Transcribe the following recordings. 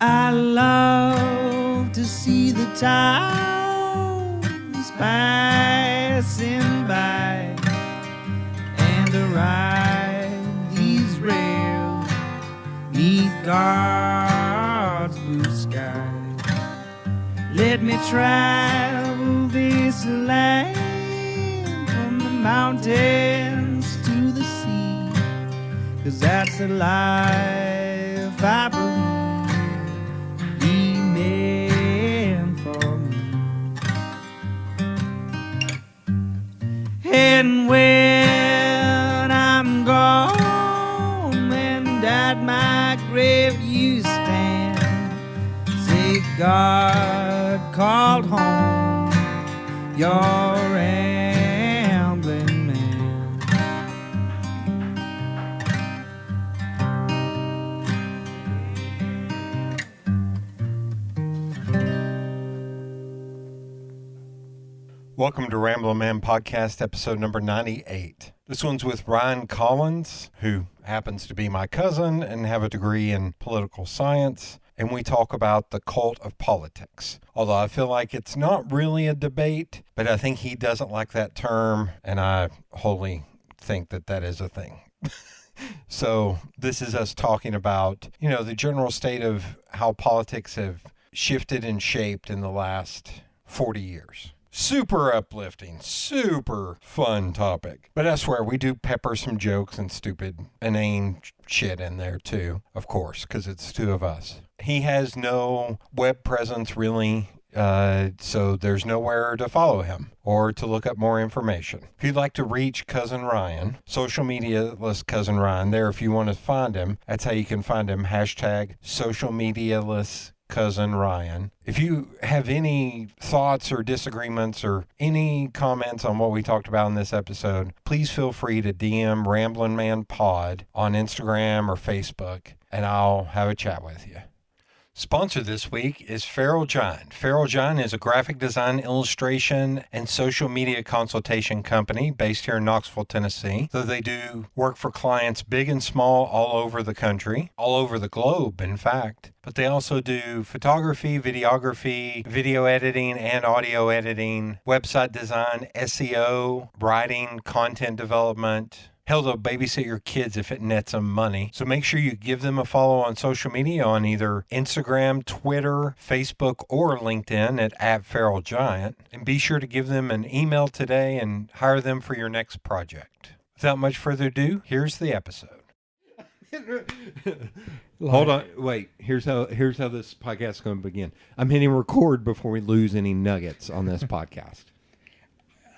I love to see the towns passing by and to ride these rails neath God's blue sky. Let me travel this land from the mountains to the sea, 'cause that's the life I believe He meant for me. And when I'm gone and at my grave you stand, say God called home your rambling man. Welcome to Ramblin' Man Podcast, episode number 98. This one's with Ryan Collins, who happens to be my cousin and have a degree in political science. And we talk about the cult of politics. Although I feel like it's not really a debate, but I think he doesn't like that term, and I wholly think that that is a thing. So this is us talking about, the general state of how politics have shifted and shaped in the last 40 years. Super uplifting, super fun topic. But I swear, we do pepper some jokes and stupid, inane shit in there too, of course, because it's two of us. He has no web presence really, so there's nowhere to follow him or to look up more information. If you'd like to reach Cousin Ryan, social media list Cousin Ryan there if you want to find him. That's how you can find him, hashtag social media list Cousin Ryan. If you have any thoughts or disagreements or any comments on what we talked about in this episode, please feel free to DM Ramblin' Man Pod on Instagram or Facebook, and I'll have a chat with you. Sponsor this week is Feral Giant. Feral Giant is a graphic design, illustration, and social media consultation company based here in Knoxville, Tennessee. So they do work for clients big and small all over the country, all over the globe, in fact. But they also do photography, videography, video editing, and audio editing, website design, SEO, writing, content development. Hell, they'll babysit your kids if it nets them money. So make sure you give them a follow on social media on either Instagram, Twitter, Facebook, or LinkedIn at Feral Giant. And be sure to give them an email today and hire them for your next project. Without much further ado, here's the episode. Hold on. Wait. Here's how this podcast is going to begin. I'm hitting record before we lose any nuggets on this podcast.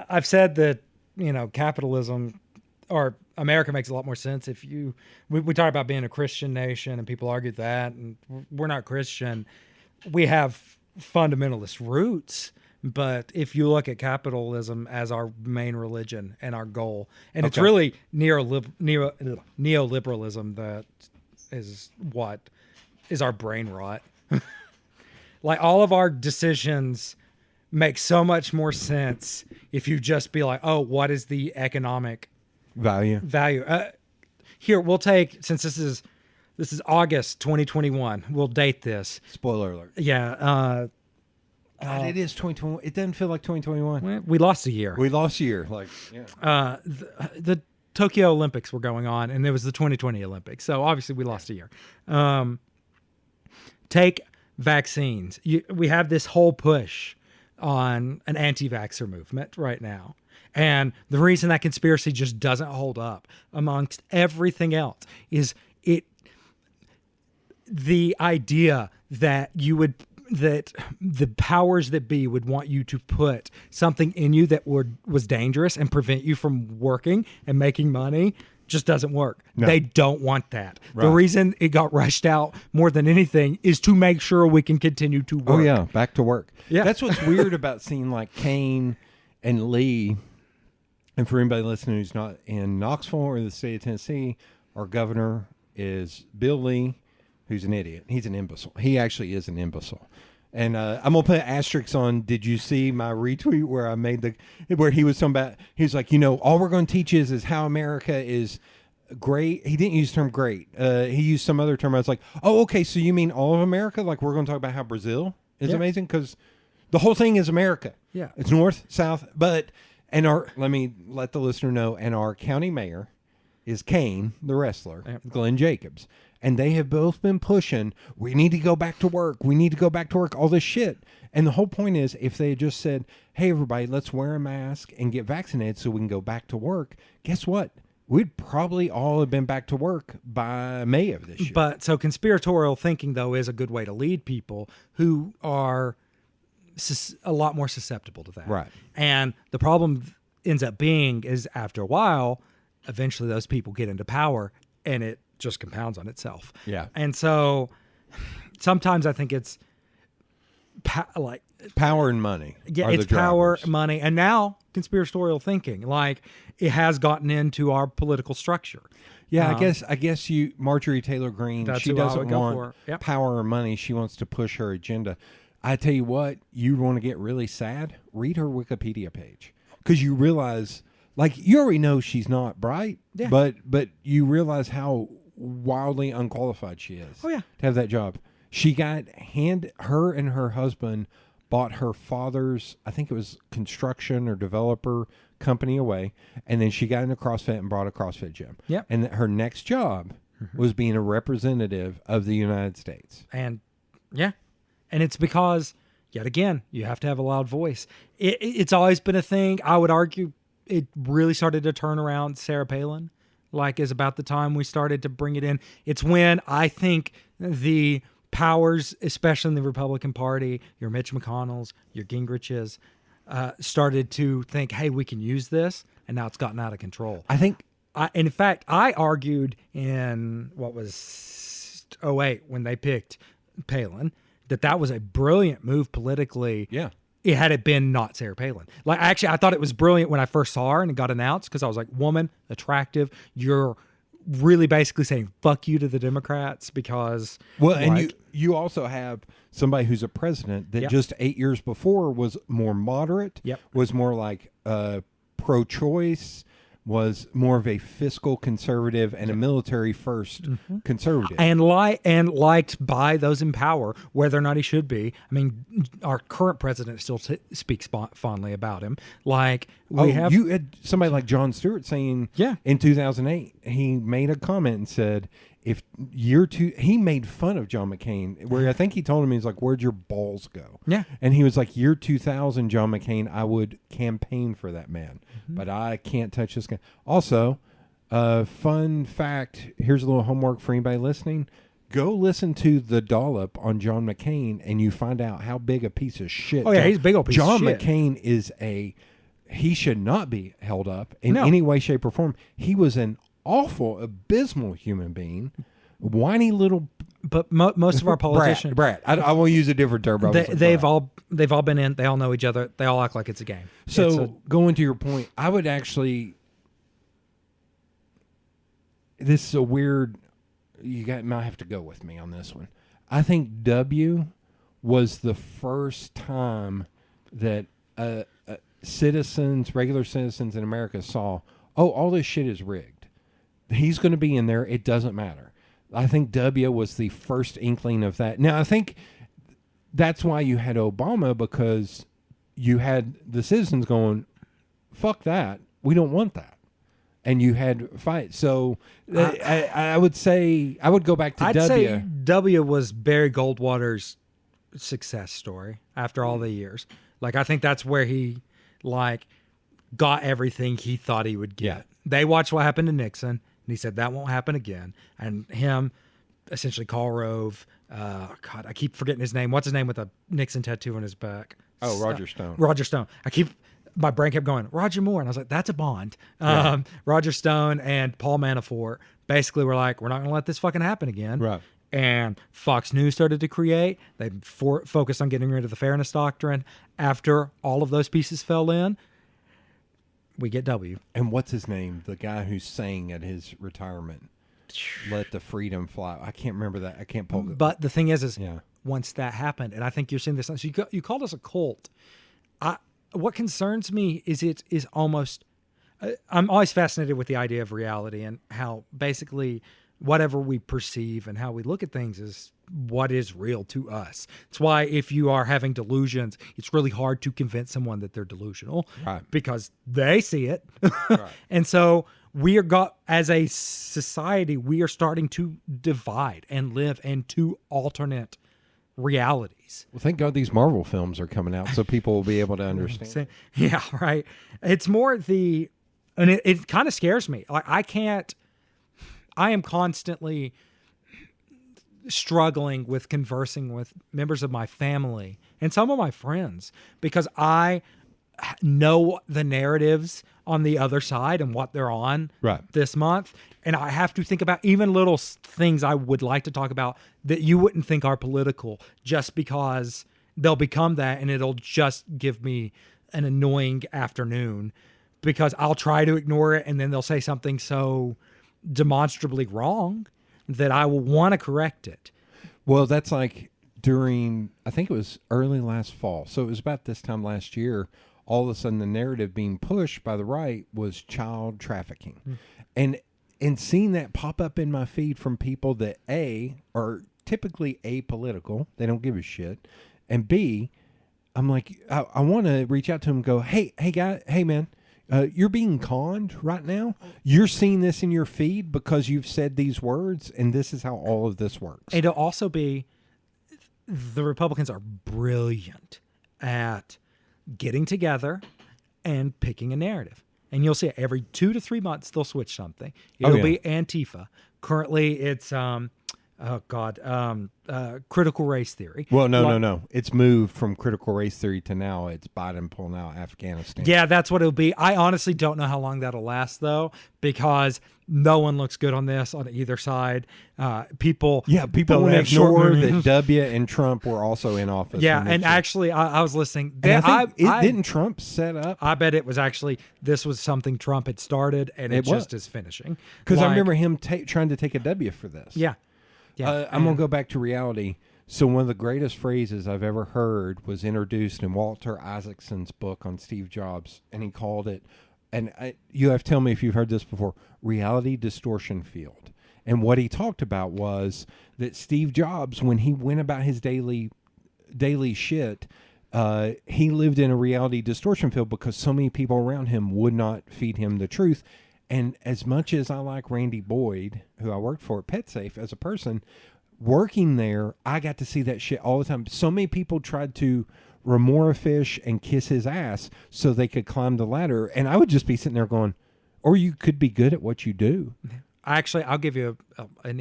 I've said that, capitalism or America makes a lot more sense if we talk about being a Christian nation and people argue that, and we're not Christian. We have fundamentalist roots, but if you look at capitalism as our main religion and our goal, and it's really neoliberalism that is what is our brain rot. Like all of our decisions make so much more sense if you just be like, oh, what is the economic value. Here, we'll take, since this is August 2021, we'll date this. Spoiler alert. Yeah. God, it is 2021. It doesn't feel like 2021. We lost a year. The Tokyo Olympics were going on, and it was the 2020 Olympics. So obviously we lost a year. Take vaccines. We have this whole push on an anti-vaxxer movement right now. And the reason that conspiracy just doesn't hold up amongst everything else is the idea that that the powers that be would want you to put something in you that was dangerous and prevent you from working and making money just doesn't work. No. They don't want that. Right. The reason it got rushed out more than anything is to make sure we can continue to work. Oh yeah, back to work. Yeah. That's what's weird about seeing like Kane and Lee. And for anybody listening who's not in Knoxville or the state of Tennessee, our governor is Bill Lee, who's an idiot. He's an imbecile. He actually is an imbecile. And I'm going to put asterisks on, did you see my retweet where he was talking about, he was like, all we're going to teach is how America is great. He didn't use the term great. He used some other term. I was like, oh, okay, so you mean all of America? Like we're going to talk about how Brazil is amazing? Because the whole thing is America. Yeah. It's north, south. But, let me let the listener know, and our county mayor is Kane, the wrestler, Glenn Jacobs. And they have both been pushing, we need to go back to work. We need to go back to work, all this shit. And the whole point is, if they had just said, hey, everybody, let's wear a mask and get vaccinated so we can go back to work, guess what? We'd probably all have been back to work by May of this year. But so conspiratorial thinking, though, is a good way to lead people who are a lot more susceptible to that. Right. And the problem ends up being is after a while, eventually those people get into power and it just compounds on itself. Yeah. And so sometimes I think it's like power and money. Yeah, are it's the power, drivers. money, and now conspiratorial thinking. Like it has gotten into our political structure. Yeah, I guess you, Marjorie Taylor Greene, she doesn't want power or money. She wants to push her agenda. I tell you what, you want to get really sad? Read her Wikipedia page. Because you realize, like, you already know she's not bright, but you realize how wildly unqualified she is to have that job. She got her and her husband bought her father's, I think it was construction or developer company away, and then she got into CrossFit and brought a CrossFit gym. Yep. And her next job was being a representative of the United States. And and it's because, yet again, you have to have a loud voice. It's always been a thing. I would argue it really started to turn around Sarah Palin, like is about the time we started to bring it in. It's when I think the powers, especially in the Republican Party, your Mitch McConnells, your Gingriches, started to think, hey, we can use this, and now it's gotten out of control. I think, in fact, I argued in what was 2008 when they picked Palin that was a brilliant move politically. Yeah. It had it been not Sarah Palin. Like, actually, I thought it was brilliant when I first saw her and it got announced because I was like, woman, attractive. You're really basically saying fuck you to the Democrats because... Well, and you also have somebody who's a president that just 8 years before was more moderate, was more like pro-choice, was more of a fiscal conservative and a military first conservative. And liked by those in power, whether or not he should be. I mean, our current president still speaks fondly about him. Like you had somebody like Jon Stewart saying, in 2008, he made a comment and said, if he made fun of John McCain, where I think he told him, he's like, where'd your balls go? Yeah. And he was like, year 2000, John McCain, I would campaign for that man, but I can't touch this guy. Also, fun fact, here's a little homework for anybody listening. Go listen to The Dollop on John McCain, and you find out how big a piece of shit. Oh, yeah, he's a big old piece of shit. John McCain is he should not be held up in any way, shape, or form. He was an awful, abysmal human being, whiny little. But most of our politicians, Brad. I won't use a different term. They've all been in. They all know each other. They all act like it's a game. So going to your point, I would actually. This is a weird. Might have to go with me on this one. I think W was the first time that regular citizens in America saw, all this shit is rigged. He's going to be in there. It doesn't matter. I think W was the first inkling of that. Now, I think that's why you had Obama, because you had the citizens going, fuck that. We don't want that. And you had fights. So I would say, I would go back to I'd W. say W was Barry Goldwater's success story after all the years. Like, I think that's where he, got everything he thought he would get. Yeah. They watched what happened to Nixon, and he said that won't happen again. And him, essentially Karl Rove, God, I keep forgetting his name. What's his name with a Nixon tattoo on his back? Oh, Roger Stone. Roger Stone. My brain kept going, Roger Moore. And I was like, that's a Bond. Roger Stone and Paul Manafort basically were like, we're not going to let this fucking happen again. Right. And Fox News started to create. They focused on getting rid of the fairness doctrine. After all of those pieces fell in, we get W. And what's his name? The guy who sang at his retirement, "Let the Freedom Fly." I can't remember that. I can't pull it. But the thing is once that happened, and I think you're seeing this. So you called us a cult. What concerns me is it is almost I'm always fascinated with the idea of reality and how basically whatever we perceive and how we look at things is what is real to us. It's why if you are having delusions, it's really hard to convince someone that they're delusional, Right. because they see it. Right. And so we are as a society, we are starting to divide and live in two alternate realities. Well, thank God these Marvel films are coming out so people will be able to understand. Yeah, right. It's more and it kind of scares me. Like I am constantly struggling with conversing with members of my family and some of my friends because I know the narratives on the other side and what they're on this month. And I have to think about even little things I would like to talk about that you wouldn't think are political just because they'll become that and it'll just give me an annoying afternoon because I'll try to ignore it and then they'll say something so demonstrably wrong that I will want to correct it. Well, that's like during, I think it was early last fall. So it was about this time last year, all of a sudden the narrative being pushed by the right was child trafficking. And seeing that pop up in my feed from people that are typically apolitical, they don't give a shit, and B, I'm like, I want to reach out to them and go, hey guy, hey man, you're being conned right now. You're seeing this in your feed because you've said these words, and this is how all of this works. It'll also be the Republicans are brilliant at getting together and picking a narrative. And you'll see it every 2 to 3 months, they'll switch something. It'll be Antifa. Currently, it's critical race theory. Well, no. It's moved from critical race theory to now it's Biden pulling out Afghanistan. Yeah, that's what it'll be. I honestly don't know how long that'll last, though, because no one looks good on this on either side. People will ignore that W and Trump were also in office. Yeah, and actually, I was listening. Didn't Trump set up? I bet it was actually, this was something Trump had started, and it just is finishing. Because I remember him trying to take a W for this. Yeah. I'm going to go back to reality. So one of the greatest phrases I've ever heard was introduced in Walter Isaacson's book on Steve Jobs, and he called it, and you have to tell me if you've heard this before, reality distortion field. And what he talked about was that Steve Jobs, when he went about his daily shit, he lived in a reality distortion field because so many people around him would not feed him the truth. And as much as I like Randy Boyd, who I worked for at PetSafe as a person, working there, I got to see that shit all the time. So many people tried to remora fish and kiss his ass so they could climb the ladder. And I would just be sitting there going, or you could be good at what you do. Actually, I'll give you a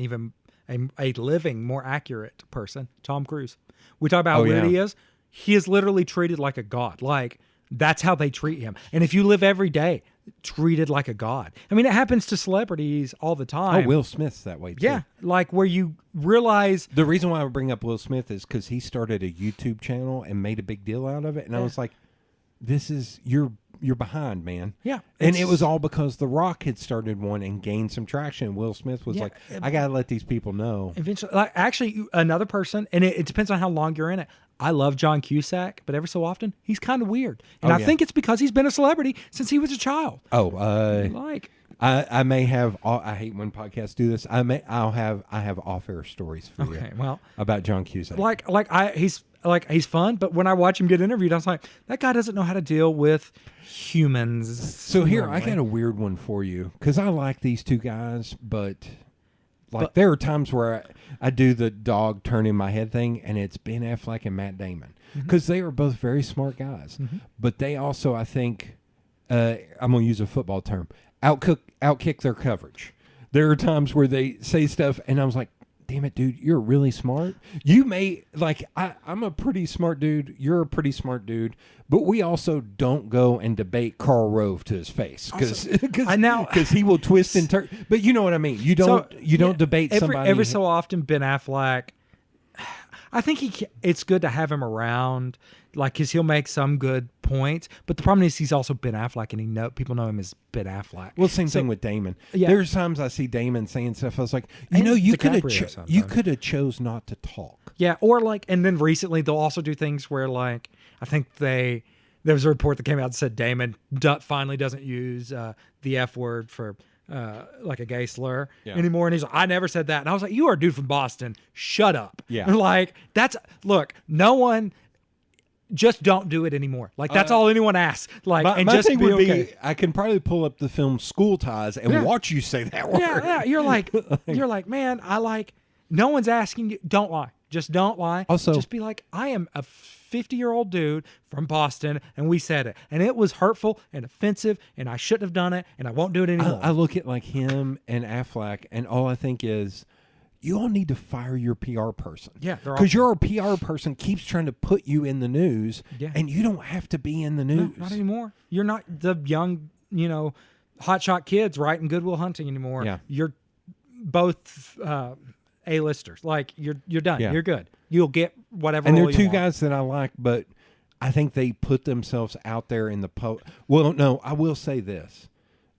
living, more accurate person, Tom Cruise. We talk about how weird he is. He is literally treated like a god. Like, that's how they treat him. And if you live every day treated like a god. I mean, it happens to celebrities all the time. Oh, Will Smith's that way too. Yeah, like where you realize... The reason why I bring up Will Smith is because he started a YouTube channel and made a big deal out of it. And I was like, this is... You're behind, man. Yeah. And it was all because The Rock had started one and gained some traction. Will Smith was like, I got to let these people know. Eventually, like, actually, another person, and it depends on how long you're in it. I love John Cusack, but every so often, he's kind of weird. And I think it's because he's been a celebrity since he was a child. I may have, I hate when podcasts do this. I have off-air stories for you. Well, about John Cusack. He's fun, but when I watch him get interviewed, I was like, that guy doesn't know how to deal with humans. So here, I got a weird one for you because I like these two guys, but there are times where I do the dog turn in my head thing, and it's Ben Affleck and Matt Damon because they are both very smart guys, but they also, I think, I'm going to use a football term, outkick their coverage. There are times where they say stuff, and I was like, damn it, dude, you're really smart. You may, I'm a pretty smart dude. You're a pretty smart dude. But we also don't go and debate Karl Rove to his face because he will twist and turn. But you know what I mean. You don't debate somebody. Every so often, Ben Affleck, I think it's good to have him around, because he'll make some good points. But the problem is he's also Ben Affleck, and people know him as Ben Affleck. Well, same thing with Damon. Yeah. There's times I see Damon saying stuff. I was like, you could have chose not to talk. Yeah, or and then recently they'll also do things where I think they there was a report that came out that said Damon finally doesn't use the F word for like a gay slur anymore. And he's like, I never said that. And I was like, you are a dude from Boston. Shut up. Yeah. Like, look, no one, just don't do it anymore. Like, that's all anyone asks. Like, my just thing be would okay. be, I can probably pull up the film School Ties and watch you say that word. Yeah. You're like, man, no one's asking you. Don't lie. Just don't lie. Also, just be like, I am a 50-year-old dude from Boston, and we said it. And it was hurtful and offensive, and I shouldn't have done it, and I won't do it anymore. I look at like him and Affleck, and all I think is, you all need to fire your PR person. Yeah. Because your PR person keeps trying to put you in the news, and you don't have to be in the news. No, not anymore. You're not the young, hotshot kids writing Good Will Hunting anymore. Yeah. You're both A-listers. Like, you're done. Yeah. You're good. You'll get whatever. And there role are you two want. guys that I like, but I think they put themselves out there in the Well, no, I will say this.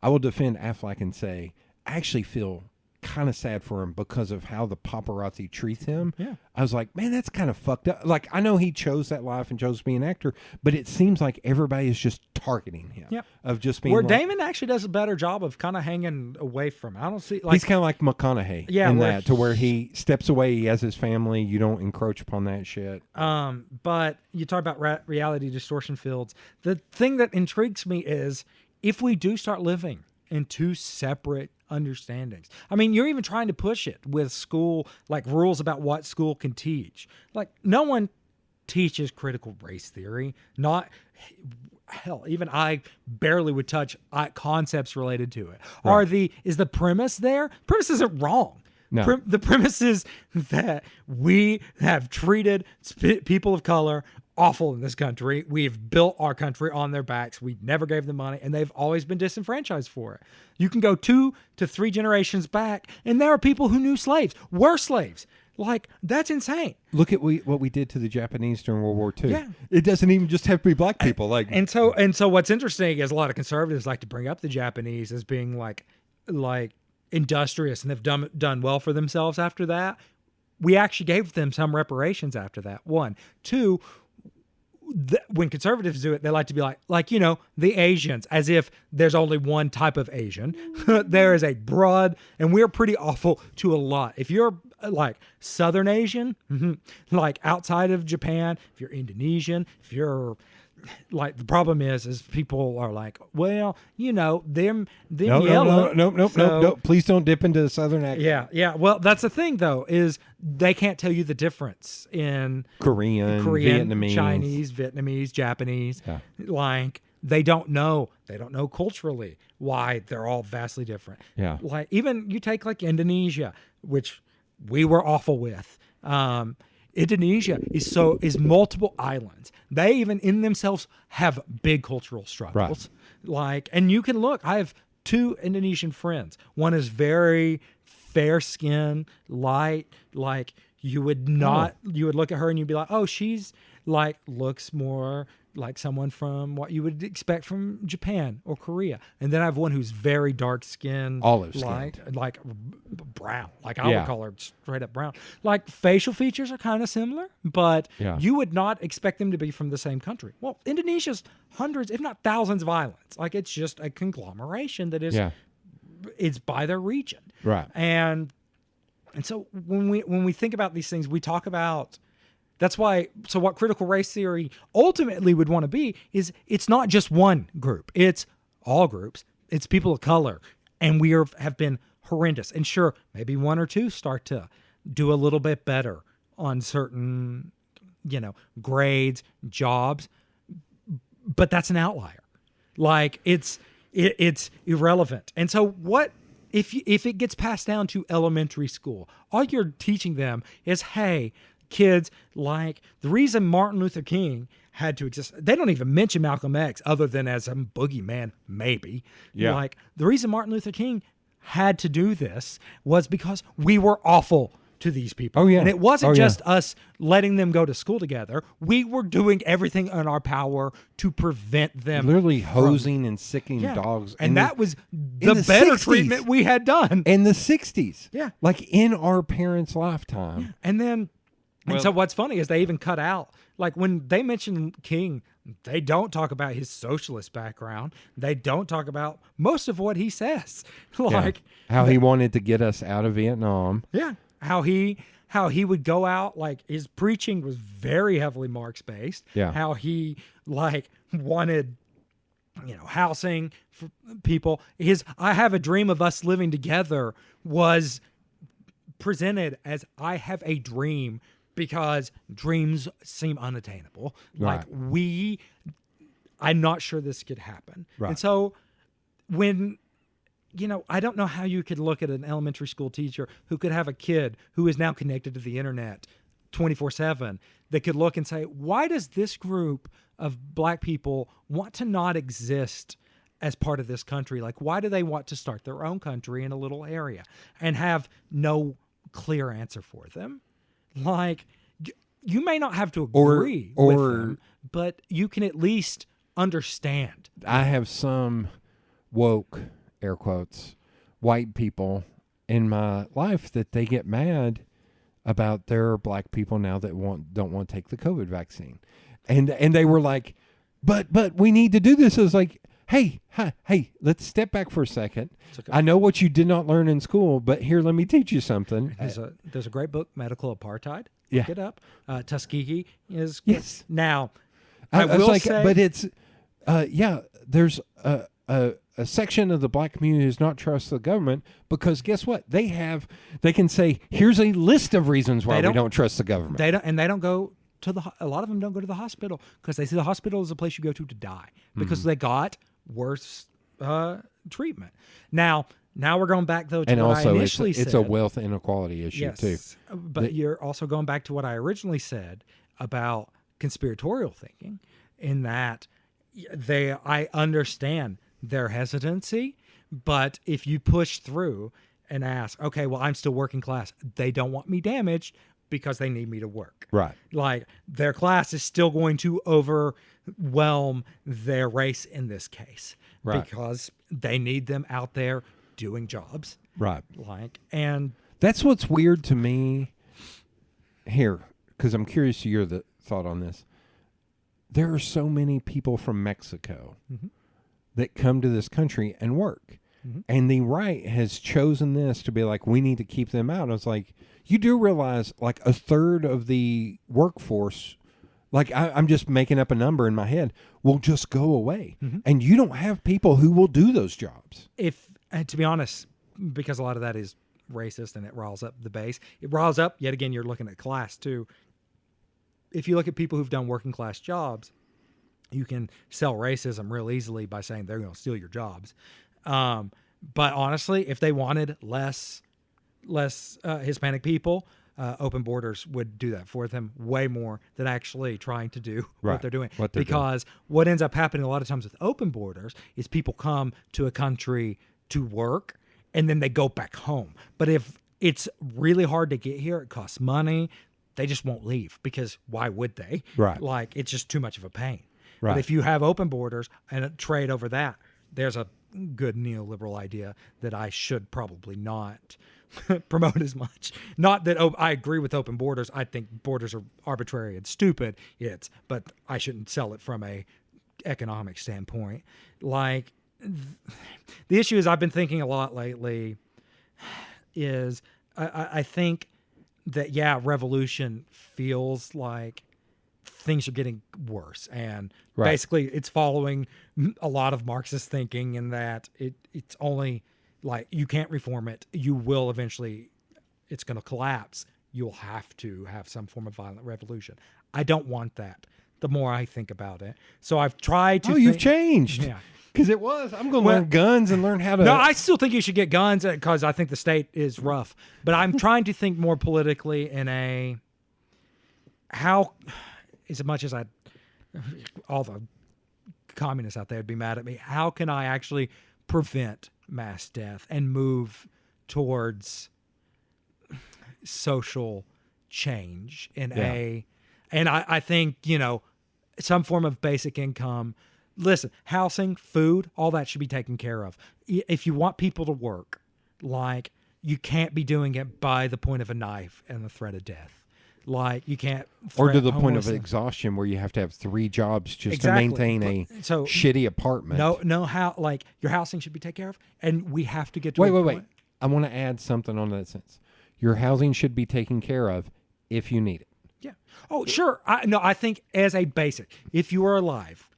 I will defend Affleck and say, I actually feel kind of sad for him because of how the paparazzi treats him. Yeah. I was like, man, that's kind of fucked up. Like, I know he chose that life and chose to be an actor, but it seems like everybody is just targeting him. Yep. Of just being Where like, Damon actually does a better job of kind of hanging away from it. I don't see, like, he's kind of like McConaughey in where that, to where he steps away, he has his family, you don't encroach upon that shit. but you talk about reality distortion fields. The thing that intrigues me is if we do start living in two separate understandings. I mean, you're even trying to push it with school, like rules about what school can teach. Like, no one teaches critical race theory. Not, hell, even I barely would touch concepts related to it. Right. Is the premise there? Premise isn't wrong. No. The premise is that we have treated people of color awful in this country. We've built our country on their backs. We never gave them money, and they've always been disenfranchised for it. You can go 2 to 3 generations back, and there are people who knew slaves, were slaves. Like, that's insane. Look at what we did to the Japanese during World War II. Yeah. It doesn't even just have to be black people. And so what's interesting is a lot of conservatives like to bring up the Japanese as being like industrious, and they've done well for themselves after that. We actually gave them some reparations after that. 1, 2. When conservatives do it, they like to be like the Asians, as if there's only one type of Asian. There is a broad, and we're pretty awful to a lot. If you're like Southern Asian, like outside of Japan, if you're Indonesian, if you're like, the problem is people are like, well, them yellow. No. Please don't dip into the Southern accent. Yeah. Well, that's the thing though, is they can't tell you the difference in Korean, Vietnamese, Chinese, Vietnamese, Japanese. Yeah. Like, they don't know culturally why they're all vastly different. Yeah. Like, even you take like Indonesia, which we were awful with. Indonesia is multiple islands. They even in themselves have big cultural struggles. Right. Like, and you can look, I have 2 Indonesian friends. One is very fair skin, light, like you would look at her and you'd be like, oh, she's like, looks more like someone from what you would expect from Japan or Korea. And then I have one who's very dark skinned, olive skinned, like brown, like I would call her straight up brown. Like, facial features are kind of similar, but you would not expect them to be from the same country. Well, Indonesia's hundreds, if not thousands of islands. Like, it's just a conglomeration that is, it's by their region. Right. And so when we think about these things, we talk about, that's why, so what critical race theory ultimately would want to be is it's not just one group. It's all groups. It's people of color. And we have been horrendous. And sure, maybe 1 or 2 start to do a little bit better on certain, grades, jobs. But that's an outlier. Like, it's irrelevant. And so what, if it gets passed down to elementary school, all you're teaching them is, hey, kids, like, the reason Martin Luther King had to exist, they don't even mention Malcolm X other than as a boogeyman, maybe. Yeah. Like, the reason Martin Luther King had to do this was because we were awful to these people. Oh, yeah. And it wasn't just us letting them go to school together. We were doing everything in our power to prevent them. Literally hosing and sicking dogs. And that was the better 60s. treatment we had done. In the 60s. Yeah. Like, in our parents' lifetime. And then, and so what's funny is they even cut out Like when they mention King, they don't talk about his socialist background. They don't talk about most of what he says. Like how he wanted to get us out of Vietnam. Yeah. How he would go out, like his preaching was very heavily Marx based. Yeah. How he like wanted, housing for people. His I Have a Dream of Us Living Together was presented as I have a dream because dreams seem unattainable. Right. Like I'm not sure this could happen. Right. And so when I don't know how you could look at an elementary school teacher who could have a kid who is now connected to the internet 24/7 that could look and say, why does this group of black people want to not exist as part of this country? Like, why do they want to start their own country in a little area and have no clear answer for them? Like, you may not have to agree with them, but you can at least understand. I have some woke, air quotes, white people in my life that they get mad about there are black people now that don't want to take the COVID vaccine. And they were like, but we need to do this. I was like, hey, let's step back for a second. Okay. I know what you did not learn in school, but here, let me teach you something. There's a great book, Medical Apartheid. Yeah. Look it up. Tuskegee is yes. Now, I will was like, say, but it's there's a section of the black community does not trust the government because guess what? They can say, here's a list of reasons why we don't trust the government. They don't go to a lot of them don't go to the hospital because they see the hospital is a place you go to die because they got worse treatment. Now we're going back though to and what also I initially said. It's a wealth inequality issue too. But you're also going back to what I originally said about conspiratorial thinking in that I understand their hesitancy, but if you push through and ask, okay, well, I'm still working class. They don't want me damaged because they need me to work. Right. Like their class is still going to overwhelm their race in this case. Right. Because they need them out there doing jobs. Right. And that's what's weird to me here, because I'm curious to your thought on this. There are so many people from Mexico that come to this country and work. And the right has chosen this to be like, we need to keep them out. I was like, you do realize like a third of the workforce, like I'm just making up a number in my head, will just go away. And you don't have people who will do those jobs. To be honest, because a lot of that is racist and it riles up the base. It riles up, yet again, you're looking at class too. If you look at people who've done working class jobs, you can sell racism real easily by saying they're going to steal your jobs. But honestly, if they wanted less Hispanic people, open borders would do that for them way more than actually trying to do what they're doing. Because what ends up happening a lot of times with open borders is people come to a country to work and then they go back home. But if it's really hard to get here, it costs money, they just won't leave because why would they? Right. Like it's just too much of a pain. Right. But if you have open borders and a trade over that, there's a good neoliberal idea that I should probably not promote as much. Not that I agree with open borders. I think borders are arbitrary and stupid. But I shouldn't sell it from a economic standpoint. Like the issue is I've been thinking a lot lately is I think that revolution feels like things are getting worse, and basically it's following a lot of Marxist thinking in that it's only like you can't reform it. You will eventually, it's going to collapse. You'll have to have some form of violent revolution. I don't want that. The more I think about it, so I've tried to. You've changed. Yeah. Because it was. I'm going to learn guns and learn how to. No, I still think you should get guns because I think the state is rough. But I'm trying to think more politically in how, as much as all the communists out there would be mad at me, how can I actually prevent mass death and move towards social change and I think, some form of basic income. Listen, housing, food, all that should be taken care of. If you want people to work, like you can't be doing it by the point of a knife and the threat of death. Like, you can't Or to threat the point of homelessness. exhaustion where you have to have 3 jobs just Exactly. to maintain a So, shitty apartment. No, how, like, your housing should be taken care of, and we have to get to Wait. a point. I want to add something on that sense. Your housing should be taken care of if you need it. Yeah. Oh, sure. I think as a basic, if you are alive,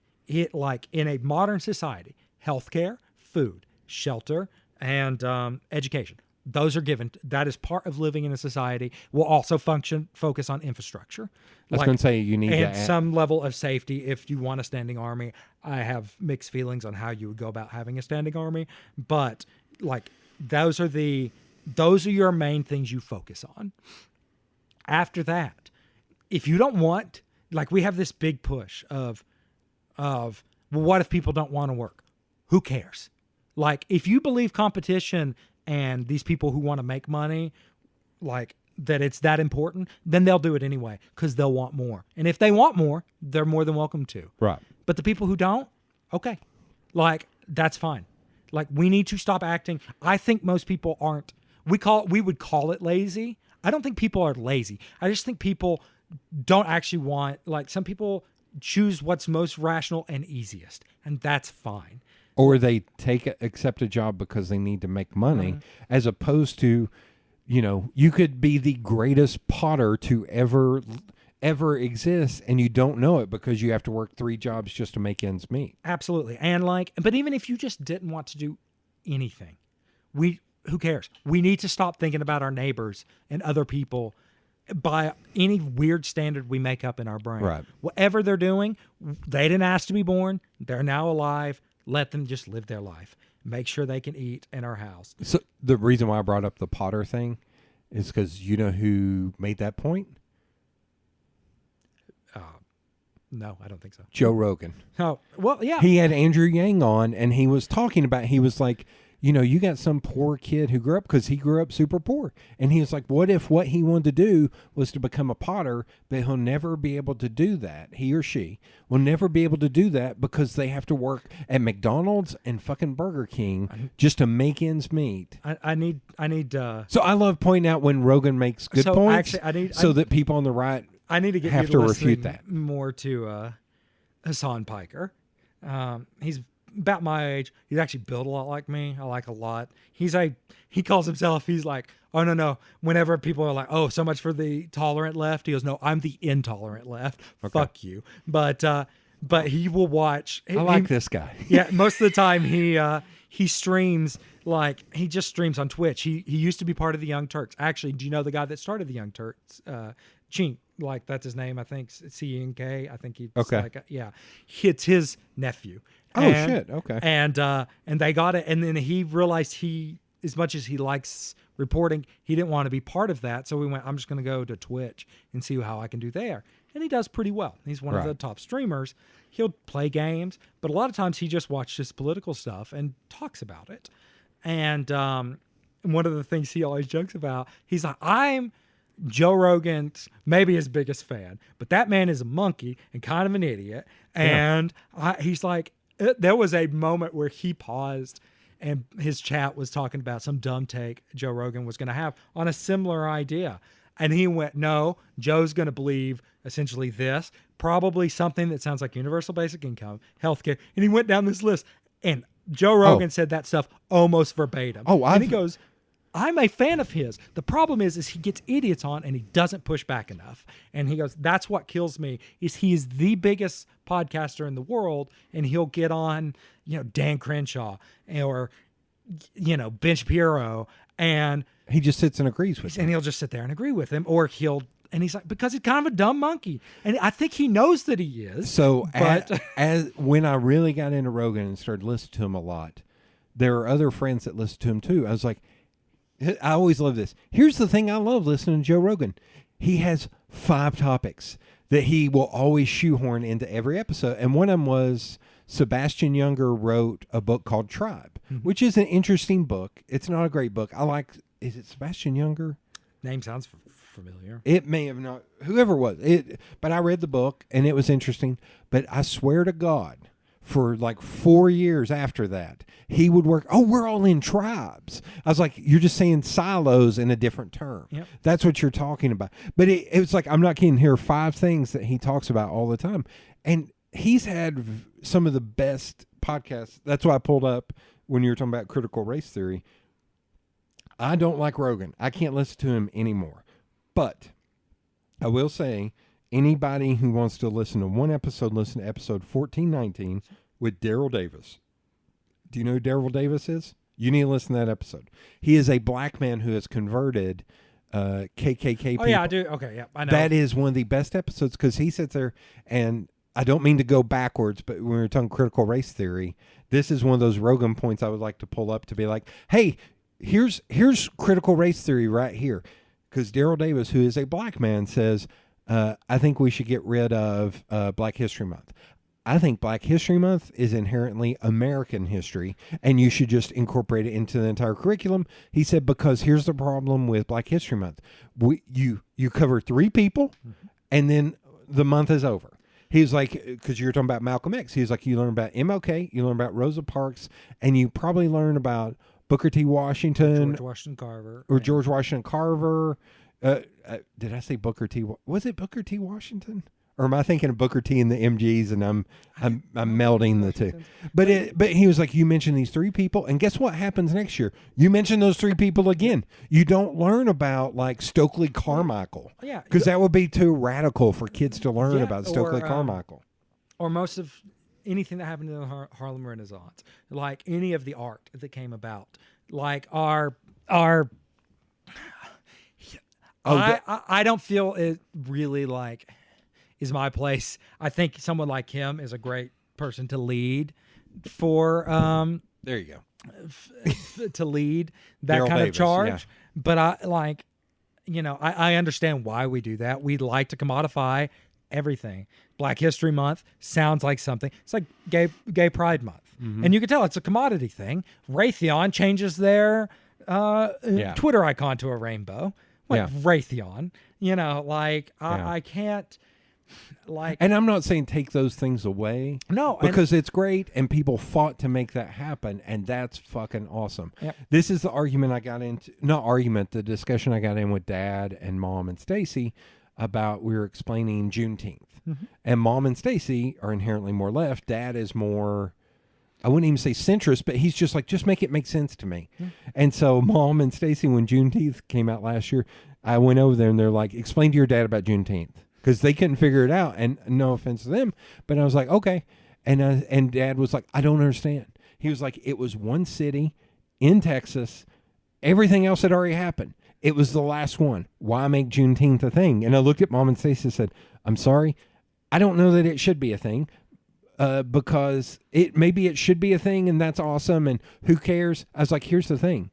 like in a modern society, healthcare, food, shelter, and education. Those are given. That is part of living in a society. We'll also focus on infrastructure. I was going to say you need and to some level of safety if you want a standing army. I have mixed feelings on how you would go about having a standing army, but like those are your main things you focus on. After that, if you don't want, like, we have this big push of well, what if people don't want to work? Who cares? Like, if you believe competition and these people who want to make money, like, that it's that important, then they'll do it anyway because they'll want more. And if they want more, they're more than welcome to. Right. But the people who don't, okay, like, that's fine. Like, we need to stop acting. I think most people aren't. We would call it lazy. I don't think people are lazy. I just think people don't actually want, like, some people choose what's most rational and easiest, and that's fine. Or they accept a job because they need to make money, as opposed to, you could be the greatest potter to ever exist, and you don't know it because you have to work 3 jobs just to make ends meet. Absolutely. And like, but even if you just didn't want to do anything, who cares? We need to stop thinking about our neighbors and other people by any weird standard we make up in our brain. Right. Whatever they're doing, they didn't ask to be born. They're now alive. Let them just live their life. Make sure they can eat in our house. So the reason why I brought up the Potter thing is because you know who made that point? No, I don't think so. Joe Rogan. Oh, well, yeah. He had Andrew Yang on, and he was talking about, he was like, you got some poor kid who grew up, because he grew up super poor. And he was like, what if what he wanted to do was to become a potter, but he'll never be able to do that. He or she will never be able to do that because they have to work at McDonald's and fucking Burger King just to make ends meet. I need. So I love pointing out when Rogan makes good points, actually, that people on the right I need to get have you to listening refute that. more to Hassan Piker. He's about my age. He's actually built a lot like me. I like a lot. He calls himself, he's like, oh, no. Whenever people are like, oh, so much for the tolerant left, he goes, no, I'm the intolerant left. Okay. Fuck you. But he will watch. I like this guy. Yeah, most of the time he streams, like, he just streams on Twitch. He used to be part of the Young Turks. Actually, do you know the guy that started the Young Turks? Chink, like, that's his name. I think C-N-K. I think he's okay. Like, yeah, it's his nephew. Oh, shit. Okay. And they got it. And then he realized as much as he likes reporting, he didn't want to be part of that. So we went, I'm just going to go to Twitch and see how I can do there. And he does pretty well. He's one of the top streamers. He'll play games, but a lot of times he just watches political stuff and talks about it. And one of the things he always jokes about, he's like, I'm Joe Rogan's maybe his biggest fan, but that man is a monkey and kind of an idiot. And he's like, there was a moment where he paused and his chat was talking about some dumb take Joe Rogan was going to have on a similar idea. And he went, no, Joe's going to believe essentially this, probably something that sounds like universal basic income, healthcare. And he went down this list, and Joe Rogan said that stuff almost verbatim. And he goes, I'm a fan of his. The problem is he gets idiots on and he doesn't push back enough. And he goes, that's what kills me, is he is the biggest podcaster in the world, and he'll get on, Dan Crenshaw or, Ben Shapiro, and he just sits and agrees with him. And he'll just sit there and agree with him, or and he's like, because he's kind of a dumb monkey. And I think he knows that he is. So as when I really got into Rogan and started listening to him a lot, there are other friends that listen to him too. I was like, I always love this. Here's the thing I love listening to Joe Rogan. He has 5 topics that he will always shoehorn into every episode. And one of them was Sebastian Junger wrote a book called Tribe, which is an interesting book. It's not a great book. Is it Sebastian Junger? Name sounds familiar. It may have not, whoever it was. But I read the book and it was interesting. But I swear to God, for like 4 years after that. He would work, we're all in tribes. I was like, you're just saying silos in a different term. Yep. That's what you're talking about. But it was like, I'm not kidding. Here are 5 things that he talks about all the time. And he's had some of the best podcasts. That's why I pulled up when you were talking about critical race theory. I don't like Rogan. I can't listen to him anymore. But I will say, anybody who wants to listen to one episode, listen to episode 1419 with Daryl Davis. Do you know who Daryl Davis is? You need to listen to that episode. He is a black man who has converted KKK people. Oh, yeah, I do. Okay, yeah, I know. That is one of the best episodes because he sits there, and I don't mean to go backwards, but when we're talking critical race theory, this is one of those Rogan points I would like to pull up to be like, hey, here's critical race theory right here. Because Daryl Davis, who is a black man, says, I think we should get rid of Black History Month. I think Black History Month is inherently American history, and you should just incorporate it into the entire curriculum. He said, because here's the problem with Black History Month. You cover 3 people, and then the month is over. He's like, because you're talking about Malcolm X. He's like, you learn about MLK, you learn about Rosa Parks, and you probably learn about Booker T. Washington. George Washington Carver. Or George Washington Carver. Did I say Booker T? Was it Booker T. Washington? Or am I thinking of Booker T and the MGs, and I'm melding the two? But he was like, you mentioned these 3 people, and guess what happens next year? You mention those 3 people again. You don't learn about like Stokely Carmichael, Yeah, because that would be too radical for kids to learn about Stokely Carmichael. Or most of anything that happened in the Harlem Renaissance, like any of the art that came about, like our. I don't feel it really like is my place. I think someone like him is a great person to lead for There you go. to lead that Daryl kind Davis, of charge. yeah. But I understand why we do that. We like to commodify everything. Black History Month sounds like something. It's like Gay Pride Month. And you can tell it's a commodity thing. Raytheon changes their Twitter icon to a rainbow. Raytheon. I can't And I'm not saying take those things away. No. Because it's great, and people fought to make that happen, and that's fucking awesome. Yep. This is the argument I got into, the discussion I got in with Dad and Mom and Stacy about, we were explaining Juneteenth. And Mom and Stacy are inherently more left. Dad is more, I wouldn't even say centrist, but he's just like, just make it make sense to me. And so Mom and Stacy, when Juneteenth came out last year, I went over there and they're like, explain to your dad about Juneteenth. Because they couldn't figure it out, and no offense to them, but I was like, okay. And Dad was like, I don't understand. He was like, it was one city in Texas. Everything else had already happened. It was the last one. Why make Juneteenth a thing? And I looked at Mom and Stacey and said, I'm sorry. I don't know that it should be a thing, because maybe it should be a thing, and that's awesome, and who cares? I was like, here's the thing.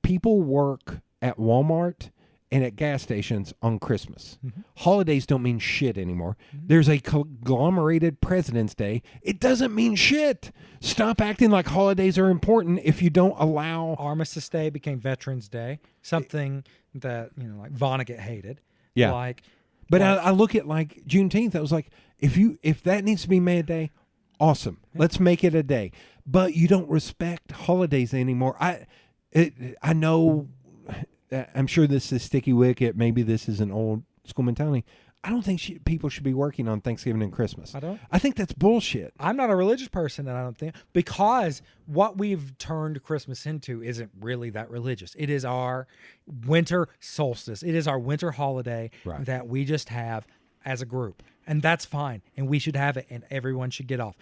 People work at Walmart and at gas stations on Christmas. Holidays don't mean shit anymore. There's a conglomerated President's Day. It doesn't mean shit. Stop acting like holidays are important if you don't allow... Armistice Day became Veterans Day, something that, like Vonnegut hated. Yeah. But I look at like Juneteenth, I was like, if that needs to be made a day, awesome. Let's make it a day. But you don't respect holidays anymore. I know... I'm sure this is sticky wicket. Maybe this is an old school mentality. I don't think people should be working on Thanksgiving and Christmas. I don't. I think that's bullshit. I'm not a religious person, and I don't think, because what we've turned Christmas into isn't really that religious. It is our winter solstice. It is our winter holiday that we just have as a group, and that's fine. And we should have it, and everyone should get off.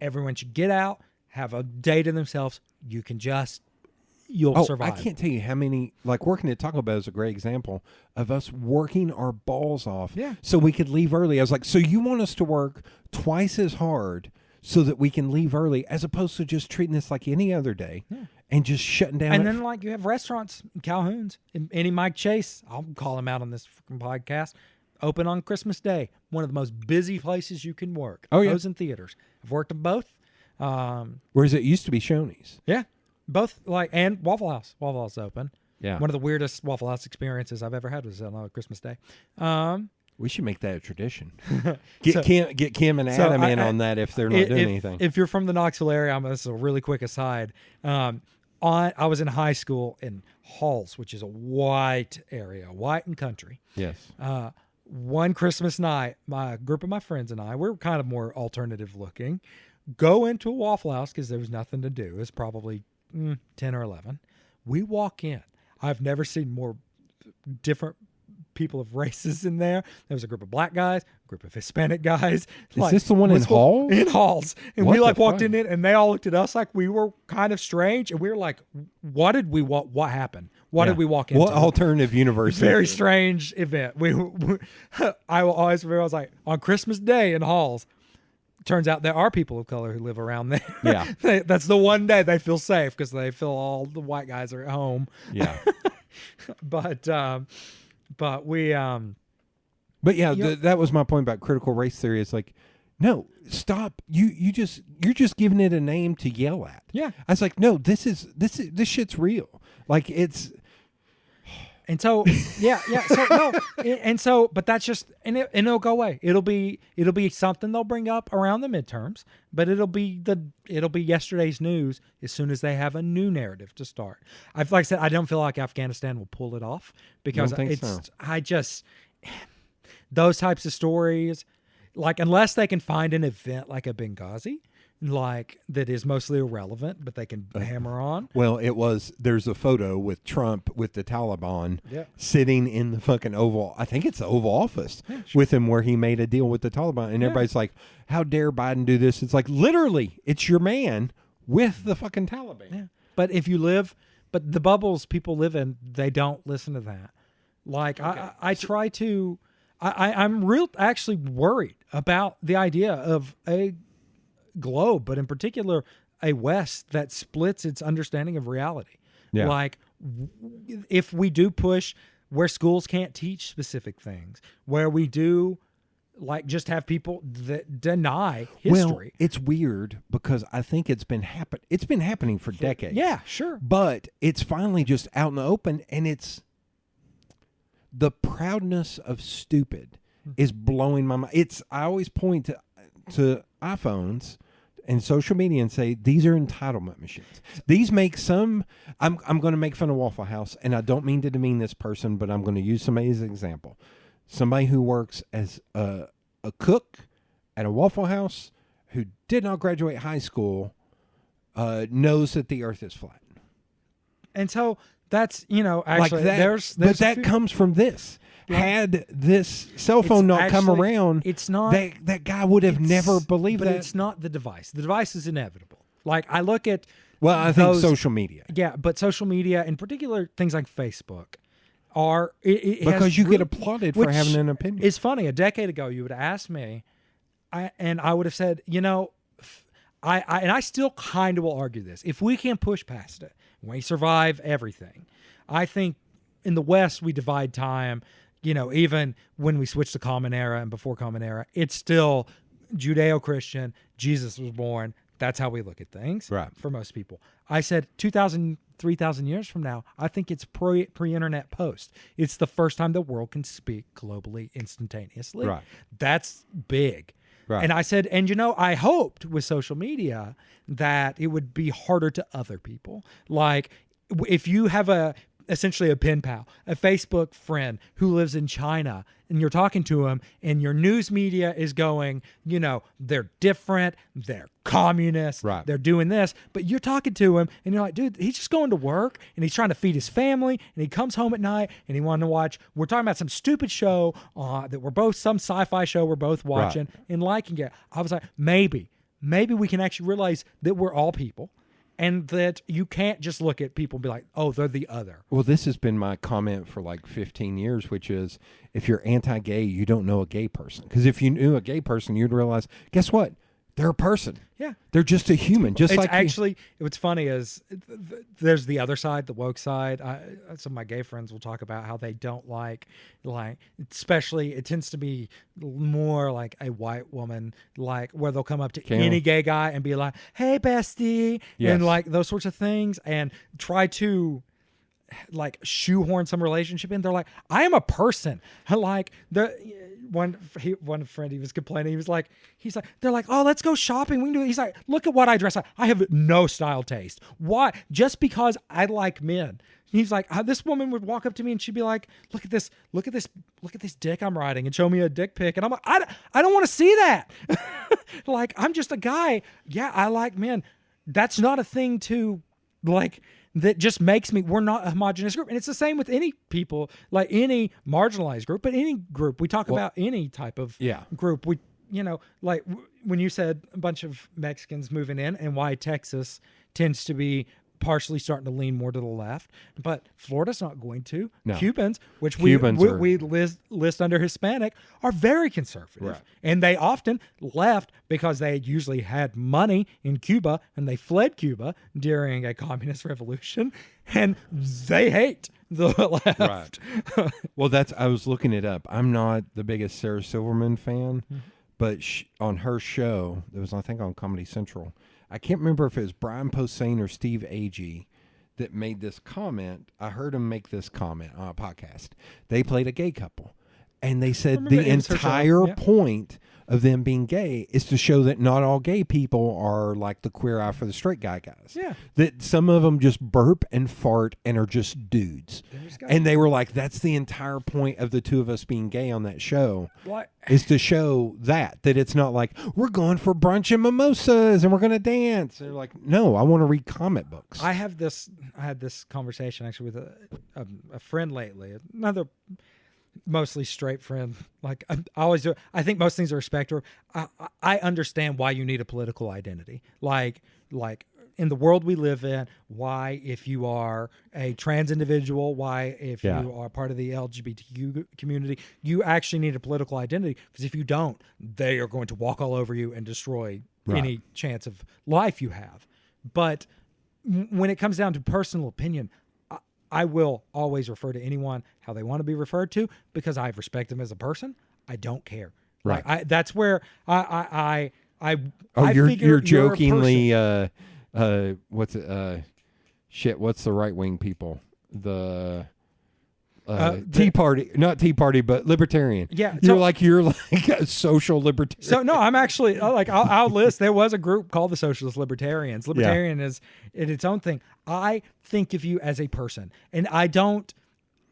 Everyone should get out, have a day to themselves. You can just... You'll survive. I can't tell you how many, like working at Taco Bell is a great example of us working our balls off so we could leave early. I was like, so you want us to work twice as hard so that we can leave early, as opposed to just treating this like any other day and just shutting down. And then like you have restaurants, Calhoun's, any Mike Chase, I'll call him out on this freaking podcast, open on Christmas Day. One of the most busy places you can work. Oh, yeah. Those in theaters. I've worked at both. Whereas it used to be Shoney's. Yeah. Both, and Waffle House. Waffle House open. Yeah. One of the weirdest Waffle House experiences I've ever had was on Christmas Day. We should make that a tradition. Get Kim and Adam in on that if they're not doing anything. If you're from the Knoxville area, this is a really quick aside. I was in high school in Halls, which is a white area, white and country. Yes. One Christmas night, my group of my friends and I, we were kind of more alternative looking, go into a Waffle House because there was nothing to do. It was probably 10 or 11. We walk in. I've never seen more different people of races in there. There was a group of black guys, a group of Hispanic guys. Is this the one in Halls? In Halls. And What we the walked fuck? in it, and they all looked at us like we were kind of strange. And we were like, what happened? What did we walk into? What alternative universe? Very strange event. I will always remember, I was like, on Christmas Day in Halls, turns out there are people of color who live around there. Yeah. That's the one day they feel safe because they feel all the white guys are at home. Yeah. But we But yeah, that was my point about critical race theory. It's like, no, stop. You're just giving it a name to yell at. Yeah. I was like, no, this shit's real. Like it's. And so, yeah. So no, and so, but that's just, and it'll go away. It'll be something they'll bring up around the midterms, but it'll be yesterday's news as soon as they have a new narrative to start. Like I said, I don't feel like Afghanistan will pull it off because those types of stories, like unless they can find an event like a Benghazi, like that is mostly irrelevant, but they can hammer on. Well, there's a photo with Trump with the Taliban Yeah. sitting in the fucking Oval, I think it's the Oval Office with him where he made a deal with the Taliban. And everybody's like, how dare Biden do this? It's like, literally, it's your man with the fucking Taliban. Yeah. But but the bubbles people live in, they don't listen to that. Like I'm actually worried about the idea of a globe, but in particular a West that splits its understanding of reality. Yeah. Like if we do push where schools can't teach specific things, where we do like just have people that deny history. Well, it's weird because I think it's been happening for decades. Yeah, sure. But it's finally just out in the open, and it's the proudness of stupid is blowing my mind. I always point to iPhones and social media and say, these are entitlement machines. These make I'm going to make fun of Waffle House, and I don't mean to demean this person, but I'm going to use somebody as an example. Somebody who works as a cook at a Waffle House who did not graduate high school knows that the earth is flat. And so that's, actually, like that, but that comes from this. Yeah. Had this cell phone not come around, it's not that guy would have never believed that. But it's not the device. The device is inevitable. Like I look at I think social media. Yeah, but social media, in particular, things like Facebook, are because you get applauded for having an opinion. It's funny. A decade ago, you would have asked me, and I would have said, I still kind of will argue this. If we can push past it, we survive everything. I think in the West we divide time. Even when we switch to Common Era and before Common Era, it's still Judeo-Christian. Jesus was born. That's how we look at things, right? For most people. I said 2,000, 3,000 years from now, I think it's pre-internet post. It's the first time the world can speak globally instantaneously. Right. That's big. Right. And I said, I hoped with social media that it would be harder to other people. Like if you have essentially a pen pal, a Facebook friend who lives in China, and you're talking to him and your news media is going, they're different, they're communist, right. They're doing this, but you're talking to him and you're like, dude, he's just going to work and he's trying to feed his family and he comes home at night and he wanted to watch, we're talking about some stupid show some sci-fi show we're both watching and liking it. I was like, maybe we can actually realize that we're all people. And that you can't just look at people and be like, oh, they're the other. Well, this has been my comment for like 15 years, which is if you're anti-gay, you don't know a gay person. Because if you knew a gay person, you'd realize, guess what? They're a person. Yeah. They're just a human. What's funny is there's the other side, the woke side. Some of my gay friends will talk about how they don't like, especially it tends to be more like a white woman, like where they'll come up to any gay guy and be like, hey, bestie, and like those sorts of things and try to like shoehorn some relationship in. They're like, I am a person. Like one friend, he was complaining. He's like, they're like, oh, let's go shopping. We can do it. He's like, look at what I dress like. I have no style taste. Why? Just because I like men. He's like, this woman would walk up to me and she'd be like, look at this dick I'm riding, and show me a dick pic. And I'm like, I don't want to see that. Like, I'm just a guy. Yeah, I like men. That's not a thing to like, that just makes me, we're not a homogenous group. And it's the same with any people, like any marginalized group, but any group. We talk about any type of group. We, like when you said a bunch of Mexicans moving in and why Texas tends to be partially starting to lean more to the left, but Florida's not going to. No. Cubans, which we list under Hispanic, are very conservative. Right. And they often left because they usually had money in Cuba, and they fled Cuba during a communist revolution, and they hate the left. Right. Well, I was looking it up. I'm not the biggest Sarah Silverman fan, but on her show, it was, I think, on Comedy Central, I can't remember if it was Brian Posehn or Steve Agee that made this comment. I heard him make this comment on a podcast. They played a gay couple, and they said the entire point of them being gay is to show that not all gay people are like the queer eye for the straight guys. Yeah. That some of them just burp and fart and are just dudes. And they were like, that's the entire point of the two of us being gay on that show. What? Is to show that it's not like, we're going for brunch and mimosas and we're going to dance. They're like, no, I want to read comic books. I had this conversation actually with a friend lately, another mostly straight friend. Like I always do. I think most things are a spectrum. I understand why you need a political identity. Like in the world we live in, why, if you are a trans individual, why, if you are part of the LGBTQ community, you actually need a political identity. Because if you don't, they are going to walk all over you and destroy any chance of life you have. But when it comes down to personal opinion, I will always refer to anyone how they want to be referred to, because I respect them as a person. I don't care. Right. Like, that's where you're jokingly what's the right wing people? The Tea Party, not Tea Party, but libertarian. Yeah, you're like a social libertarian. So no, I'm actually I'll list. There was a group called the Socialist Libertarians. Libertarian is its own thing. I think of you as a person, and I don't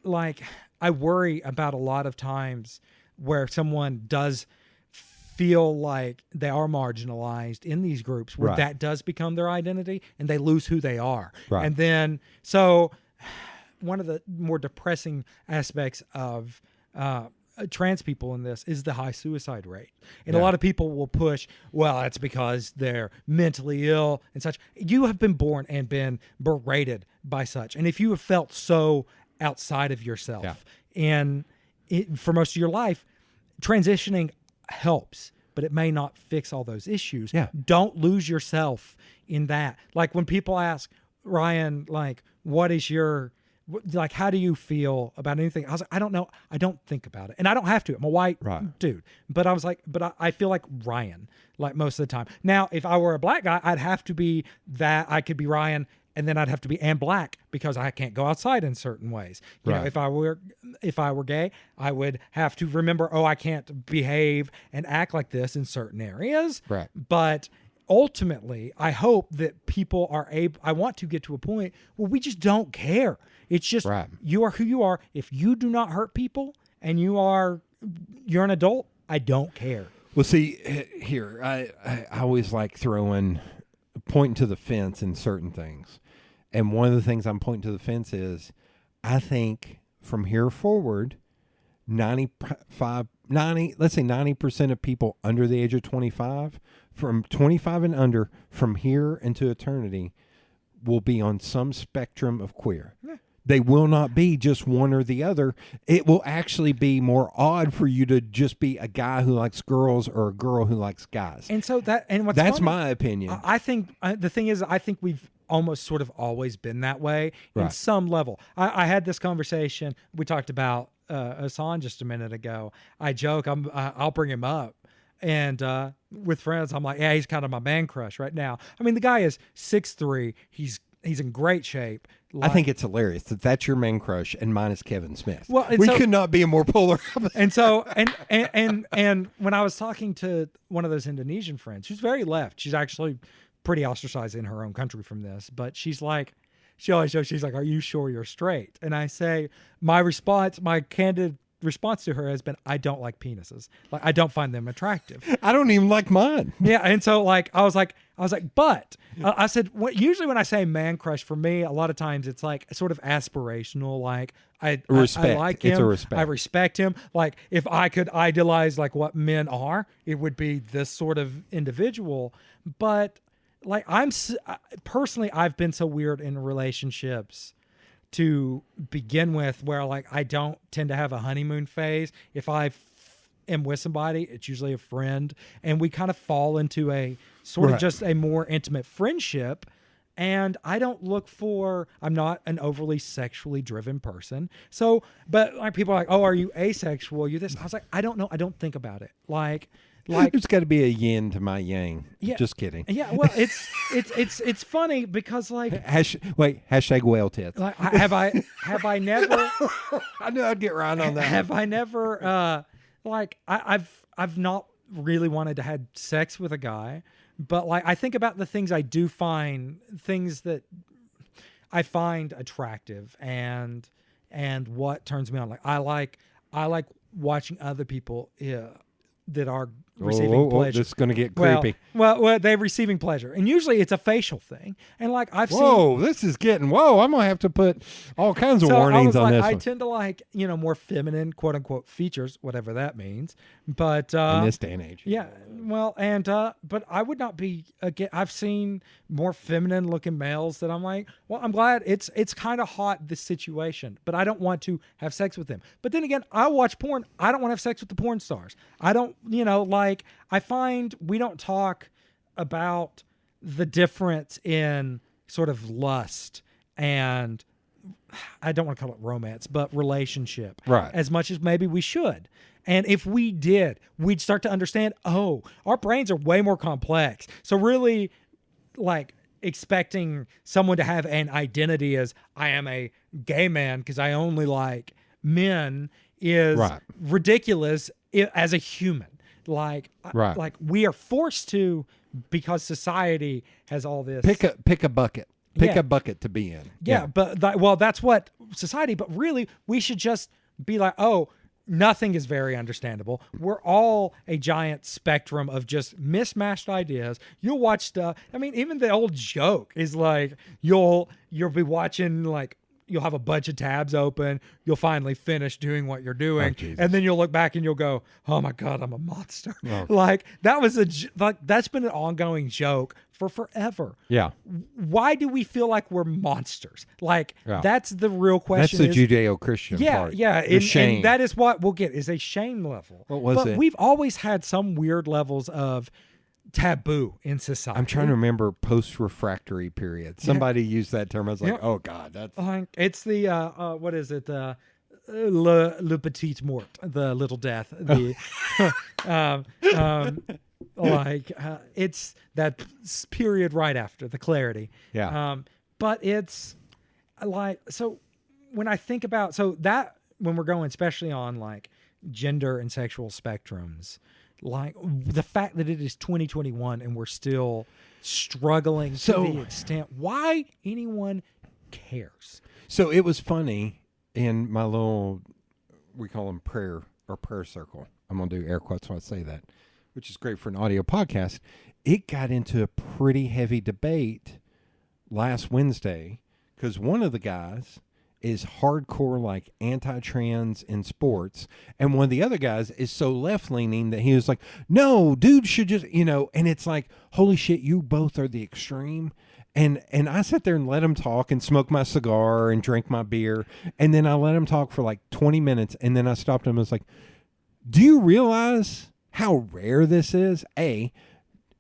I worry about a lot of times where someone does feel like they are marginalized in these groups, where that does become their identity and they lose who they are. Right. And then so one of the more depressing aspects of trans people in this is the high suicide rate. And a lot of people will push, well, that's because they're mentally ill and such. You have been born and been berated by such. And if you have felt so outside of yourself and for most of your life, transitioning helps, but it may not fix all those issues. Yeah. Don't lose yourself in that. Like when people ask, Ryan, what is your, how do you feel about anything? I was like, I don't know. I don't think about it. And I don't have to. I'm a white dude. But I was like, I feel like Ryan, most of the time. Now, if I were a black guy, I'd have to be that. I could be Ryan, and then I'd have to be and black, because I can't go outside in certain ways. You know, if I were gay, I would have to remember, I can't behave and act like this in certain areas. Right. But ultimately, I hope that people are able, I want to get to a point where we just don't care. It's just, you are who you are. If you do not hurt people and you're an adult, I don't care. Well, see, here, I always like pointing to the fence in certain things. And one of the things I'm pointing to the fence is, I think from here forward, 90% of people under the age of 25, from 25 and under, from here into eternity, will be on some spectrum of queer. Yeah. They will not be just one or the other. It will actually be more odd for you to just be a guy who likes girls or a girl who likes guys. And so that's funny, my opinion. I think the thing is, I think we've almost sort of always been that way in some level. I had this conversation. We talked about Hassan just a minute ago. I joke, I'll bring him up. And with friends, I'm like, he's kind of my man crush right now. I mean, the guy is 6'3". He's He's in great shape. I think it's hilarious that that's your man crush and mine is Kevin Smith. Well, and we so- could not be a more polar opposite. And so, and when I was talking to one of those Indonesian friends, who's very left, she's actually pretty ostracized in her own country from this, but she's like, she's like, "Are you sure you're straight?" And I say, my candid response to her has been, I don't like penises. Like, I don't find them attractive. I don't even like mine. Yeah, and so like I was like, but I said, usually when I say man crush, for me, a lot of times it's like sort of aspirational. Like I like him. It's a respect. I respect him. Like if I could idealize like what men are, it would be this sort of individual. But like personally, I've been so weird in relationships to begin with, where like I don't tend to have a honeymoon phase. If I am with somebody, it's usually a friend, and we kind of fall into a sort of just a more intimate friendship. And I don't look for, I'm not an overly sexually driven person. So, but like people are like, oh, are you asexual? You this? I was like, I don't know. I don't think about it. Like there's got to be a yin to my yang. Yeah. Just kidding. Yeah. Well, it's funny because like, hashtag whale tits. like have I never, I knew I'd get right on that. have I never, like I've not really wanted to have sex with a guy, but like I think about the things I do find, things that I find attractive and what turns me on. Like I like watching other people that are receiving pleasure. This is going to get creepy. Well, they're receiving pleasure, and usually it's a facial thing. And like I've seen. I'm going to have to put all kinds of warnings on this I one. tend to like, more feminine, quote unquote, features, whatever that means. But in this day and age. yeah, well, and but I would not be again. I've seen more feminine looking males that I'm like, well, I'm glad it's kind of hot, this situation, but I don't want to have sex with them. But then again, I watch porn. I don't want to have sex with the porn stars. I don't, like I find we don't talk about the difference in sort of lust and I don't want to call it romance, but relationship, right? As much as maybe we should. And if we did, we'd start to understand, oh, our brains are way more complex. So really, like, expecting someone to have an identity as I am a gay man because I only like men is ridiculous as a human. Like we are forced to, because society has all this. Pick a bucket. Pick a bucket to be in. Yeah. But that's what society. But really, we should just be like, oh, nothing is very understandable. We're all a giant spectrum of just mismatched ideas. You'll watch stuff. I mean, even the old joke is like you'll be watching, like, you'll have a bunch of tabs open. You'll finally finish doing what you're doing, and then you'll look back and you'll go, "Oh my God, I'm a monster!" Oh. Like that was that's been an ongoing joke for forever. Yeah. Why do we feel like we're monsters? Like that's the real question. That's the Judeo-Christian part. Yeah. Shame. And that is what we'll get is a shame level. What was it? We've always had some weird levels of taboo in society. I'm trying to remember post-refractory period. Somebody used that term. I was like, oh God, that's it's the what is it? Le petit mort, the little death. The it's that period right after the clarity. Yeah. But it's like, so when I think about, so that when we're going, especially on like gender and sexual spectrums, like the fact that it is 2021 and we're still struggling to the extent why anyone cares. So it was funny in my little, we call them prayer circle. I'm going to do air quotes when I say that, which is great for an audio podcast. It got into a pretty heavy debate last Wednesday because one of the guys is hardcore, like, anti-trans in sports, and one of the other guys is so left-leaning that he was like, no, dude should just, and it's like, holy shit, you both are the extreme. And I sat there and let him talk and smoke my cigar and drink my beer, and then I let him talk for like 20 minutes, and then I stopped him and was like, do you realize how rare this is?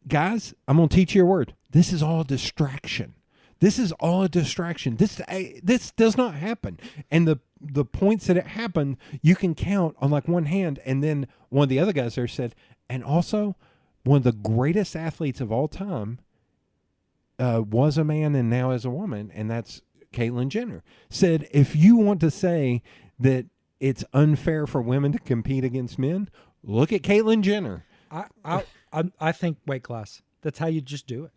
Guys, I'm going to teach you a word. This is all distraction. This is all a distraction. This does not happen. And the points that it happened, you can count on like one hand. And then one of the other guys there said, and also one of the greatest athletes of all time was a man and now is a woman, and that's Caitlyn Jenner, said, if you want to say that it's unfair for women to compete against men, look at Caitlyn Jenner. I think weight class. That's how you just do it.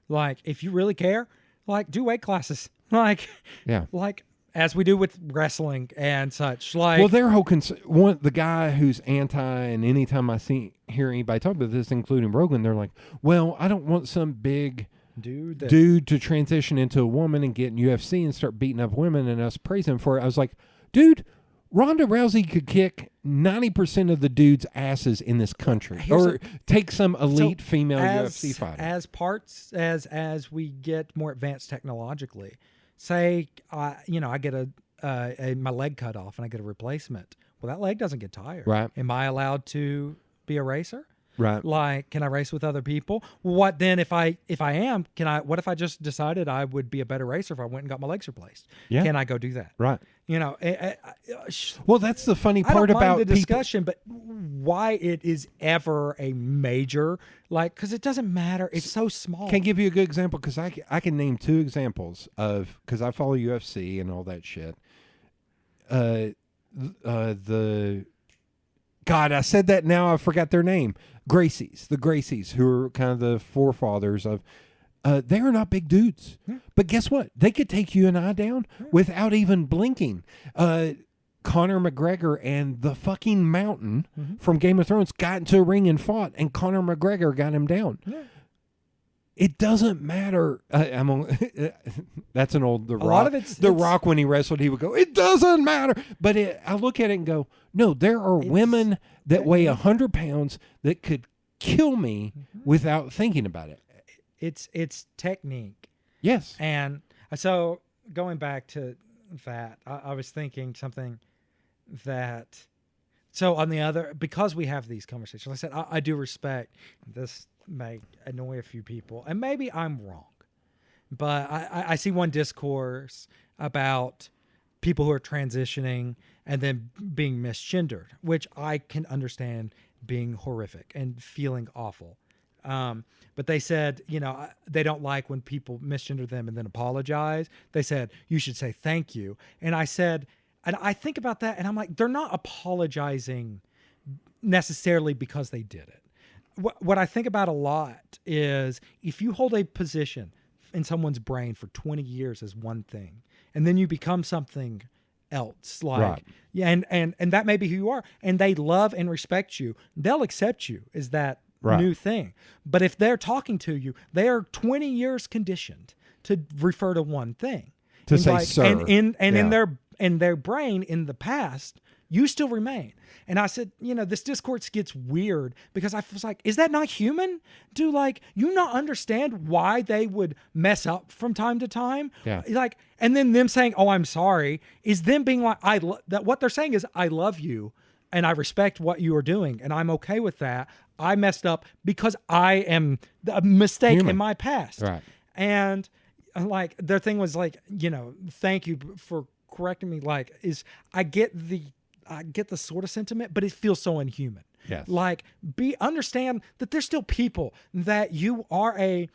Like, if you really care, like, do weight classes. Like, Yeah. like as we do with wrestling and such. Like, Well, their whole the guy who's anti, and anytime I hear anybody talk about this, including Rogan, they're like, well, I don't want some big dude to transition into a woman and get in UFC and start beating up women and us praising him for it. I was like, dude, Ronda Rousey could kick 90% of the dudes' asses in this country, or take some elite female UFC fighter. As we get more advanced technologically, say, I get my leg cut off and I get a replacement. Well, that leg doesn't get tired. Right. Am I allowed to be a racer? Right. Like, can I race with other people? What then if I am, what if I just decided I would be a better racer if I went and got my legs replaced? Yeah. Can I go do that? Right. Well, that's the funny I part don't about mind the discussion, but why it is ever a major, like, because it doesn't matter. It's so small. Can I give you a good example? Because I can name 2 examples of, because I follow UFC and all that shit. God, I said that, now I forgot their name. The Gracies, who are kind of the forefathers of, they are not big dudes. Yeah. But guess what? They could take you and I down without even blinking. Conor McGregor and the fucking Mountain from Game of Thrones got into a ring and fought, and Conor McGregor got him down. Yeah. It doesn't matter. That's an old The Rock. Lot of it's Rock, when he wrestled, he would go, it doesn't matter. But I look at it and go, no, there are women that weigh 100 pounds that could kill me without thinking about it. It's technique. Yes. And so going back to that, I was thinking something that, so on the other, because we have these conversations, like I said, I do respect this. May annoy a few people, and maybe I'm wrong, but I see one discourse about people who are transitioning and then being misgendered, which I can understand being horrific and feeling awful. But they said, they don't like when people misgender them and then apologize. They said, you should say thank you. And I said, and I think about that, and I'm like, they're not apologizing necessarily because they did it. What I think about a lot is, if you hold a position in someone's brain for 20 years as one thing, and then you become something else, like, and that may be who you are, and they love and respect you, they'll accept you as that new thing. But if they're talking to you, they are 20 years conditioned to refer to one thing, to say sir, in their brain in the past, you still remain. And I said, this discourse gets weird, because I was like, is that not human? Do, like, you not understand why they would mess up from time to time? Yeah. Like, and then them saying, oh, I'm sorry, is them being like, that what they're saying is, I love you and I respect what you are doing, and I'm okay with that. I messed up because I am a mistake in my past. Right. And like, their thing was like, thank you for correcting me. Like, I get the sort of sentiment, but it feels so inhuman. Yes. Like, understand that there's still people that you're a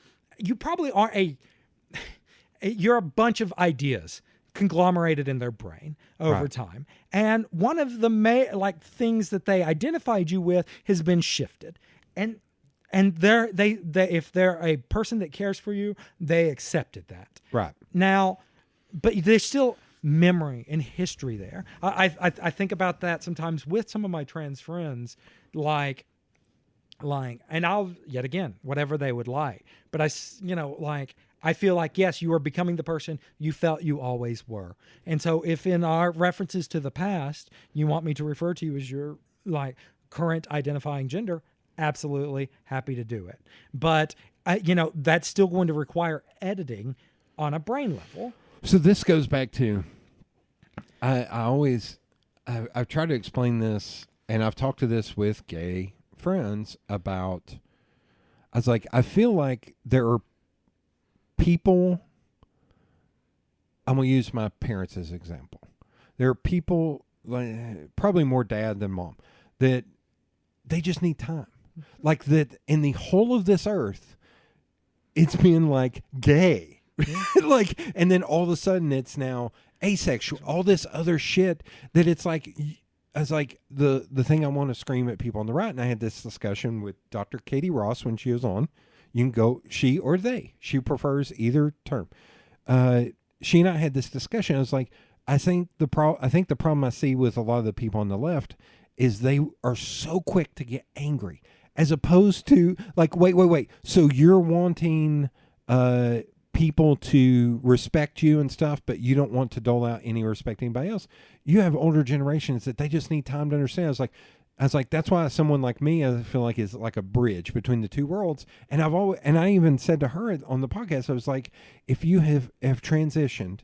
bunch of ideas conglomerated in their brain over time. And one of the things that they identified you with has been shifted. And they if they're a person that cares for you, they accepted that. Right. Now, but there's still memory and history there. I think about that sometimes with some of my trans friends, like, and I'll, yet again, whatever they would like, but I feel like, yes, you are becoming the person you felt you always were. And so if in our references to the past, you want me to refer to you as your, like, current identifying gender, absolutely happy to do it. But that's still going to require editing on a brain level. So this goes back to, I've tried to explain this, and I've talked to this with gay friends about, I was like, I feel like there are people, I'm going to use my parents as example. There are people, like, probably more dad than mom, that they just need time. Like, that in the whole of this earth, it's been like gay. Like, and then all of a sudden it's now asexual, all this other shit that it's like, I was like, the thing I want to scream at people on the right, and I had this discussion with Dr. Katie Ross when she was on. You can go she or they. She prefers either term. She and I had this discussion. I was like, I think the problem I see with a lot of the people on the left is they are so quick to get angry, as opposed to like, wait. So you're wanting people to respect you and stuff, but you don't want to dole out any respect to anybody else. You have older generations that they just need time to understand. I was like, that's why someone like me, I feel like, is like a bridge between the two worlds. And I even said to her on the podcast, I was like, if you have transitioned,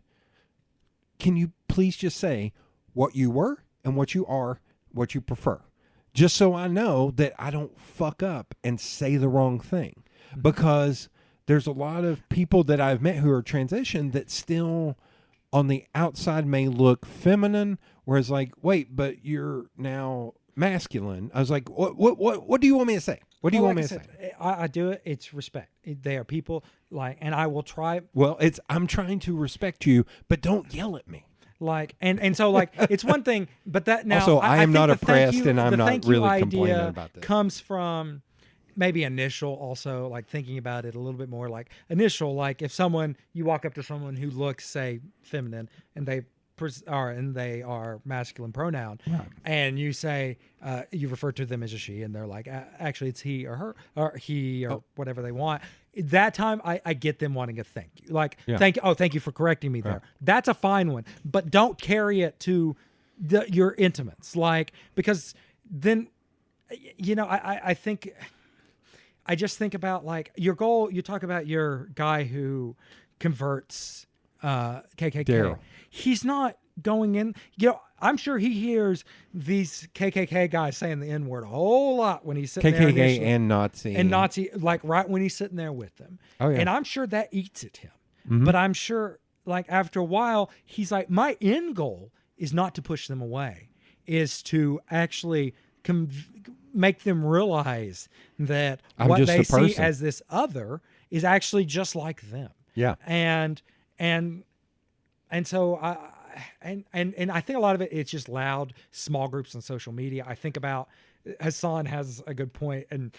can you please just say what you were and what you are, what you prefer, just so I know that I don't fuck up and say the wrong thing, because there's a lot of people that I've met who are transitioned that still on the outside may look feminine, whereas like, wait, but you're now masculine. I was like, what do you want me to say? What do you want me to say? I do it. It's respect. They are people like, and I will try. Well, I'm trying to respect you, but don't yell at me. Like, and so like, it's one thing, but that now also, I am think not the oppressed, and I'm not really complaining idea about this. Comes from maybe initial, also like thinking about it a little bit more, like initial, like if you walk up to someone who looks, say, feminine, and they are masculine pronoun, right, and you say you refer to them as a she, and they're like, actually it's he or her or he or whatever they want. That time I get them wanting a thank you, like thank you for correcting me there. That's a fine one, but don't carry it to your intimates, like, because then I think. I just think about like your goal. You talk about your guy who converts KKK. Daryl. He's not going in. I'm sure he hears these KKK guys saying the N word a whole lot when he's sitting there. KKK and Nazi, like right when he's sitting there with them. Oh yeah. And I'm sure that eats at him. Mm-hmm. But I'm sure like after a while, he's like, my end goal is not to push them away, is to actually make them realize that what they see as this other is actually just like them. Yeah. And so I think a lot of it's just loud small groups on social media. I think about Hassan has a good point and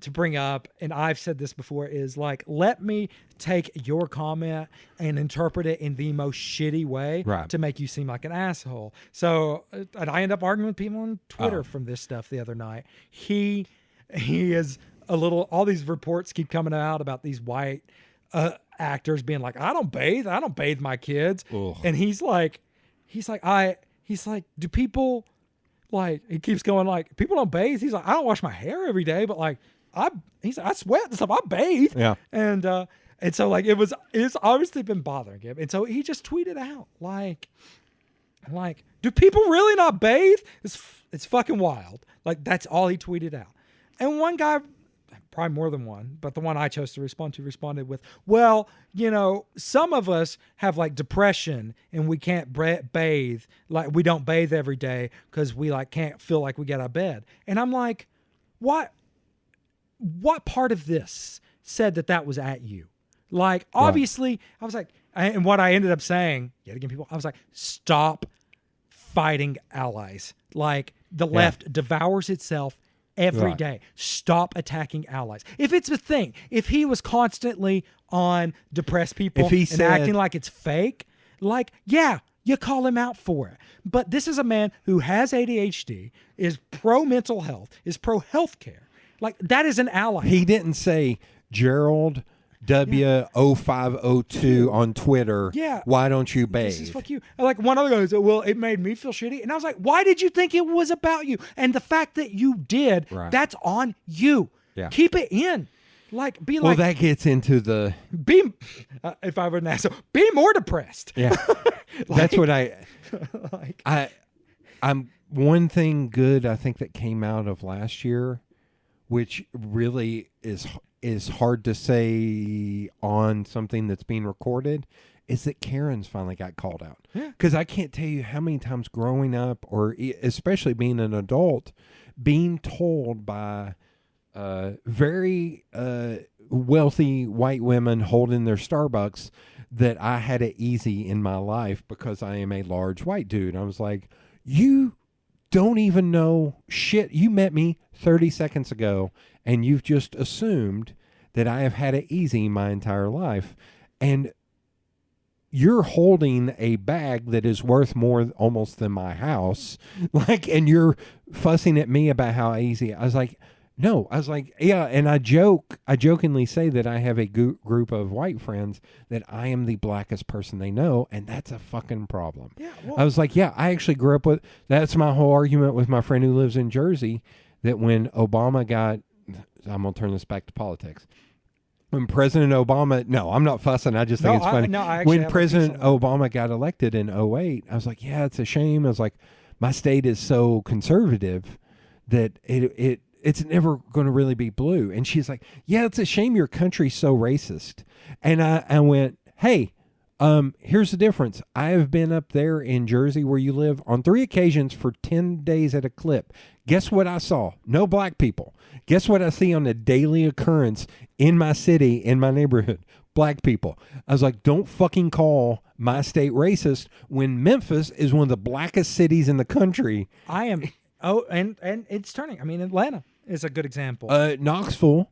to bring up, and I've said this before, is like, let me take your comment and interpret it in the most shitty way to make you seem like an asshole. So, and I end up arguing with people on Twitter from this stuff the other night. He is a little, all these reports keep coming out about these white actors being like, I don't bathe my kids. Ugh. And he's like, do people, like, he keeps going like, people don't bathe. He's like, I don't wash my hair every day, but like, I sweat and stuff. I bathe. Yeah. And so like, it's obviously been bothering him. And so he just tweeted out like, do people really not bathe? It's fucking wild. Like, that's all he tweeted out. And one guy, probably more than one, but the one I chose to respond to responded with, well, some of us have like depression and we can't bathe. Like, we don't bathe every day because we like can't feel like we get out of bed. And I'm like, what part of this said that was at you? Like, obviously, I was like, and what I ended up saying, yet again, people, I was like, stop fighting allies. Like, the left devours itself every day. Stop attacking allies. If it's a thing, if he was constantly on depressed people and acting like it's fake, like, you call him out for it. But this is a man who has ADHD, is pro mental health, is pro healthcare. Like, that is an ally. He didn't say Gerald W0502 on Twitter. Yeah. Why don't you bathe? This is fuck you. Like, one other guy said, well, it made me feel shitty. And I was like, why did you think it was about you? And the fact that you did, that's on you. Yeah. Keep it in. Like, be like. Well, that gets into the. If I were an asshole, be more depressed. Yeah. That's what I'm one thing good I think that came out of last year, which really is hard to say on something that's being recorded, is that Karen's finally got called out. Because I can't tell you how many times growing up, or especially being an adult, being told by very wealthy white women holding their Starbucks that I had it easy in my life because I am a large white dude. I was like, you don't even know shit. You met me 30 seconds ago, and you've just assumed that I have had it easy my entire life. And you're holding a bag that is worth more almost than my house. Like, and you're fussing at me about how easy. I was like, no, I was like, yeah. And I jokingly say that I have a group of white friends that I am the blackest person they know. And that's a fucking problem. Yeah, well, I was like, yeah, I actually grew up with, that's my whole argument with my friend who lives in Jersey, that when Obama got, I'm going to turn this back to politics. When President Obama, no, I'm not fussing. I just think it's funny. When President Obama got elected in 2008, I was like, yeah, it's a shame. I was like, my state is so conservative that it's never going to really be blue. And she's like, yeah, it's a shame your country's so racist. And I went, hey, here's the difference. I have been up there in Jersey where you live on 3 occasions for 10 days at a clip. Guess what I saw? No black people. Guess what I see on a daily occurrence in my city, in my neighborhood? Black people. I was like, don't fucking call my state racist when Memphis is one of the blackest cities in the country. I am. Oh, and it's turning. I mean, Atlanta is a good example. Knoxville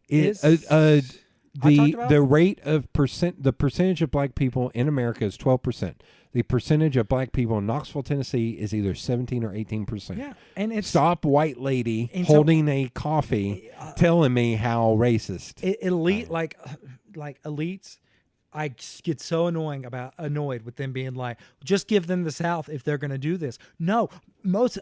is the rate of the percentage of black people in America is 12%. The percentage of black people in Knoxville, Tennessee is either 17 or 18%. Yeah, and it's stop white lady holding a coffee telling me how racist. Elite like elites. I get so annoyed with them being like, just give them the South if they're going to do this. No,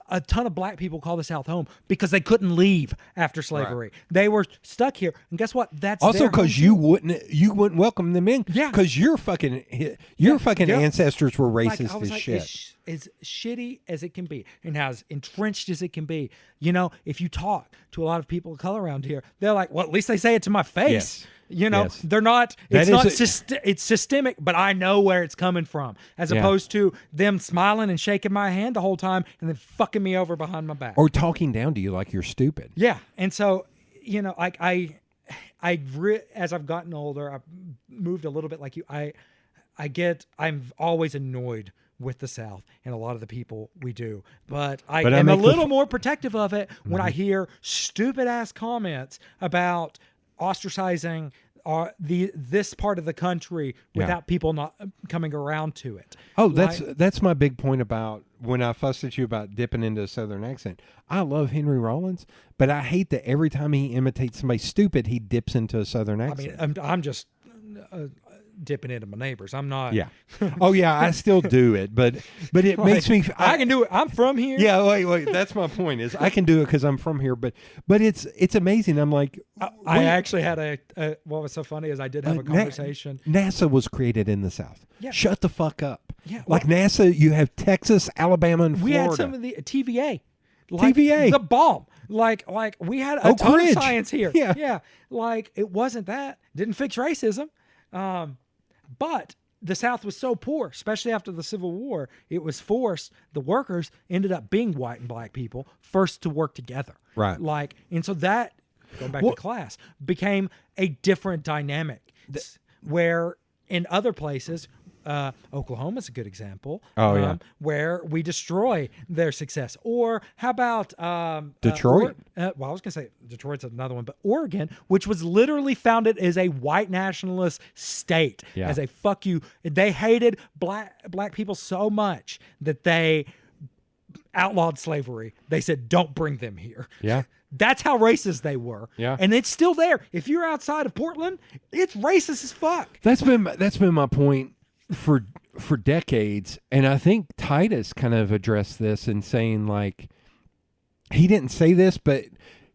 a ton of black people call the South home because they couldn't leave after slavery. Right. They were stuck here, and guess what? That's also because you wouldn't welcome them in. Yeah, because your fucking ancestors were racist as shit. As shitty as it can be, and as entrenched as it can be. You know, if you talk to a lot of people of color around here, they're like, well, at least they say it to my face. Yes. You know, they're not. It's systemic, but I know where it's coming from, as opposed to them smiling and shaking my hand the whole time and then fucking me over behind my back or talking down to you like you're stupid. Yeah, and so you know, like as I've gotten older, I've moved a little bit like you. I'm always annoyed with the South and a lot of the people we do, but I am a little more protective of it when I hear stupid ass comments about ostracizing this part of the country without people not coming around to it. Oh, that's my big point about when I fussed at you about dipping into a Southern accent. I love Henry Rollins, but I hate that every time he imitates somebody stupid, he dips into a Southern accent. I mean, I'm just dipping into my neighbors. I'm not. Yeah. Oh yeah, I still do it, but it makes me. I can do it. I'm from here. Yeah. Wait. That's my point. Is I can do it because I'm from here, but it's amazing. I'm like, I actually had what was so funny is I did have a conversation. NASA was created in the South. Yeah. Shut the fuck up. Yeah. Like NASA, you have Texas, Alabama, and Florida. We had some of the TVA. TVA. The bomb. Like we had a ton of science here. Yeah. Yeah. Like it wasn't that. Didn't fix racism. But the South was so poor, especially after the Civil War, it was forced. The workers ended up being white and black people first to work together. Right. Like, and so that, going back to class, became a different dynamic where in other places, Oklahoma's a good example. Where we destroy their success. Or how about Detroit? I was going to say Detroit's another one, but Oregon, which was literally founded as a white nationalist state, as a fuck you. They hated black people so much that they outlawed slavery. They said, don't bring them here. Yeah. That's how racist they were. Yeah. And it's still there. If you're outside of Portland, it's racist as fuck. That's been my point for decades, and I think Titus kind of addressed this in saying, like, he didn't say this, but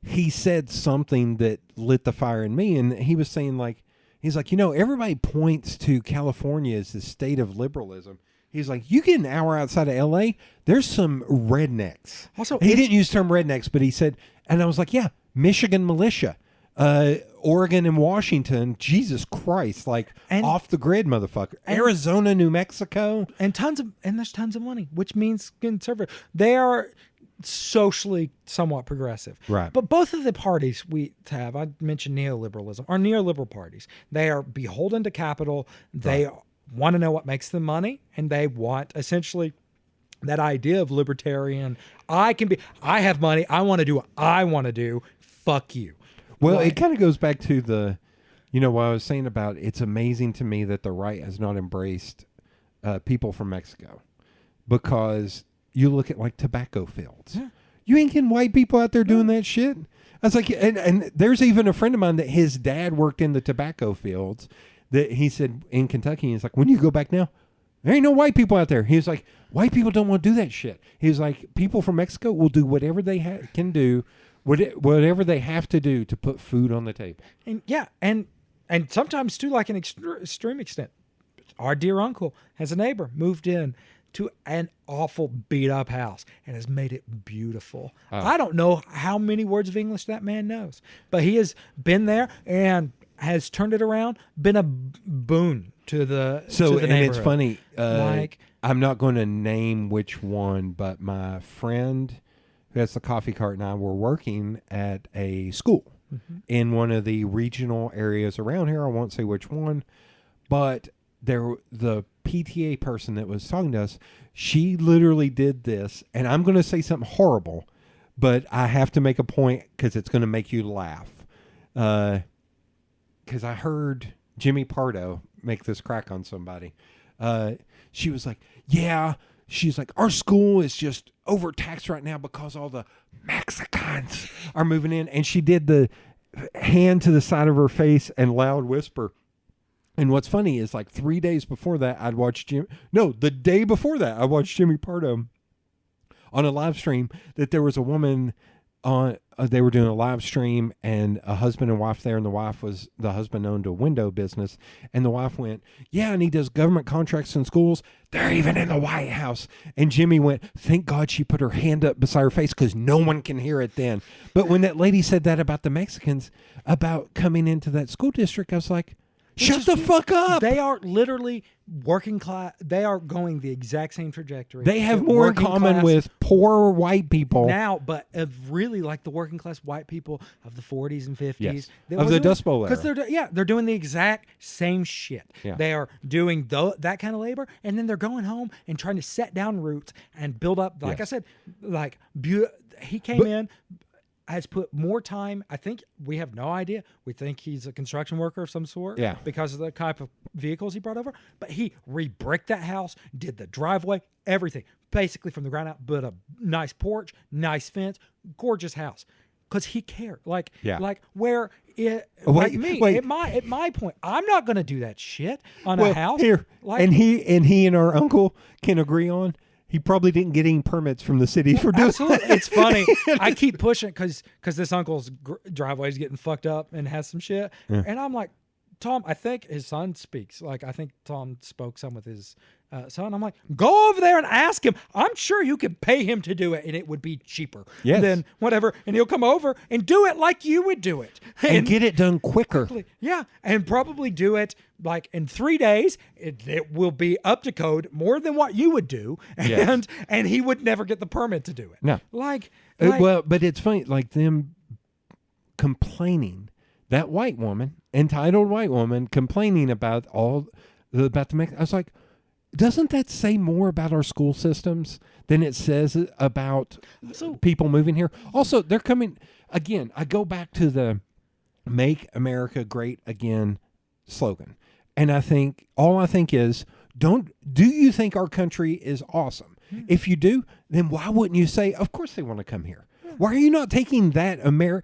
he said something that lit the fire in me, and he was saying, like, he's like, you know, everybody points to California as the state of liberalism. He's like, you get an hour outside of LA, there's some rednecks. Also, he didn't use the term rednecks, but he said, and I was like, yeah, Michigan militia. Oregon and Washington, Jesus Christ, like off the grid, motherfucker. Arizona, New Mexico, and there's tons of money, which means conservative. They are socially somewhat progressive. Right. But both of the parties we have, I mentioned neoliberalism, are neoliberal parties. They are beholden to capital. They want to know what makes them money, and they want essentially that idea of libertarian. I have money. I want to do what I want to do. Fuck you. Well, it kind of goes back to the, what I was saying about it's amazing to me that the right has not embraced people from Mexico, because you look at like tobacco fields. Yeah. You ain't getting white people out there doing that shit. I was like, and there's even a friend of mine that his dad worked in the tobacco fields, that he said in Kentucky, he's like, when you go back now, there ain't no white people out there. He was like, white people don't want to do that shit. He was like, people from Mexico will do whatever they can do, whatever they have to do to put food on the table. And yeah, and sometimes to like an extreme extent. Our dear uncle has a neighbor moved in to an awful beat up house and has made it beautiful. I don't know how many words of English that man knows, but he has been there and has turned it around, been a boon to the and it's funny, I'm not going to name which one, but my friend who has the coffee cart and I were working at a school in one of the regional areas around here. I won't say which one, but the PTA person that was talking to us, she literally did this, and I'm going to say something horrible, but I have to make a point because it's going to make you laugh. Because I heard Jimmy Pardo make this crack on somebody. She was like, she's like, our school is just overtaxed right now because all the Mexicans are moving in. And she did the hand to the side of her face and loud whisper. And what's funny is like 3 days before that, the day before that, I watched Jimmy Pardo on a live stream that there was a woman on, they were doing a live stream and a husband and wife there, and the husband owned a window business, and the wife went, and he does government contracts in schools. They're even in the White House. And Jimmy went, thank God she put her hand up beside her face because no one can hear it then. But when that lady said that about the Mexicans, about coming into that school district, I was like, shut the fuck up. They are literally working class. They are going the exact same trajectory. They have more in common with poor white people now, but of really like the working class white people of the 40s and 50s. Yes. Of the Dust Bowl era. Because they're doing the exact same shit. Yeah. They are doing that kind of labor, and then they're going home and trying to set down roots and build up. Like I said, he came in, has put more time. I think we have no idea. We think he's a construction worker of some sort because of the type of vehicles he brought over. But he re-bricked that house, did the driveway, everything, basically from the ground up, built a nice porch, nice fence, gorgeous house. Because he cared. At my point, I'm not going to do that shit on a house. Here, and he and our uncle can agree on, he probably didn't get any permits from the city for doing absolutely. It's funny. I keep pushing because this uncle's driveway is getting fucked up and has some shit. Yeah. And I'm like, Tom, I think his son speaks. Like, I think Tom spoke some with his son. I'm like, go over there and ask him. I'm sure you could pay him to do it, and it would be cheaper than whatever. And he'll come over and do it like you would do it. And get it done quicker. Yeah, and probably do it like in 3 days. It will be up to code more than what you would do. And he would never get the permit to do it. No. But it's funny, like them complaining. That white woman, entitled white woman, complaining about the Mexicans. I was like, doesn't that say more about our school systems than it says about people moving here? Also, they're coming again. I go back to the "Make America Great Again" slogan, and I think is, do you think our country is awesome? Mm-hmm. If you do, then why wouldn't you say, of course they want to come here? Why are you not taking that you're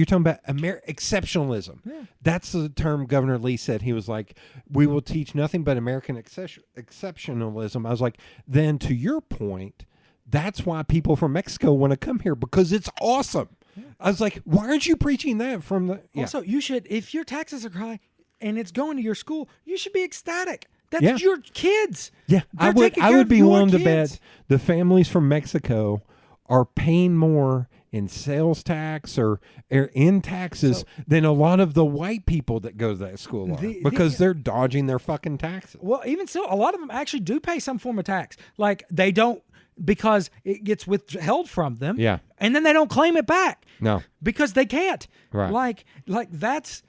talking about exceptionalism. Yeah. That's the term Governor Lee said. He was like, we will teach nothing but American exceptionalism. I was like, then to your point, that's why people from Mexico want to come here, because it's awesome. Yeah. I was like, why aren't you preaching that from the... Yeah. Also, you should, if your taxes are high and it's going to your school, you should be ecstatic. That's your kids. Yeah, I would be willing to bet the families from Mexico are paying more in sales tax or in taxes than a lot of the white people that go to that school because they're dodging their fucking taxes. Well, even still, a lot of them actually do pay some form of tax. Like they don't because it gets withheld from them. Yeah. And then they don't claim it back. No. Because they can't. Right. Like that's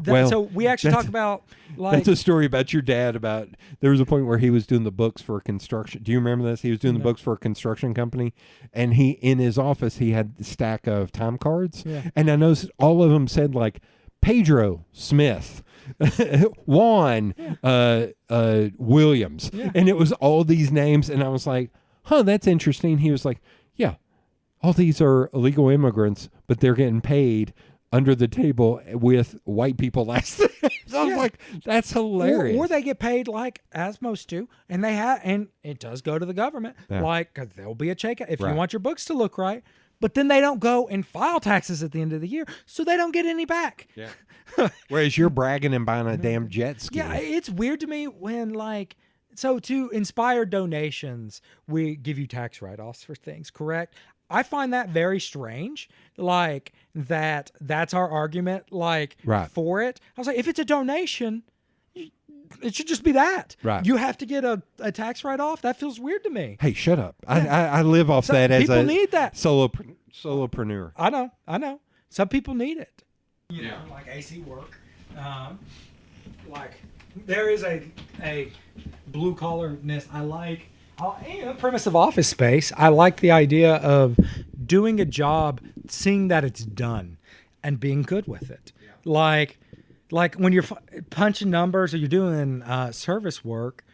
Well, so we actually talk about like that's a story about your dad. About there was a point where he was doing the books for a construction. Do you remember this? He was doing the books for a construction company, and he in his office he had a stack of time cards, and I noticed all of them said like Pedro Smith, Juan Williams, and it was all these names, and I was like, huh, that's interesting. He was like, yeah, all these are illegal immigrants, but they're getting paid under the table with white people last name. So I was like, that's hilarious. Or they get paid like as most do, and and it does go to the government, like because there'll be a check if you want your books to look right. But then they don't go and file taxes at the end of the year, so they don't get any back. Yeah. Whereas you're bragging and buying a damn jet ski. Yeah, it's weird to me when like. So to inspire donations, we give you tax write-offs for things, correct? I find that very strange, like that's our argument, like for it. I was like, if it's a donation, it should just be that. Right. You have to get a tax write-off? That feels weird to me. Hey, shut up. I live off that as people need that. solopreneur. I know. Some people need it. You know, like AC work. Like there is a blue-collarness I like. Premise of Office Space, I like the idea of doing a job, seeing that it's done, and being good with it. Yeah. Like when you're punching numbers or you're doing service work,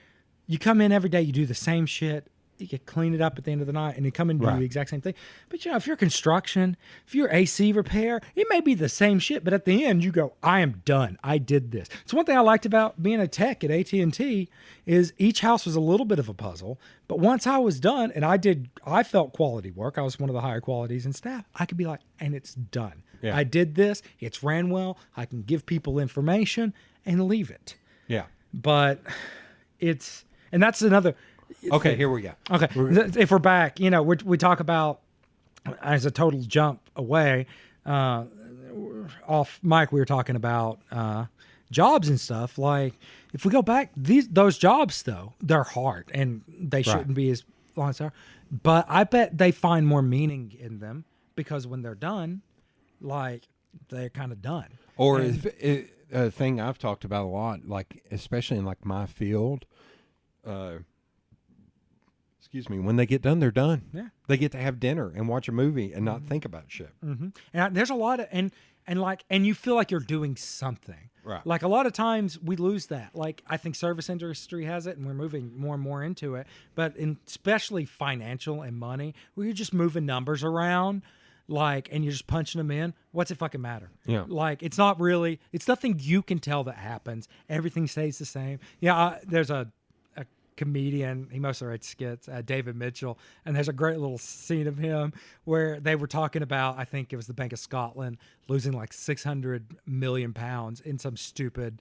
you come in every day, you do the same shit, you clean it up at the end of the night, and you come in and do the exact same thing. But if you're construction, if you're AC repair, it may be the same shit, but at the end you go, I am done. I did this. So one thing I liked about being a tech at AT&T is each house was a little bit of a puzzle, but once I was done and I felt quality work, I was one of the higher qualities in staff, I could be like, and it's done. Yeah. I did this. It's ran well. I can give people information and leave it. Yeah. But and that's another... Okay, here we go. Okay, if we're back, we talk about as a total jump away off mic. We were talking about jobs and stuff. Like if we go back, those jobs though they're hard and they shouldn't be as long as they are. But I bet they find more meaning in them because when they're done, like they're kind of done. Or a thing I've talked about a lot, like especially in like my field. Excuse me. When they get done, they're done. Yeah. They get to have dinner and watch a movie and not think about shit. Mm-hmm. And there's a lot of and you feel like you're doing something. Right. Like a lot of times we lose that. Like I think service industry has it, and we're moving more and more into it. But especially financial and money, where you're just moving numbers around, and you're just punching them in. What's it fucking matter? Yeah. Like it's nothing you can tell that happens. Everything stays the same. Yeah. There's a comedian, he mostly writes skits, David Mitchell, and there's a great little scene of him where they were talking about, I think it was the Bank of Scotland losing like 600 million pounds in some stupid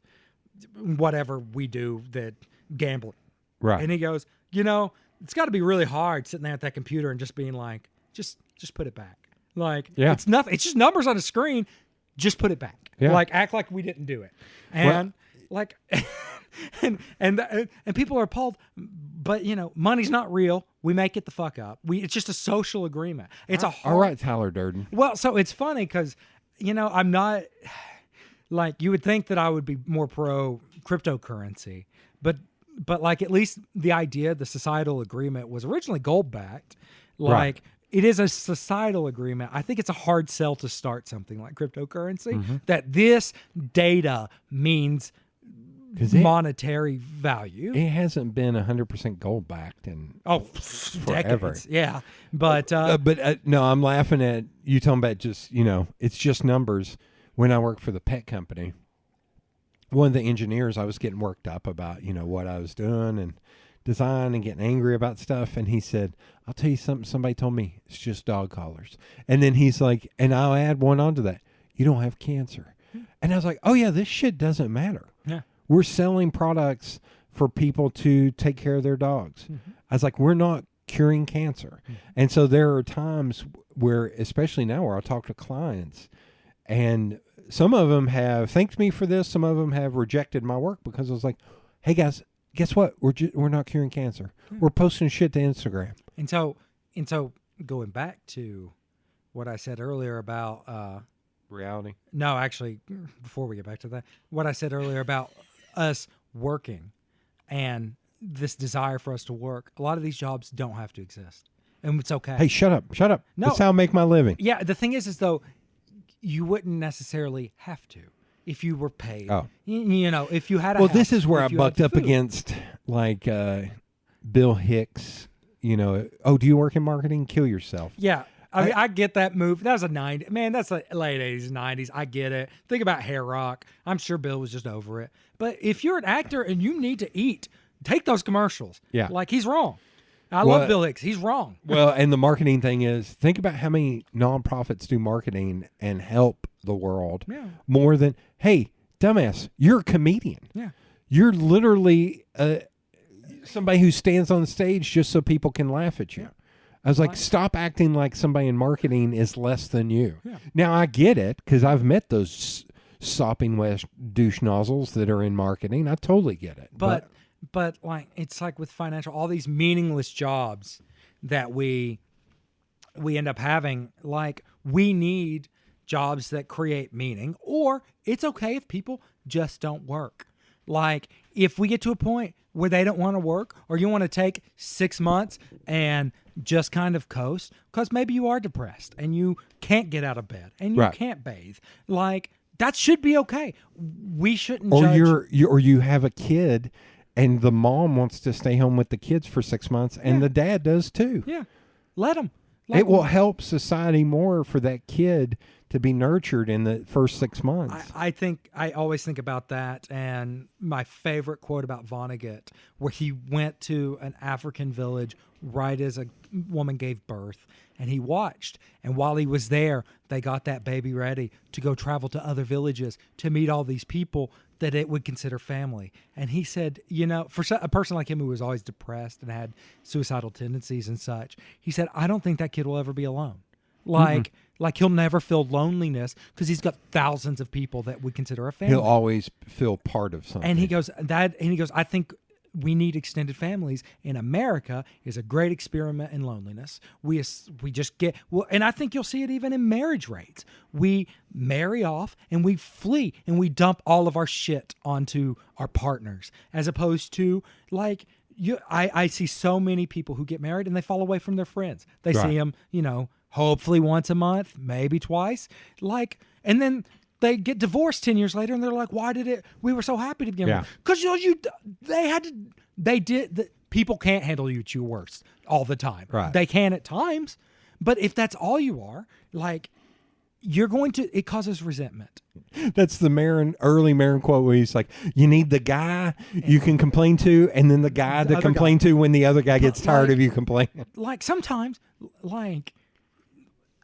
whatever we do that gambling. Right. And he goes, it's got to be really hard sitting there at that computer and just being like, just put it back. Like it's nothing. It's just numbers on a screen. Just put it back. Yeah. Like act like we didn't do it. And and people are appalled, but money's not real. We make it the fuck up. It's just a social agreement. It's all right, Tyler Durden. Well, so it's funny because I'm not like you would think that I would be more pro cryptocurrency, but like at least the idea, the societal agreement was originally gold backed. Like it is a societal agreement. I think it's a hard sell to start something like cryptocurrency that this data means monetary value. It hasn't been 100% gold backed in forever. Decades. Yeah, but no, I'm laughing at you talking about just it's just numbers. When I worked for the pet company, one of the engineers, I was getting worked up about what I was doing and design and getting angry about stuff, and he said, "I'll tell you something. Somebody told me it's just dog collars." And then he's like, and I'll add one onto that. You don't have cancer. And I was like, oh yeah, this shit doesn't matter. Yeah. We're selling products for people to take care of their dogs. Mm-hmm. I was like, we're not curing cancer. Mm-hmm. And so there are times where, especially now, where I talk to clients, and some of them have thanked me for this. Some of them have rejected my work because I was like, hey guys, guess what? We're not curing cancer. Mm-hmm. We're posting shit to Instagram. And so going back to what I said earlier about Reality. no, actually, before we get back to that, what I said earlier about us working and this desire for us to work, a lot of these jobs don't have to exist. And it's okay. Hey, shut up. No. That's how I make my living. Yeah, the thing is though, you wouldn't necessarily have to if you were paid. Oh. You know, if you had a Well, house, this is where I if you had bucked up food. against like Bill Hicks. You know, oh, do you work in marketing? Kill yourself. Yeah. I mean, I get that move. That was a 90s. Man, that's like late 80s, 90s. I get it. Think about Hair Rock. I'm sure Bill was just over it. But if you're an actor and you need to eat, take those commercials. Yeah. Like, he's wrong. I Well, love Bill Hicks. He's wrong. Well, and the marketing thing is, think about how many nonprofits do marketing and help the world Yeah. more than, hey, dumbass, you're a comedian. Yeah. You're literally somebody who stands on stage just so people can laugh at you. I was like, stop acting like somebody in marketing is less than you. Yeah. Now, I get it because I've met those sopping wet douche nozzles that are in marketing. I totally get it. But like, it's like with financial, all these meaningless jobs that we end up having, like, we need jobs that create meaning, or it's okay if people just don't work. Like, if we get to a point where they don't want to work, or you want to take 6 months and just kind of coast, because maybe you are depressed and you can't get out of bed and you Right. can't bathe, like, that should be okay. We shouldn't or judge. you have a kid and the mom wants to stay home with the kids for 6 months and Yeah. the dad does too. Yeah, let them. It will help society more for that kid to be nurtured in the first 6 months. I always think about that, and my favorite quote about Vonnegut, where he went to an African village right as a woman gave birth, and he watched, and while he was there, they got that baby ready to go travel to other villages to meet all these people that it would consider family. And he said, you know, for a person like him who was always depressed and had suicidal tendencies and such, he said, I don't think that kid will ever be alone. Like he'll never feel loneliness because he's got thousands of people that we consider a family. He'll always feel part of something. And he goes, I think we need extended families. In America is a great experiment in loneliness. We just get, well, and I think you'll see it even in marriage rates. We marry off and we flee and we dump all of our shit onto our partners, as opposed to like, I see so many people who get married and they fall away from their friends. They see them, you know, hopefully once a month, maybe twice, like, and then they get divorced 10 years later and they're like, we were so happy to begin with. Because people can't handle you at your worst all the time. Right. They can at times, but if that's all you are, like, it causes resentment. That's the early Marin quote where he's like, you need the guy you can complain to, and then the guy to complain to when the other guy gets tired of you complaining. Like, sometimes, like,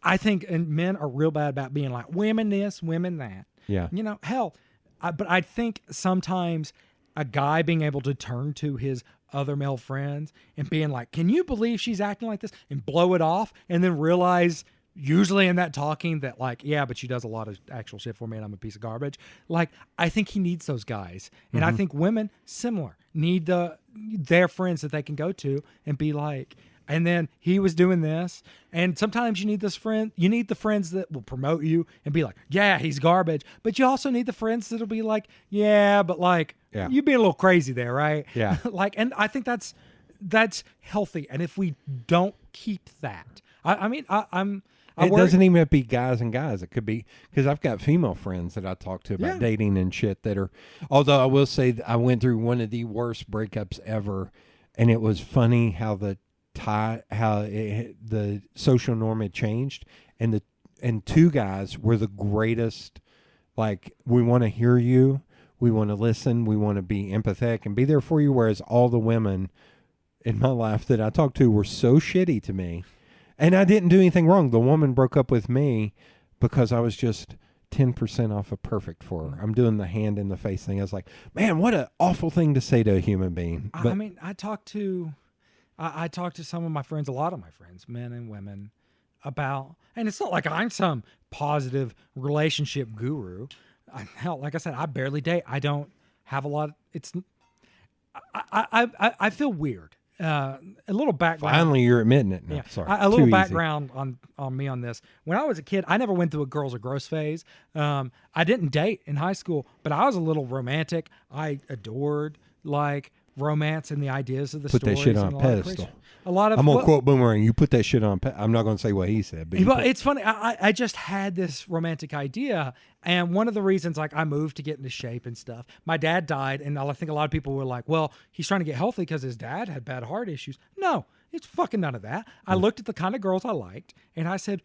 I think and men are real bad about being like, women this, women that. Yeah. You know, hell, but I think sometimes a guy being able to turn to his other male friends and being like, can you believe she's acting like this? And blow it off and then realize, usually in that talking, that like, yeah, but she does a lot of actual shit for me and I'm a piece of garbage. Like, I think he needs those guys. And I think women, similar, need their friends that they can go to and be like, and then he was doing this. And sometimes you need the friends that will promote you and be like, yeah, he's garbage. But you also need the friends that'll be like, yeah, but like, you being a little crazy there, right? Yeah. Like, and I think that's healthy. And if we don't keep that, it doesn't even have to be guys and guys. It could be, because I've got female friends that I talk to about dating and shit that are, although I will say that I went through one of the worst breakups ever. And it was funny how the social norm had changed, and two guys were the greatest. Like, we want to hear you, we want to listen, we want to be empathetic and be there for you, whereas all the women in my life that I talked to were so shitty to me, and I didn't do anything wrong. The woman broke up with me because I was just 10% off of perfect for her. I'm doing the hand in the face thing. I was like, man, what an awful thing to say to a human being. But, I mean, I talk to some of my friends, a lot of my friends, men and women, about, and it's not like I'm some positive relationship guru. Hell, like I said, I barely date. I don't have a lot. I feel weird a little background. Finally, you're admitting it. No, Yeah, sorry. a little Too easy. background on me on this. When I was a kid, I never went through a girls or gross phase. I didn't date in high school, but I was a little romantic. I adored like romance and the ideas of the Put that stories. shit on and a lot of pedestal. creation. A lot of I'm going to quote Boomerang. You put that shit on. I'm not going to say what he said. But Well, it's funny. I just had this romantic idea, and one of the reasons, like, I moved to get into shape and stuff. My dad died, and I think a lot of people were like, "Well, he's trying to get healthy because his dad had bad heart issues." No, it's fucking none of that. I looked at the kind of girls I liked, and I said,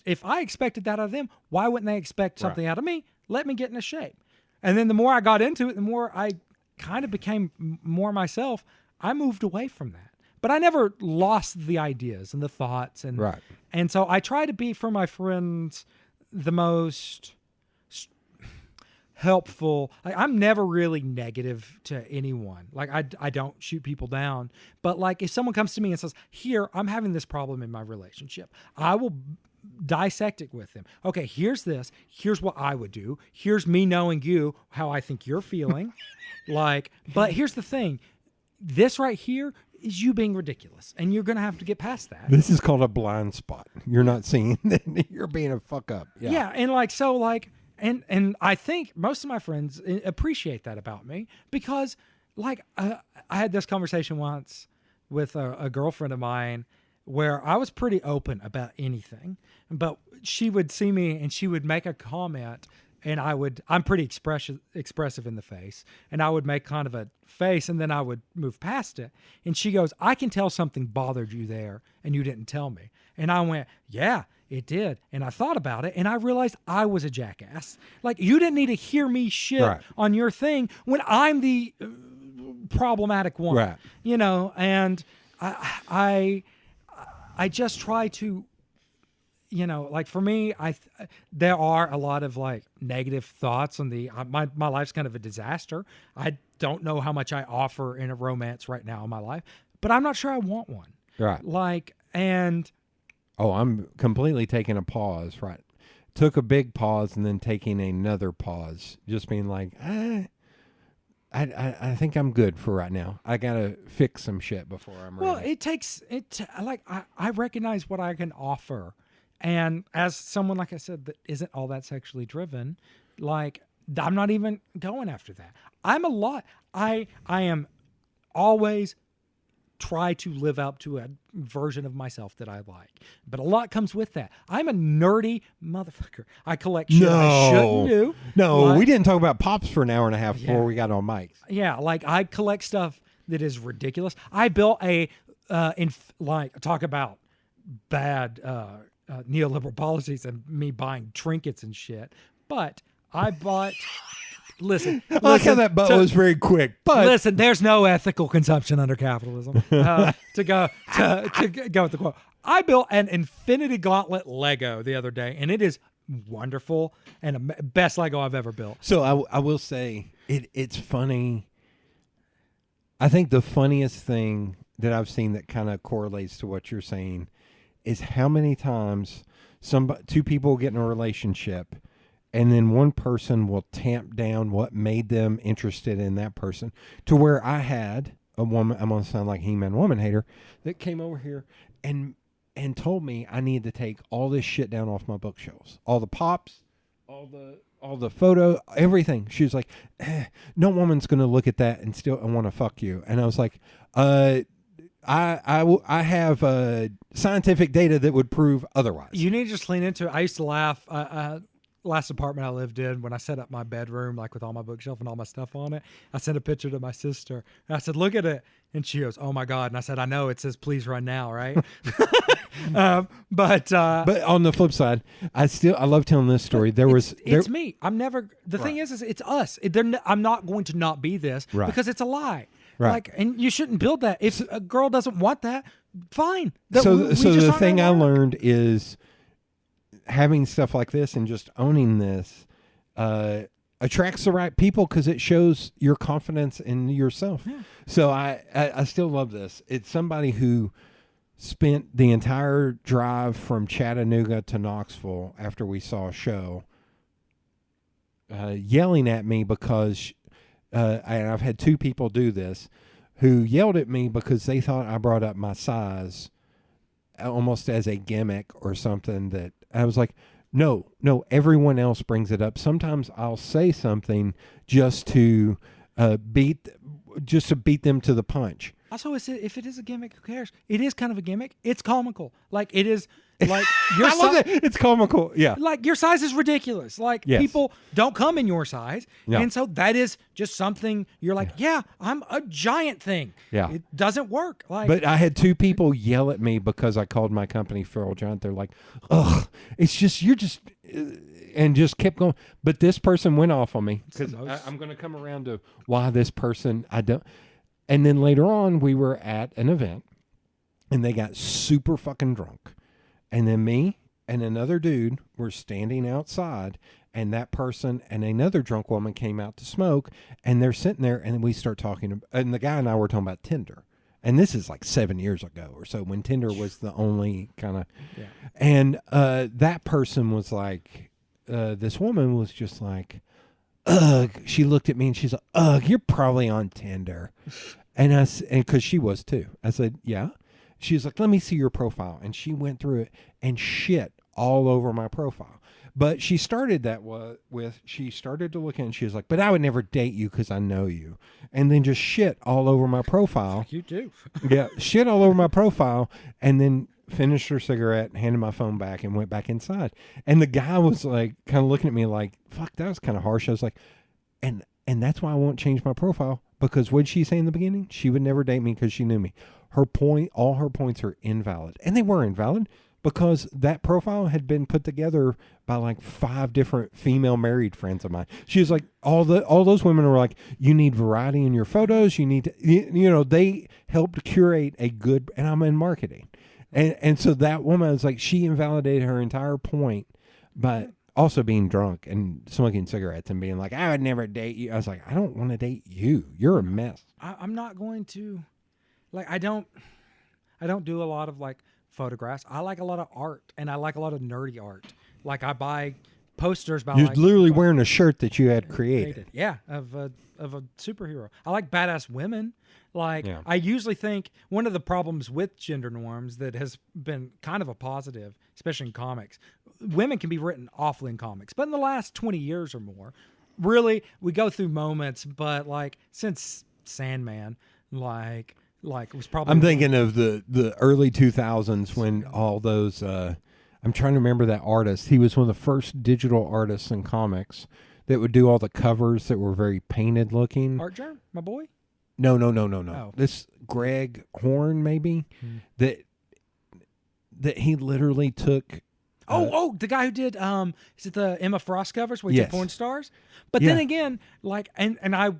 if I expected that out of them, why wouldn't they expect something out of me? Let me get into shape. And then the more I got into it, the more I kind of became more myself. I moved away from that. But I never lost the ideas and the thoughts. And so I try to be, for my friends, the most helpful. I'm never really negative to anyone. Like, I don't shoot people down. But, like, if someone comes to me and says, here, I'm having this problem in my relationship, I will dissect it with them. Okay, here's this. Here's what I would do. Here's me knowing you, how I think you're feeling. But here's the thing. This right here is you being ridiculous, and you're going to have to get past that. This is called a blind spot. You're not seeing that you're being a fuck up. Yeah, and and I think most of my friends appreciate that about me because, like, I had this conversation once with a girlfriend of mine where I was pretty open about anything, but she would see me and she would make a comment. And I'm pretty expressive in the face. And I would make kind of a face and then I would move past it. And she goes, I can tell something bothered you there and you didn't tell me. And I went, yeah, it did. And I thought about it and I realized I was a jackass. Like, you didn't need to hear me shit on your thing when I'm the problematic one. Right. You know, and I just try to, you know, like, for me, there are a lot of, like, negative thoughts on my life's kind of a disaster. I don't know how much I offer in a romance right now in my life, but I'm not sure I want one. Right. Like, and I'm completely taking a pause. Right. Took a big pause and then taking another pause. Just being like, I think I'm good for right now. I gotta fix some shit before I'm ready. Well, it takes it. Like, I recognize what I can offer. And as someone, like I said, that isn't all that sexually driven, like, I'm not even going after that. I am always try to live up to a version of myself that I like. But a lot comes with that. I'm a nerdy motherfucker. I collect shit I shouldn't do. No, we didn't talk about Pops for an hour and a half before we got on mics. Yeah, like, I collect stuff that is ridiculous. I built talk about bad neoliberal policies and me buying trinkets and shit. But I bought... Listen, I like how that butt was very quick. But listen, there's no ethical consumption under capitalism. To go with the quote, I built an Infinity Gauntlet Lego the other day, and it is wonderful and the best Lego I've ever built. So I will say it's funny. I think the funniest thing that I've seen that kind of correlates to what you're saying is how many times two people get in a relationship and then one person will tamp down what made them interested in that person, to where I had a woman, I'm going to sound like He-Man woman hater, that came over here and told me I needed to take all this shit down off my bookshelves. All the Pops, all the photo, everything. She was like, no woman's going to look at that and still want to fuck you. And I was like, I have scientific data that would prove otherwise. You need to just lean into it. I used to laugh. Last apartment I lived in, when I set up my bedroom, like with all my bookshelf and all my stuff on it, I sent a picture to my sister. And I said, look at it. And she goes, oh my God. And I said, I know, it says, please run now, right? But on the flip side, I love telling this story. It's me. I'm never, the thing is it's us. I'm not going to not be this because it's a lie. Right. Like, and you shouldn't build that. If a girl doesn't want that, fine. So the thing I learned is having stuff like this and just owning this attracts the right people because it shows your confidence in yourself. Yeah. So I still love this. It's somebody who spent the entire drive from Chattanooga to Knoxville after we saw a show yelling at me because and I've had two people do this, who yelled at me because they thought I brought up my size almost as a gimmick or something. That I was like, no, everyone else brings it up. Sometimes I'll say something just to beat them to the punch. Also, if it is a gimmick, who cares? It is kind of a gimmick. It's comical. Like, it is, like, your I love that. It's comical. Yeah. Like, your size is ridiculous. Like, Yes. people don't come in your size. Yeah. And so that is just something you're like, yeah, I'm a giant thing. Yeah. It doesn't work. Like, But I had two people yell at me because I called my company Feral Giant. They're like, ugh, it's just, you're just, and just kept going. But this person went off on me because I'm going to come around to why this person, I don't. And then later on, we were at an event and they got super fucking drunk. And then me and another dude were standing outside, and that person and another drunk woman came out to smoke, and they're sitting there, and we start talking. And the guy and I were talking about Tinder. And this is like 7 years ago or so, when Tinder was the only kind of. Yeah. And that person was like, this woman was just like, ugh. She looked at me and she's like, ugh, you're probably on Tinder. And because she was too. I said, yeah. She's like, let me see your profile. And she went through it and shit all over my profile. But she started that she started to look in and she was like, but I would never date you because I know you. And then just shit all over my profile. you do. Yeah, shit all over my profile. And then finished her cigarette, handed my phone back, and went back inside. And the guy was like, kind of looking at me like, fuck, that was kind of harsh. I was like, and that's why I won't change my profile, because what did she say in the beginning? She would never date me because she knew me. All her points are invalid. And they were invalid because that profile had been put together by like 5 different female married friends of mine. She was like, all those women were like, you need variety in your photos. You need to, they helped curate a good, and I'm in marketing. And so that woman was like, she invalidated her entire point by also being drunk and smoking cigarettes and being like, I would never date you. I was like, I don't want to date you. You're a mess. I'm not going to, like, I don't do a lot of like photographs. I like a lot of art, and I like a lot of nerdy art. Like, I buy posters by You're literally wearing a shirt that you had created. Yeah, of a superhero. I like badass women. Like, Yeah. I usually think one of the problems with gender norms that has been kind of a positive, especially in comics, women can be written awfully in comics. But in the last 20 years or more, really, we go through moments, but like since Sandman, like it was probably... I'm thinking of the early 2000s when all those... I'm trying to remember that artist. He was one of the first digital artists in comics that would do all the covers that were very painted looking. Art Germ, my boy? No. Oh. This Greg Horn, maybe, that he literally took... the guy who did is it the Emma Frost covers where he did Yes. porn stars? But then again, like, and I...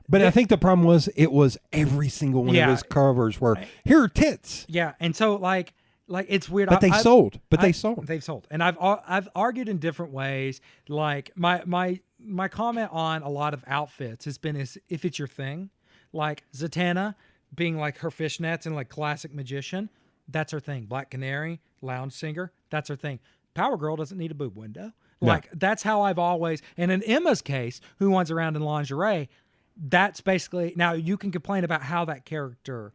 But I think the problem was it was every single one of his covers were, here are tits. Yeah, and so like it's weird. But they sold. They've sold. And I've argued in different ways. Like my comment on a lot of outfits has been if it's your thing, like Zatanna being like her fishnets and like classic magician, that's her thing. Black Canary, lounge singer, that's her thing. Power Girl doesn't need a boob window. Like, that's how I've always, and in Emma's case, who runs around in lingerie, that's basically, now you can complain about how that character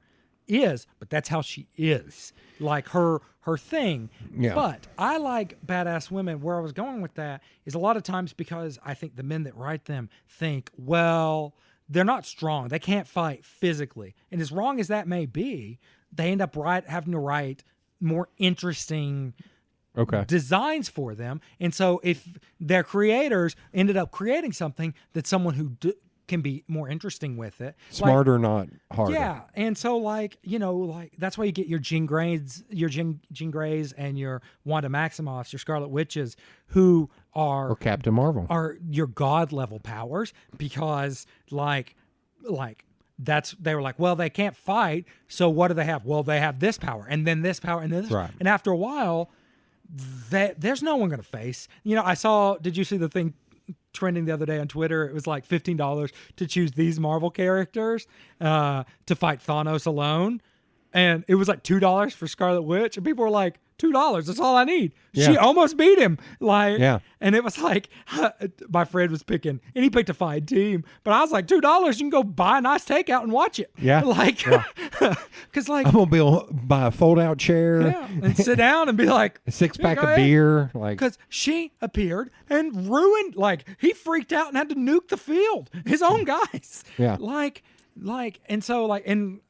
is, but that's how she is. Like her thing. Yeah. But I like badass women. Where I was going with that is a lot of times because I think the men that write them think, well, they're not strong. They can't fight physically. And as wrong as that may be, they end up having to write more interesting designs for them. And so if their creators ended up creating something that someone who can be more interesting with it. Smarter, not harder. Yeah. And so like that's why you get your Jean Greys and your Wanda Maximoffs, your Scarlet Witches, who are... Or Captain Marvel. Are your god level powers, because they were like, well, they can't fight, so what do they have? Well, they have this power, and then this power, and then this. Right. And after a while, there's no one going to face. Did you see the thing trending the other day on Twitter? It was like $15 to choose these Marvel characters to fight Thanos alone. and it was like $2 for Scarlet Witch, and people were like, $2, that's all I need. Yeah. She almost beat him. Like, Yeah. and it was like, my friend was picking, and he picked a fine team, but I was like, $2, you can go buy a nice takeout and watch it. Yeah. Like, because like, I'm gonna be able to buy a fold-out chair, yeah, and sit down and be like, a 6-pack go of ahead. beer, like. Because she appeared and ruined, like, he freaked out and had to nuke the field, his own guys. Yeah. And so, like, and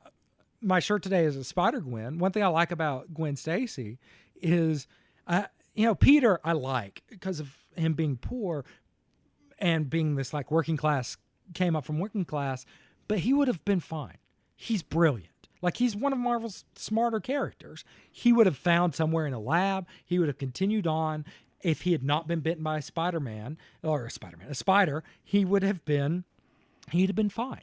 my shirt today is a Spider-Gwen. One thing I like about Gwen Stacy is, Peter I like because of him being poor and being this, like, working class, came up from working class, but he would have been fine. He's brilliant. Like, he's one of Marvel's smarter characters. He would have found somewhere in a lab. He would have continued on. If he had not been bitten by a spider, he'd have been fine.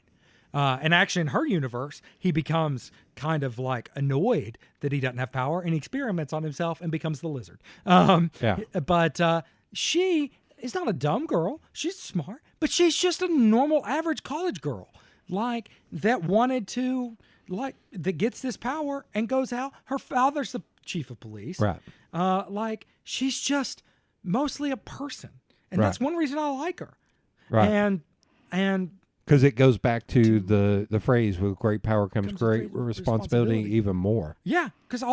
And actually, in her universe, he becomes kind of like annoyed that he doesn't have power, and he experiments on himself and becomes the lizard. But she is not a dumb girl. She's smart, but she's just a normal, average college girl, like, that wanted to, like, that gets this power and goes out. Her father's the chief of police. Right. Like, she's just mostly a person, and Right. that's one reason I like her. Right. And Because it goes back to the phrase, with great power comes great great responsibility, responsibility. even more. yeah, because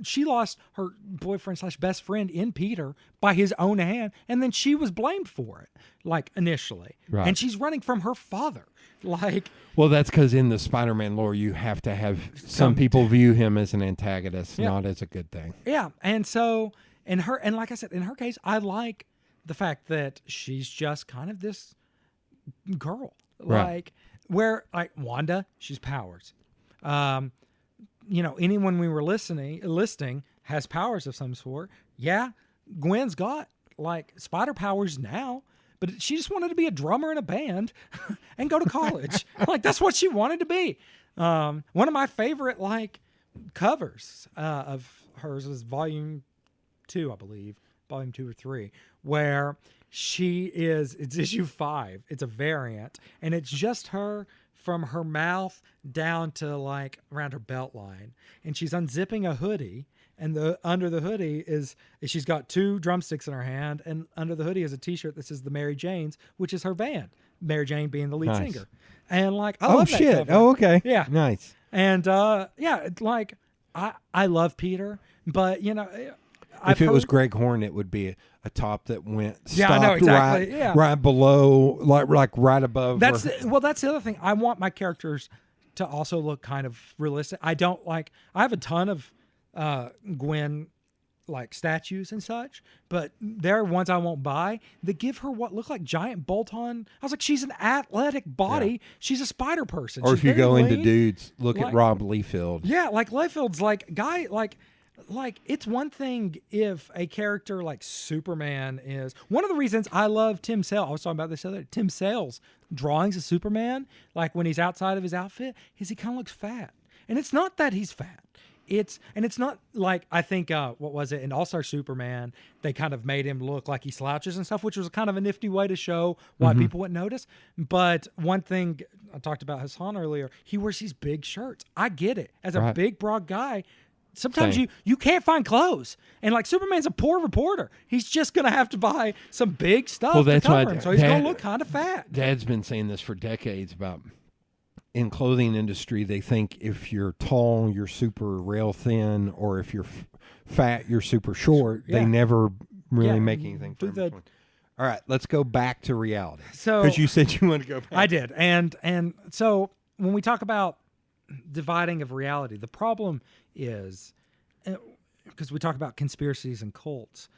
she lost her boyfriend / best friend in Peter by his own hand, and then she was blamed for it, like, initially. Right. And she's running from her father. Like, Well, that's because in the Spider-Man lore, you have to have some people view him as an antagonist, Yeah. not as a good thing. yeah, and so like I said, in her case, I like the fact that she's just kind of this girl, Right. like, where, like, Wanda, she's powers. Anyone we were listing has powers of some sort. Yeah, Gwen's got, like, spider powers now, but she just wanted to be a drummer in a band and go to college. Like, that's what she wanted to be. One of my favorite, like, covers of hers was Volume 2, I believe, Volume 2 or 3, where it's issue 5. It's a variant, and it's just her from her mouth down to, like, around her belt line, and she's unzipping a hoodie, and under the hoodie she's got 2 drumsticks in her hand, and under the hoodie is a t-shirt that says the Mary Janes, which is her band, Mary Jane being the lead Nice. singer. And, like, I love that shit! cover. Oh, okay. Yeah. Nice. And it's like, I love Peter, but If it was Greg Horn, it would be a top that went Yeah, I know, stopped exactly, right, yeah. right below, like right above. That's where- that's the other thing. I want my characters to also look kind of realistic. I have a ton of Gwen, like, statues and such, but there are ones I won't buy that give her what look like giant bolt-on. I was like, she's an athletic body. Yeah. She's a spider person. or She's if you very go into lean. dudes, look Like- at Rob Liefeld. Yeah, like Liefield's like guy like it's one thing if a character like Superman is one of the reasons I love Tim Sale. I was talking about this other Tim Sale's drawings of Superman, like when he's outside of his outfit, is he kind of looks fat. And it's not that he's fat. It's not like, I think what was it in All-Star Superman, they kind of made him look like he slouches and stuff, which was kind of a nifty way to show why people wouldn't notice. But one thing I talked about Hassan earlier, he wears these big shirts. I get it. As a Right. big broad guy, sometimes Same. you can't find clothes. And like Superman's a poor reporter. He's just going to have to buy some big stuff Well, to that's cover why him. So he's Dad- going to look kind of fat. Dad's been saying this for decades about in clothing industry, they think if you're tall, you're super rail thin, or if you're fat, you're super short. Yeah. They never really Yeah, make anything for do the- between. All right, let's go back to reality. So Because you said you want to go back. I did. And so when we talk about dividing of reality, the problem is, because we talk about conspiracies and cults,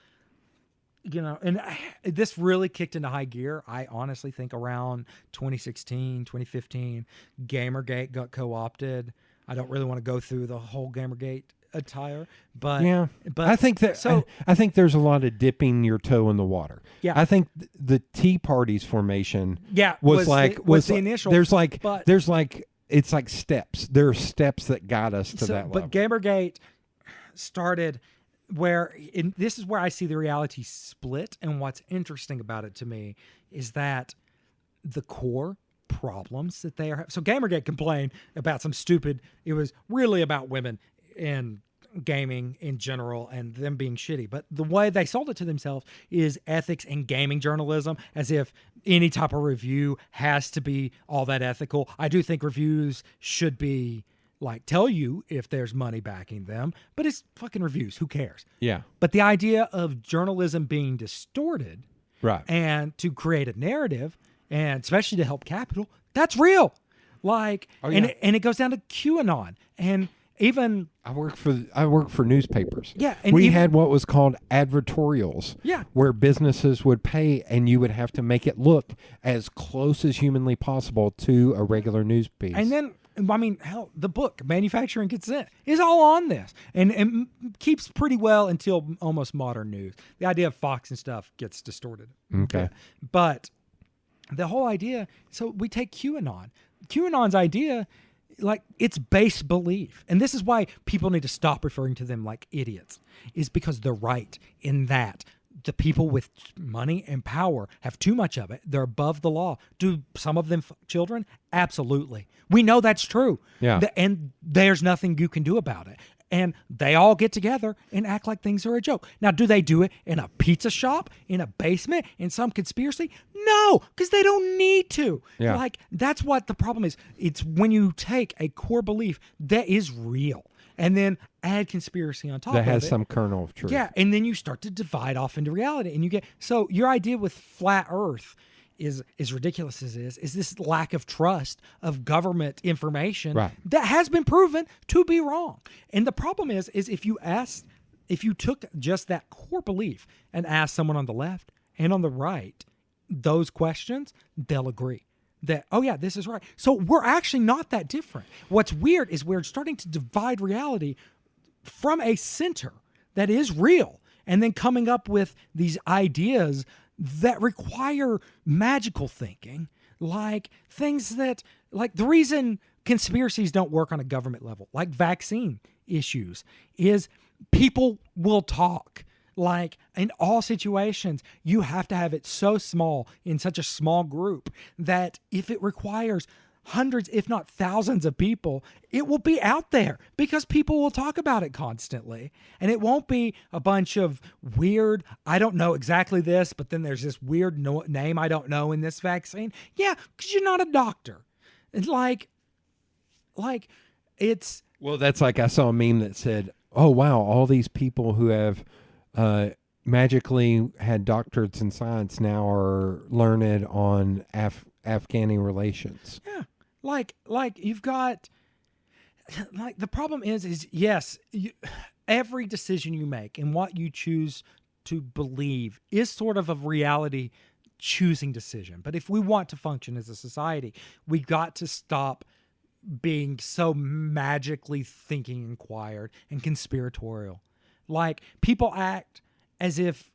and this really kicked into high gear, I honestly think, around 2016, 2015, Gamergate got co-opted. I don't really want to go through the whole Gamergate attire, but Yeah, but I think that so I think there's a lot of dipping your toe in the water. Yeah. I think the Tea Party's formation yeah was the initial. There's like but- it's like steps. There are steps that got us to that level. But Gamergate started this is where I see the reality split. And what's interesting about it to me is that the core problems that they are. So Gamergate complained about some stupid. It was really about women and gaming in general and them being shitty. But the way they sold it to themselves is ethics and gaming journalism, as if any type of review has to be all that ethical. I do think reviews should be like tell you if there's money backing them, but it's fucking reviews. Who cares? Yeah. But the idea of journalism being distorted, Right. and to create a narrative, and especially to help capital, that's real. Like, and it goes down to QAnon, and even I work for newspapers. Yeah, and we even- had what was called advertorials. Yeah. Where businesses would pay, and you would have to make it look as close as humanly possible to a regular news piece. And then, I mean, hell, the book Manufacturing Consent is all on this, and keeps pretty well until almost modern news. The idea of Fox and stuff gets distorted. Okay. But the whole idea, so we take QAnon. QAnon's idea, like, it's base belief. And this is why people need to stop referring to them like idiots, is because they're right in that the people with money and power have too much of it. They're above the law. Do some of them children? Absolutely. We know that's true. Yeah. And there's nothing you can do about it. And they all get together and act like things are a joke. Now, do they do it in a pizza shop, in a basement, in some conspiracy? No, because they don't need to. Yeah. Like, that's what the problem is. It's when you take a core belief that is real and then add conspiracy on top that of has it. some kernel of truth. Yeah, and then you start to divide off into reality, and you get so your idea with flat Earth is as ridiculous as it is this lack of trust of government information Right. that has been proven to be wrong. And the problem is if you took just that core belief and asked someone on the left and on the right those questions, they'll agree that, oh yeah, this is right. So we're actually not that different. What's weird is we're starting to divide reality from a center that is real, and then coming up with these ideas that require magical thinking, like things that, like the reason conspiracies don't work on a government level, like vaccine issues, is people will talk. Like, in all situations, you have to have it so small in such a small group that if it requires hundreds, if not thousands of people, it will be out there because people will talk about it constantly. And it won't be a bunch of weird, I don't know exactly this, but then there's this weird name I don't know in this vaccine. Yeah, because you're not a doctor. It's like it's... Well, that's like I saw a meme that said, oh, wow, all these people who have magically had doctorates in science now are learned on Afghani relations. Yeah. Like you've got, like, the problem is yes, every decision you make and what you choose to believe is sort of a reality choosing decision. But if we want to function as a society, we got to stop being so magically thinking inquired and conspiratorial. Like, people act as if,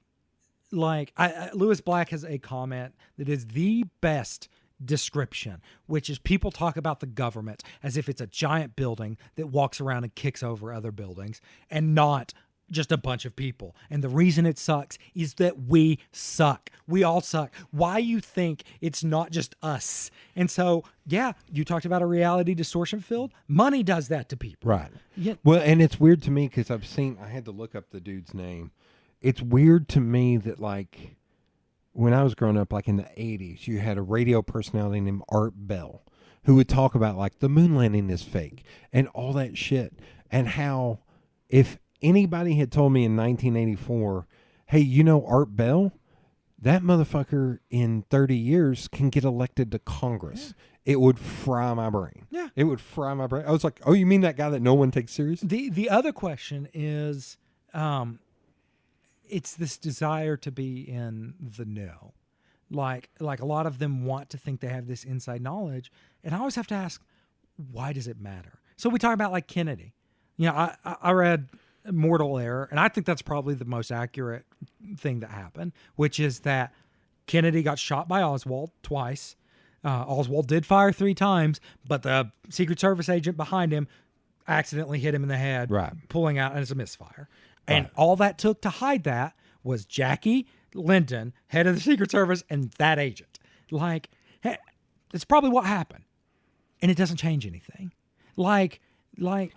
like, Lewis Black has a comment that is the best description, which is people talk about the government as if it's a giant building that walks around and kicks over other buildings and not just a bunch of people. And the reason it sucks is that we suck. We all suck. Why you think it's not just us? And so, yeah, you talked about a reality distortion field. Money does that to people. Right. Yeah. Well, and it's weird to me because I had to look up the dude's name. It's weird to me that, like, when I was growing up, like in the 80s, you had a radio personality named Art Bell who would talk about, like, the moon landing is fake and all that shit. And how if anybody had told me in 1984, hey, you know Art Bell? That motherfucker in 30 years can get elected to Congress. Yeah. It would fry my brain. Yeah. It would fry my brain. I was like, oh, you mean that guy that no one takes serious? The other question is, it's this desire to be in the know. Like a lot of them want to think they have this inside knowledge. And I always have to ask, why does it matter? So we talk about, like, Kennedy. You know, I read Mortal Error, and I think that's probably the most accurate thing that happened, which is that Kennedy got shot by Oswald twice. Oswald did fire 3 times, but the Secret Service agent behind him accidentally hit him in the head, right, pulling out, and it's a misfire. And all that took to hide that was Jackie Lyndon, head of the Secret Service, and that agent. Like, It's probably what happened. And it doesn't change anything. Like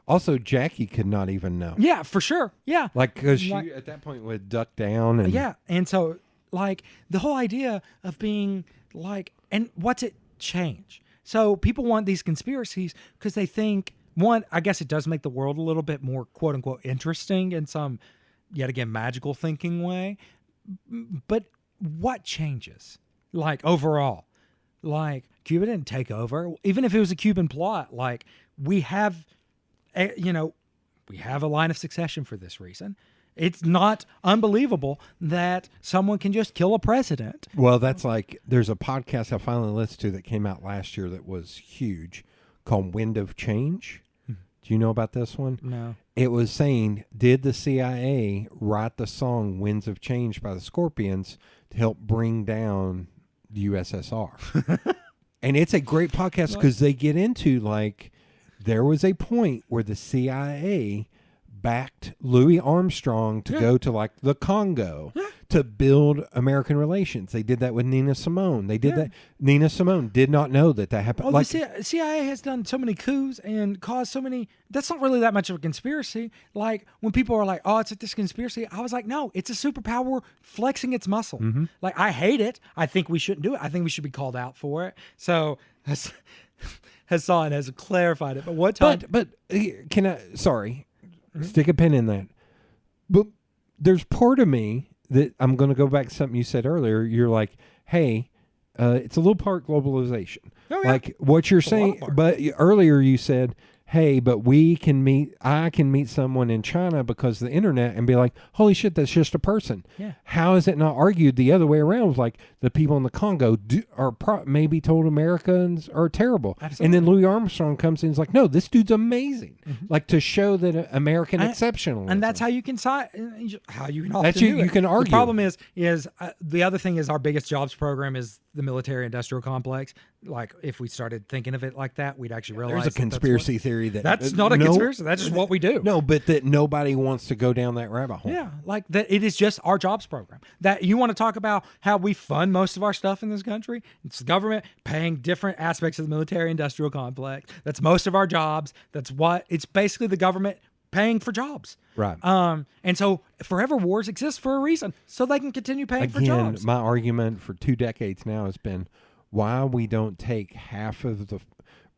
Also, Jackie could not even know. yeah, for sure. Yeah. Like, because she at that point would duck down. And Yeah. And so, like, the whole idea of being like, and what's it change? So people want these conspiracies because they think, one, I guess it does make the world a little bit more quote unquote interesting in some, yet again, magical thinking way. But what changes? Like, overall? Like, Cuba didn't take over. Even if it was a Cuban plot, like, we have, we have a line of succession for this reason. It's not unbelievable that someone can just kill a president. Well, that's like, there's a podcast I finally listened to that came out last year that was huge called Wind of Change. Do you know about this one? No. It was saying, did the CIA write the song Winds of Change by the Scorpions to help bring down the USSR? And it's a great podcast because they get into, like, there was a point where the CIA backed Louis Armstrong to go to, like, the Congo to build American relations. They did that with Nina Simone. They did that. Nina Simone did not know that happened. Oh, like, the CIA has done so many coups and caused so many. That's not really that much of a conspiracy. Like, when people are like, oh, it's this conspiracy, I was like, no, it's a superpower flexing its muscle. Like, I hate it. I think we shouldn't do it. I think we should be called out for it. So Hassan has clarified it. But what time? But can I, sorry, stick a pin in that. But there's part of me that I'm going to go back to something you said earlier. You're like, hey, it's a little part globalization. Oh, yeah. Like what you're It's a lot saying. part. But earlier you said, hey, but I can meet someone in China because of the internet and be like, holy shit, that's just a person. Yeah. How is it not argued the other way around? Like the people in the Congo maybe told Americans are terrible. Absolutely. And then Louis Armstrong comes in and is like, no, this dude's amazing. Like to show that American exceptionalism. And that's how you can how you can often That's do you it. can argue. The problem is the other thing is our biggest jobs program is the military industrial complex. Like, if we started thinking of it like that, we'd actually realize there's a conspiracy theory that that's not a conspiracy. That's just what we do. No, but that nobody wants to go down that rabbit hole. Yeah, like that. It is just our jobs program. That you want to talk about how we fund most of our stuff in this country. It's the government paying different aspects of the military-industrial complex. That's most of our jobs. It's basically the government paying for jobs. Right. And so forever wars exist for a reason, so they can continue paying for Again, jobs. my argument for 2 decades now has been why we don't take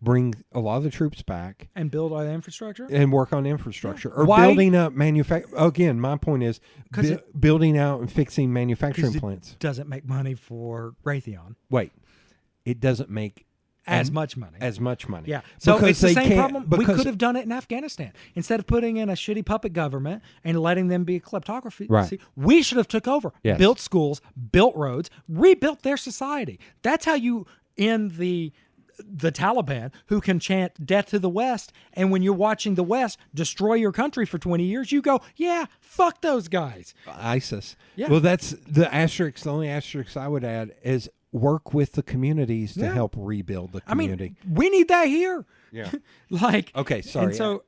bring a lot of the troops back And build our infrastructure. and work on infrastructure or Why? building up Again, my point is building out and fixing manufacturing 'Cause it plants. doesn't make money for Raytheon Wait, it doesn't make as much money. as much money. Yeah. So Because it's the they same can't- problem. We because- could have done it in Afghanistan. Instead of putting in a shitty puppet government and letting them be a kleptocracy, Right. we should have took over, Yes. built schools, built roads, rebuilt their society. That's how you end the Taliban, who can chant death to the West. And when you're watching the West destroy your country for 20 years, you go, yeah, fuck those guys. ISIS. Yeah. Well, that's the asterisk. The only asterisk I would add is work with the communities to Yeah. help rebuild the I community. mean, we need that here. Yeah. Like, Okay, sorry.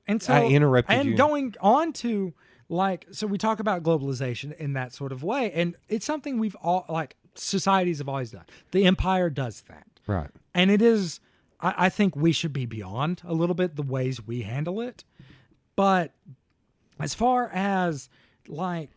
And so I interrupted and you. going on to, like, so we talk about globalization in that sort of way, and it's something we've all, like, societies have always done. The empire does that. Right. And it is, I think we should be beyond a little bit the ways we handle it. But as far as like,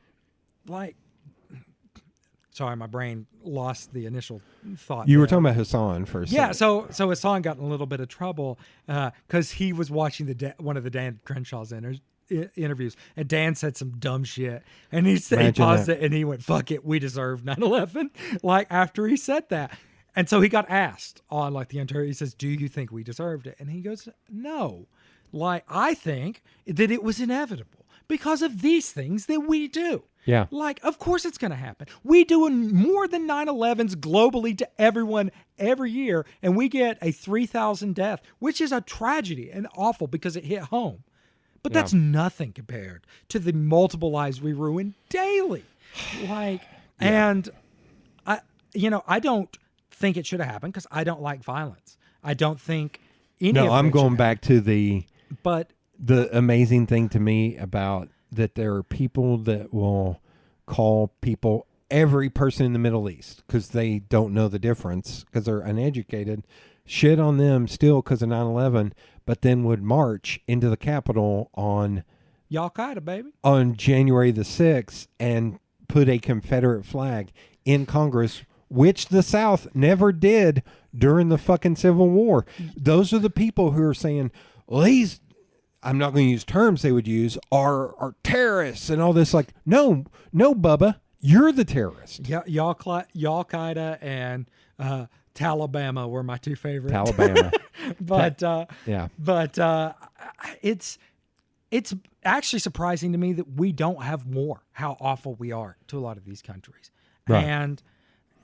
sorry, my brain lost the initial thought. You were there. talking about Hassan for a Yeah, second. so Hassan got in a little bit of trouble because he was watching one of the Dan Crenshaw's interviews, and Dan said some dumb shit, and he paused it, and he went, "Fuck it, we deserve 9/11." Like, after he said that, and so he got asked on, like, the interview. He says, "Do you think we deserved it?" And he goes, "No, like, I think that it was inevitable because of these things that we do." Yeah. Like, of course it's going to happen. We do more than 9/11s globally to everyone every year, and we get a 3,000 death, which is a tragedy and awful because it hit home. But that's nothing compared to the multiple lives we ruin daily. Like, and I don't think it should have happened because I don't like violence. I don't think any of No, I'm it going should back to the But amazing thing to me about that there are people that will call every person in the Middle East, because they don't know the difference, because they're uneducated, shit on them still because of 9/11, but then would march into the Capitol on Al-Qaeda, baby. January the 6th and put a Confederate flag in Congress, which the South never did during the fucking Civil War. Those are the people who are saying, well, these, I'm not going to use terms they would use, are terrorists and all this. Like, no, Bubba, you're the terrorist. Yeah, Al-Qaeda and Talabama were my two favorites. Alabama. but Yeah. but it's actually surprising to me that we don't have more how awful we are to a lot of these countries. Right.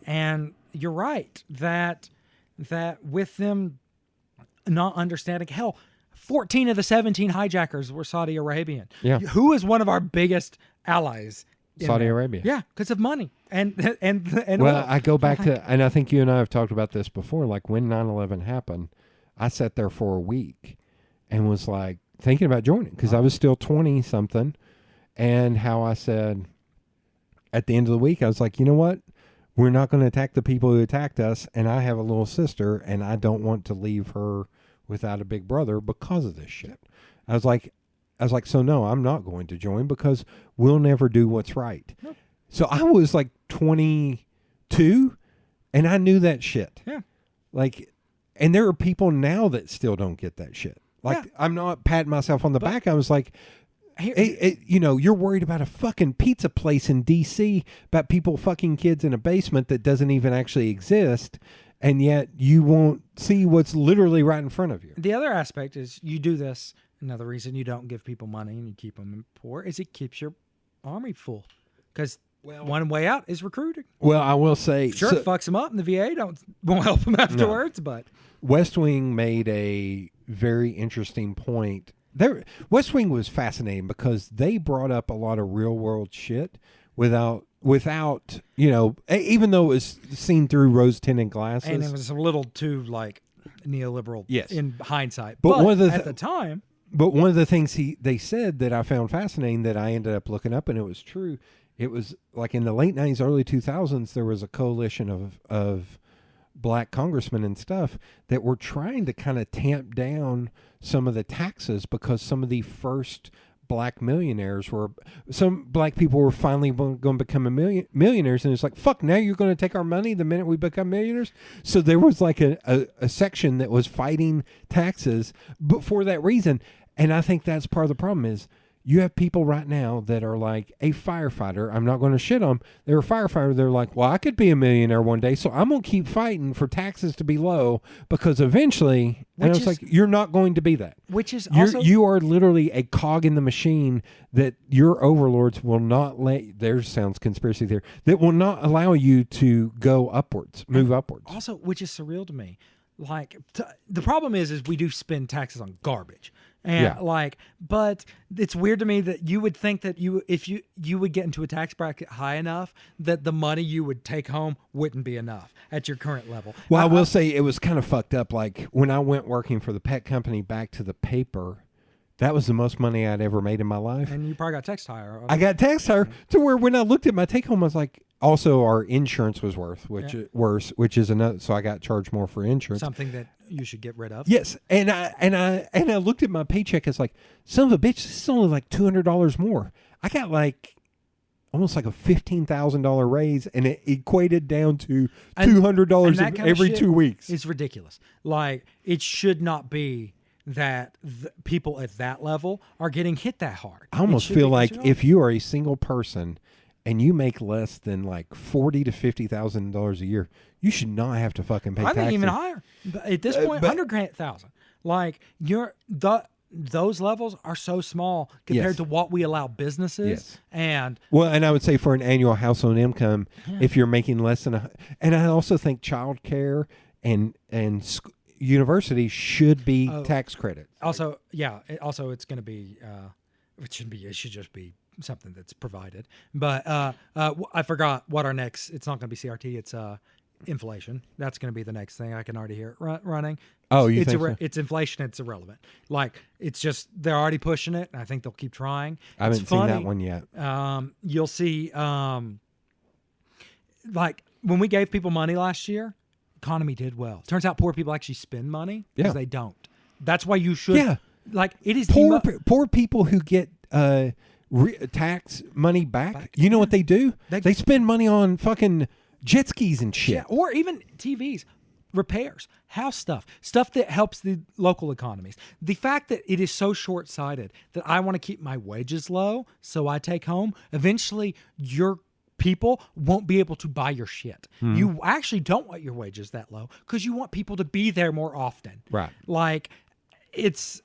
And you're right that with them not understanding, hell, 14 of the 17 hijackers were Saudi Arabian. Yeah. Who is one of our biggest allies? in Saudi there? Arabia. Yeah, because of money and Well, oil. I go back to, and I think you and I have talked about this before, like when 9/11 happened, I sat there for a week and was like thinking about joining because I was still 20 something, and how I said at the end of the week, I was like, you know what? We're not going to attack the people who attacked us, and I have a little sister, and I don't want to leave her without a big brother because of this shit. I was like, so no, I'm not going to join because we'll never do what's right. Nope. So I was like 22, and I knew that shit. Yeah. Like, and there are people now that still don't get that shit. Like, Yeah. I'm not patting myself on the back. I was like, Here- you know, you're worried about a fucking pizza place in D.C. about people fucking kids in a basement that doesn't even actually exist, and yet you won't see what's literally right in front of you. The other aspect is you do this. Another reason you don't give people money and you keep them poor is it keeps your army full. Because one way out is recruiting. Well, I will say, Sure, so it fucks them up, and the VA won't help them afterwards. But West Wing made a very interesting point. West Wing was fascinating because they brought up a lot of real world shit without you know, even though it was seen through rose tinted glasses. and it was a little too like neoliberal. Yes. In hindsight, But one of the at the time, But one of the things they said that I found fascinating that I ended up looking up, and it was true. It was like in the late 90s, early 2000s, there was a coalition of black congressmen and stuff that were trying to kind of tamp down some of the taxes because some of the first black millionaires some black people were finally going to become millionaires, and it's like, fuck, now you're going to take our money the minute we become millionaires. So there was like a section that was fighting taxes, but for that reason. And I think that's part of the problem is you have people right now that are like a firefighter. I'm not going to shit on them. They're a firefighter. They're like, well, I could be a millionaire one day, so I'm going to keep fighting for taxes to be low because eventually, and I was like, you're not going to be that. which is also You are literally a cog in the machine that your overlords will not let. There sounds conspiracy theory that will not allow you to go upwards, move upwards. also which is surreal to me. Like the problem is we do spend taxes on garbage. And Yeah. but it's weird to me that you would think that if you would get into a tax bracket high enough that the money you would take home wouldn't be enough at your current level. Well, I will say it was kind of fucked up. Like when I went working for the pet company back to the paper, that was the most money I'd ever made in my life. And you probably got text higher. I got taxed higher to where when I looked at my take home, I was like, also our insurance was which is another. So I got charged more for insurance. Something that you should get rid of. Yes, and I looked at my paycheck. It's like, son of a bitch, this is only like $200 more. I got like almost like a $15,000 raise, and it equated down to $200 And that kind of every shit 2 weeks. It's ridiculous. Like it should not be that people at that level are getting hit that hard. I almost It should feel be like considered. if you are a single person and you make less than like $40,000 to $50,000 a year, you should not have to fucking pay I taxes. think even higher. But at this point, 100,000. Like those levels are so small compared Yes. to what we allow businesses. Yes. And Well, and I would say for an annual household income, if you're making less than and I also think child care and university should be tax credit. also, it's going to be. It shouldn't be. It should just be something that's provided. But I forgot what our next. It's not going to be CRT. It's inflation. That's going to be the next thing. I can already hear it running. Oh, you it's think so? It's inflation. It's irrelevant. Like it's just they're already pushing it, and I think they'll keep trying. I haven't It's seen that funny. one yet. You'll see. Like when we gave people money last year, economy did well. Turns out poor people actually spend money Yeah. because they don't. That's why you should. Yeah. Like, it is Poor people who get tax money back, you know what they do? They spend money on fucking jet skis and shit. Yeah, or even TVs, repairs, house stuff that helps the local economies. The fact that it is so short-sighted that I want to keep my wages low so I take home, eventually your people won't be able to buy your shit. You actually don't want your wages that low because you want people to be there more often. Right. Like, it's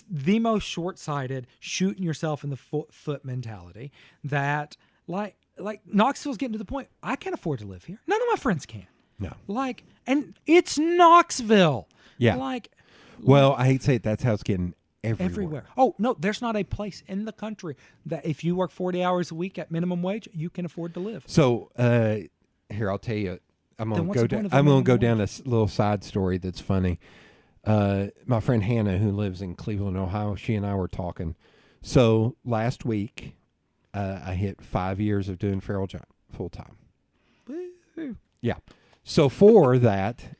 the most short-sighted, shooting yourself in the foot mentality that like Knoxville's getting to the point I can't afford to live here. None of my friends can. No. Like, and it's Knoxville. Yeah. Like, Well, I hate to say it, that's how it's getting everywhere. Oh, no, there's not a place in the country that if you work 40 hours a week at minimum wage, you can afford to live. So, here, I'll tell you, I'm Then going what's to the go point down, of I'm going to go minimum down a little side story that's funny. My friend Hannah, who lives in Cleveland, Ohio, she and I were talking. So last week, I hit 5 years of doing Feral Giant full time. Yeah. So for that,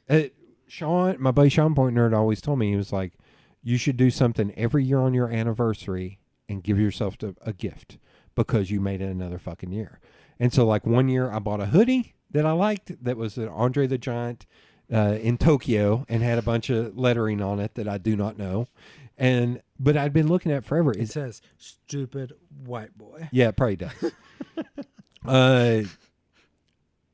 Sean, my buddy Sean Pointner always told me, he was like, you should do something every year on your anniversary and give yourself a gift because you made it another fucking year. And so like one year I bought a hoodie that I liked that was an Andre the Giant in Tokyo and had a bunch of lettering on it that I do not know. But I'd been looking at it forever. It says, stupid white boy. Yeah, it probably does.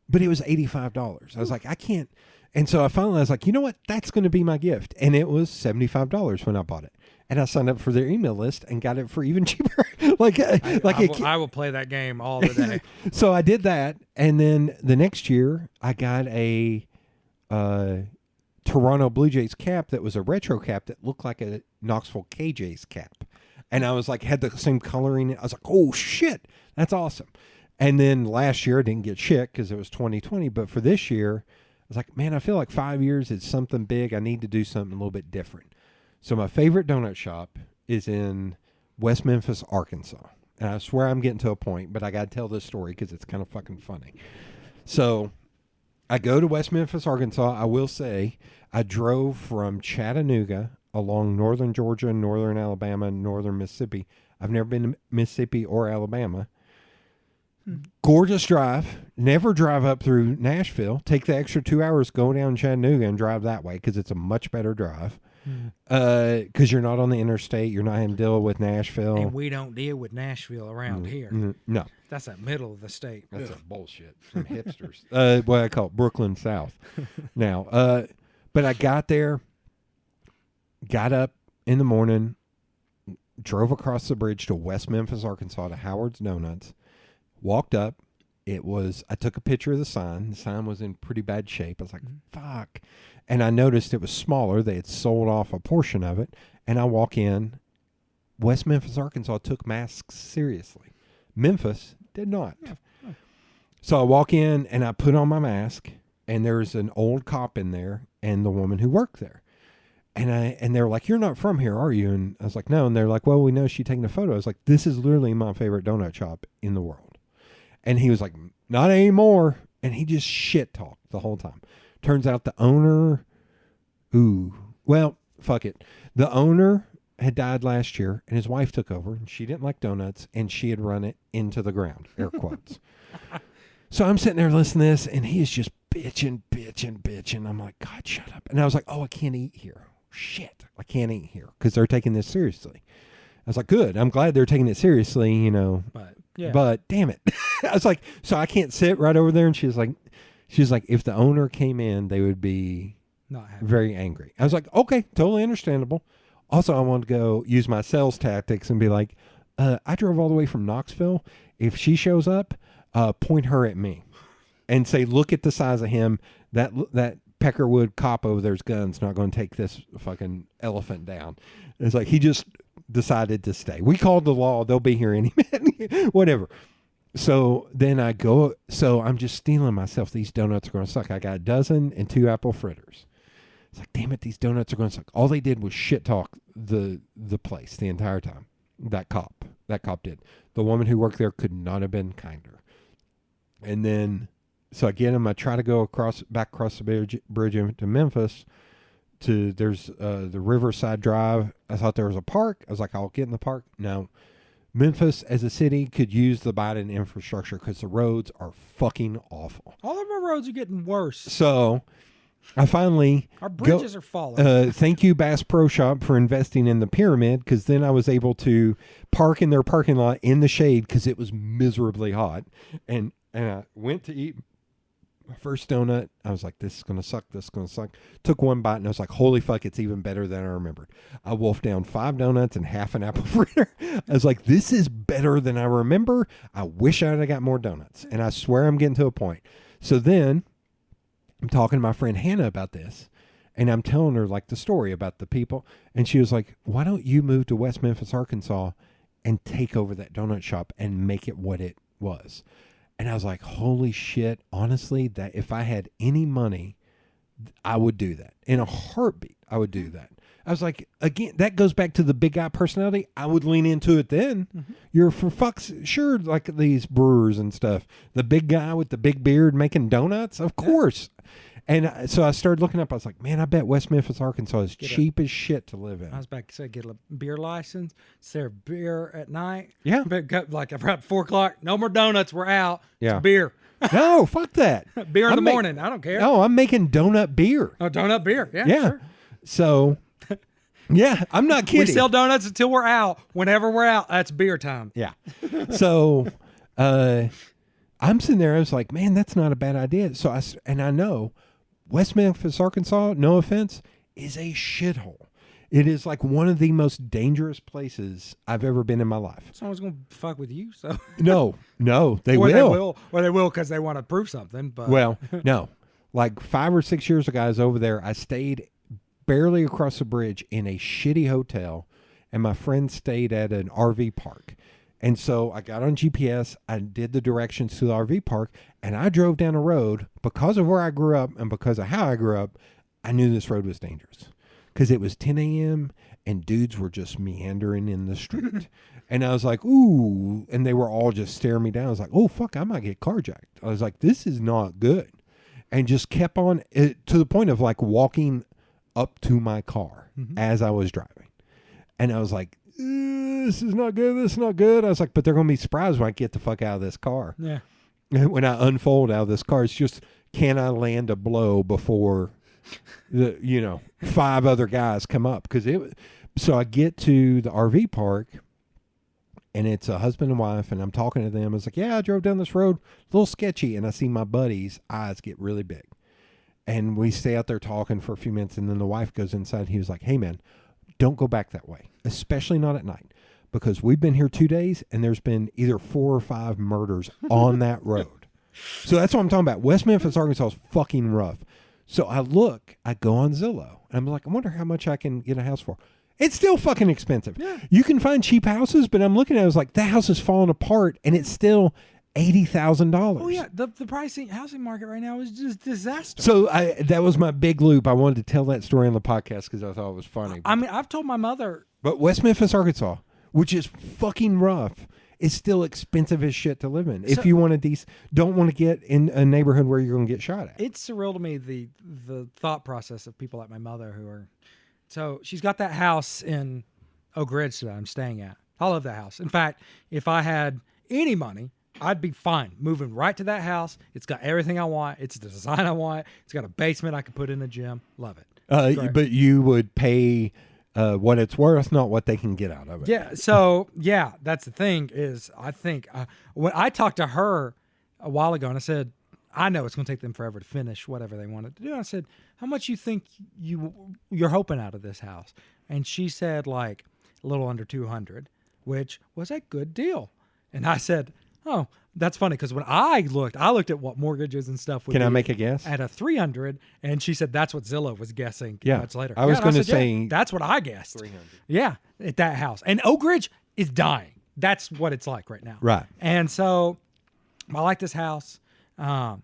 But it was $85. I was like, I can't. And so I finally was like, you know what? That's going to be my gift. And it was $75 when I bought it. And I signed up for their email list and got it for even cheaper. I will play that game all the day. So I did that. And then the next year, I got a Toronto Blue Jays cap that was a retro cap that looked like a Knoxville KJ's cap. And I was like, had the same coloring. I was like, oh, shit. That's awesome. And then last year, I didn't get shit because it was 2020. But for this year, I was like, man, I feel like 5 years is something big. I need to do something a little bit different. So my favorite donut shop is in West Memphis, Arkansas. And I swear I'm getting to a point, but I got to tell this story because it's kind of fucking funny. So I go to West Memphis, Arkansas. I will say I drove from Chattanooga along northern Georgia, northern Alabama, northern Mississippi. I've never been to Mississippi or Alabama. Gorgeous drive. Never drive up through Nashville. Take the extra 2 hours, go down Chattanooga and drive that way because it's a much better drive. Because you're not on the interstate. You're not having to deal with Nashville. And we don't deal with Nashville around here. No. That's the middle of the state. That's a bullshit. Some hipsters. What I call it, Brooklyn South. Now, but I got there, got up in the morning, drove across the bridge to West Memphis, Arkansas to Howard's Donuts, walked up. I took a picture of the sign. The sign was in pretty bad shape. I was like, fuck. And I noticed it was smaller. They had sold off a portion of it. And I walk in. West Memphis, Arkansas took masks seriously. Memphis did not. Yeah. So I walk in and I put on my mask. And there's an old cop in there and the woman who worked there. And they're like, you're not from here, are you? And I was like, no. And they're like, well, we know she's taking a photo. I was like, this is literally my favorite donut shop in the world. And he was like, not anymore. And he just shit talked the whole time. Turns out the owner, fuck it. The owner had died last year and his wife took over and she didn't like donuts and she had run it into the ground, air quotes. So I'm sitting there listening to this and he is just bitching. I'm like, God, shut up. And I was like, oh, I can't eat here. Shit, I can't eat here because they're taking this seriously. I was like, good. I'm glad they're taking it seriously, you know. But damn it. I was like, so I can't sit right over there. And she's like, if the owner came in, they would be Not happy. very angry. I was like, okay, totally understandable. Also, I wanted to go use my sales tactics and be like, I drove all the way from Knoxville. If she shows up, point her at me and say, look at the size of him. That Peckerwood cop over there's guns not going to take this fucking elephant down. It's like he just decided to stay. We called the law. They'll be here any minute. Whatever. So then I go. So I'm just stealing myself. These donuts are going to suck. I got a dozen and 2 apple fritters. It's like, damn it, these donuts are going to suck. All they did was shit talk the place the entire time. That cop did. The woman who worked there could not have been kinder. And then So I get them. I try to go back across the bridge into Memphis. There's the Riverside Drive. I thought there was a park. I was like, I'll get in the park. No. Memphis as a city could use the Biden infrastructure because the roads are fucking awful. All of our roads are getting worse. So I finally... Our bridges are falling. Thank you, Bass Pro Shop, for investing in the pyramid, because then I was able to park in their parking lot in the shade because it was miserably hot. And I went to eat my first donut. I was like, this is going to suck. This is going to suck. Took one bite and I was like, holy fuck, it's even better than I remembered. I wolfed down 5 donuts and half an apple fritter. I was like, this is better than I remember. I wish I had got more donuts. And I swear I'm getting to a point. So then I'm talking to my friend Hannah about this. And I'm telling her like the story about the people. And she was like, why don't you move to West Memphis, Arkansas and take over that donut shop and make it what it was? And I was like, holy shit, honestly, that if I had any money, I would do that. In a heartbeat, I would do that. I was like, again, that goes back to the big guy personality. I would lean into it then. Mm-hmm. You're for fuck's sure, like these brewers and stuff. The big guy with the big beard making donuts, of course. And so I started looking up. I was like, man, I bet West Memphis, Arkansas is cheap as shit to live in. I was about to say, get a beer license, serve beer at night. Yeah. Like around 4 o'clock, no more donuts, we're out. Yeah. It's beer. No, fuck that. Beer in the morning. I don't care. No, I'm making donut beer. Oh, donut beer. Yeah. Sure. So, yeah, I'm not kidding. We sell donuts until we're out. Whenever we're out, that's beer time. Yeah. So, I'm sitting there. I was like, man, that's not a bad idea. So I know West Memphis, Arkansas, no offense, is a shithole. It is like one of the most dangerous places I've ever been in my life. Someone's going to fuck with you, so. No, they or will. Or they will because they want to prove something. But. Well, no. Like 5 or 6 years ago, I was over there. I stayed barely across the bridge in a shitty hotel, and my friend stayed at an RV park. And so I got on GPS, I did the directions to the RV park, and I drove down a road. Because of where I grew up and because of how I grew up, I knew this road was dangerous. Because it was 10 a.m. and dudes were just meandering in the street. And I was like, ooh. And they were all just staring me down. I was like, oh, fuck, I might get carjacked. I was like, this is not good. And just kept on to the point of like walking up to my car as I was driving. And I was like, this is not good. This is not good. I was like, but they're going to be surprised when I get the fuck out of this car. Yeah. When I unfold out of this car, it's just, can I land a blow before the 5 other guys come up? So I get to the RV park, and it's a husband and wife, and I'm talking to them. I was like, yeah, I drove down this road, a little sketchy, and I see my buddy's eyes get really big. And we stay out there talking for a few minutes, and then the wife goes inside. He was like, hey, man, don't go back that way, especially not at night, because we've been here 2 days, and there's been either 4 or 5 murders on that road. So that's what I'm talking about. West Memphis, Arkansas is fucking rough. So I go on Zillow, and I'm like, I wonder how much I can get a house for. It's still fucking expensive. Yeah. You can find cheap houses, but I'm looking at it, I was like, that house is falling apart, and it's still $80,000. Oh yeah, the housing market right now is just disaster. So that was my big loop. I wanted to tell that story on the podcast because I thought it was funny. I mean, I've told my mother. But West Memphis, Arkansas, which is fucking rough, is still expensive as shit to live in. If you want don't want to get in a neighborhood where you're going to get shot at. It's surreal to me, the thought process of people like my mother who are. So she's got that house in Oak Ridge that I'm staying at. I love that house. In fact, if I had any money, I'd be fine moving right to that house. It's got everything I want. It's the design I want. It's got a basement I could put in a gym. Love it. But you would pay what it's worth, not what they can get out of it. Yeah. So, yeah, that's the thing is I think when I talked to her a while ago and I said, I know it's going to take them forever to finish whatever they wanted to do. I said, how much you think you're hoping out of this house? And she said like a little under 200, which was a good deal. And I said, oh, that's funny because when I looked at what mortgages and stuff would Can I make a guess? At a 300, and she said that's what Zillow was guessing much later. I was going to say that's what I guessed. 300. Yeah, at that house. And Oak Ridge is dying. That's what it's like right now. Right. And so I like this house, but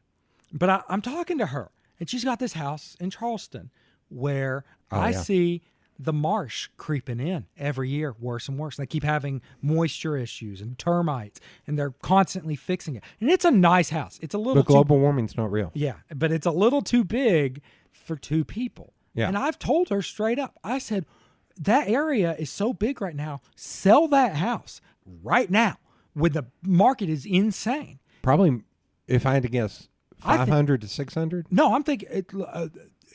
I'm talking to her, and she's got this house in Charleston where I see the marsh creeping in every year, worse and worse. They keep having moisture issues and termites, and they're constantly fixing it. And it's a nice house. It's a little But global warming's not real. yeah, but it's a little too big for two people. Yeah. And I've told her straight up. I said, that area is so big right now. Sell that house right now when the market is insane. Probably, if I had to guess, I think- 500 to 600. No, I'm thinking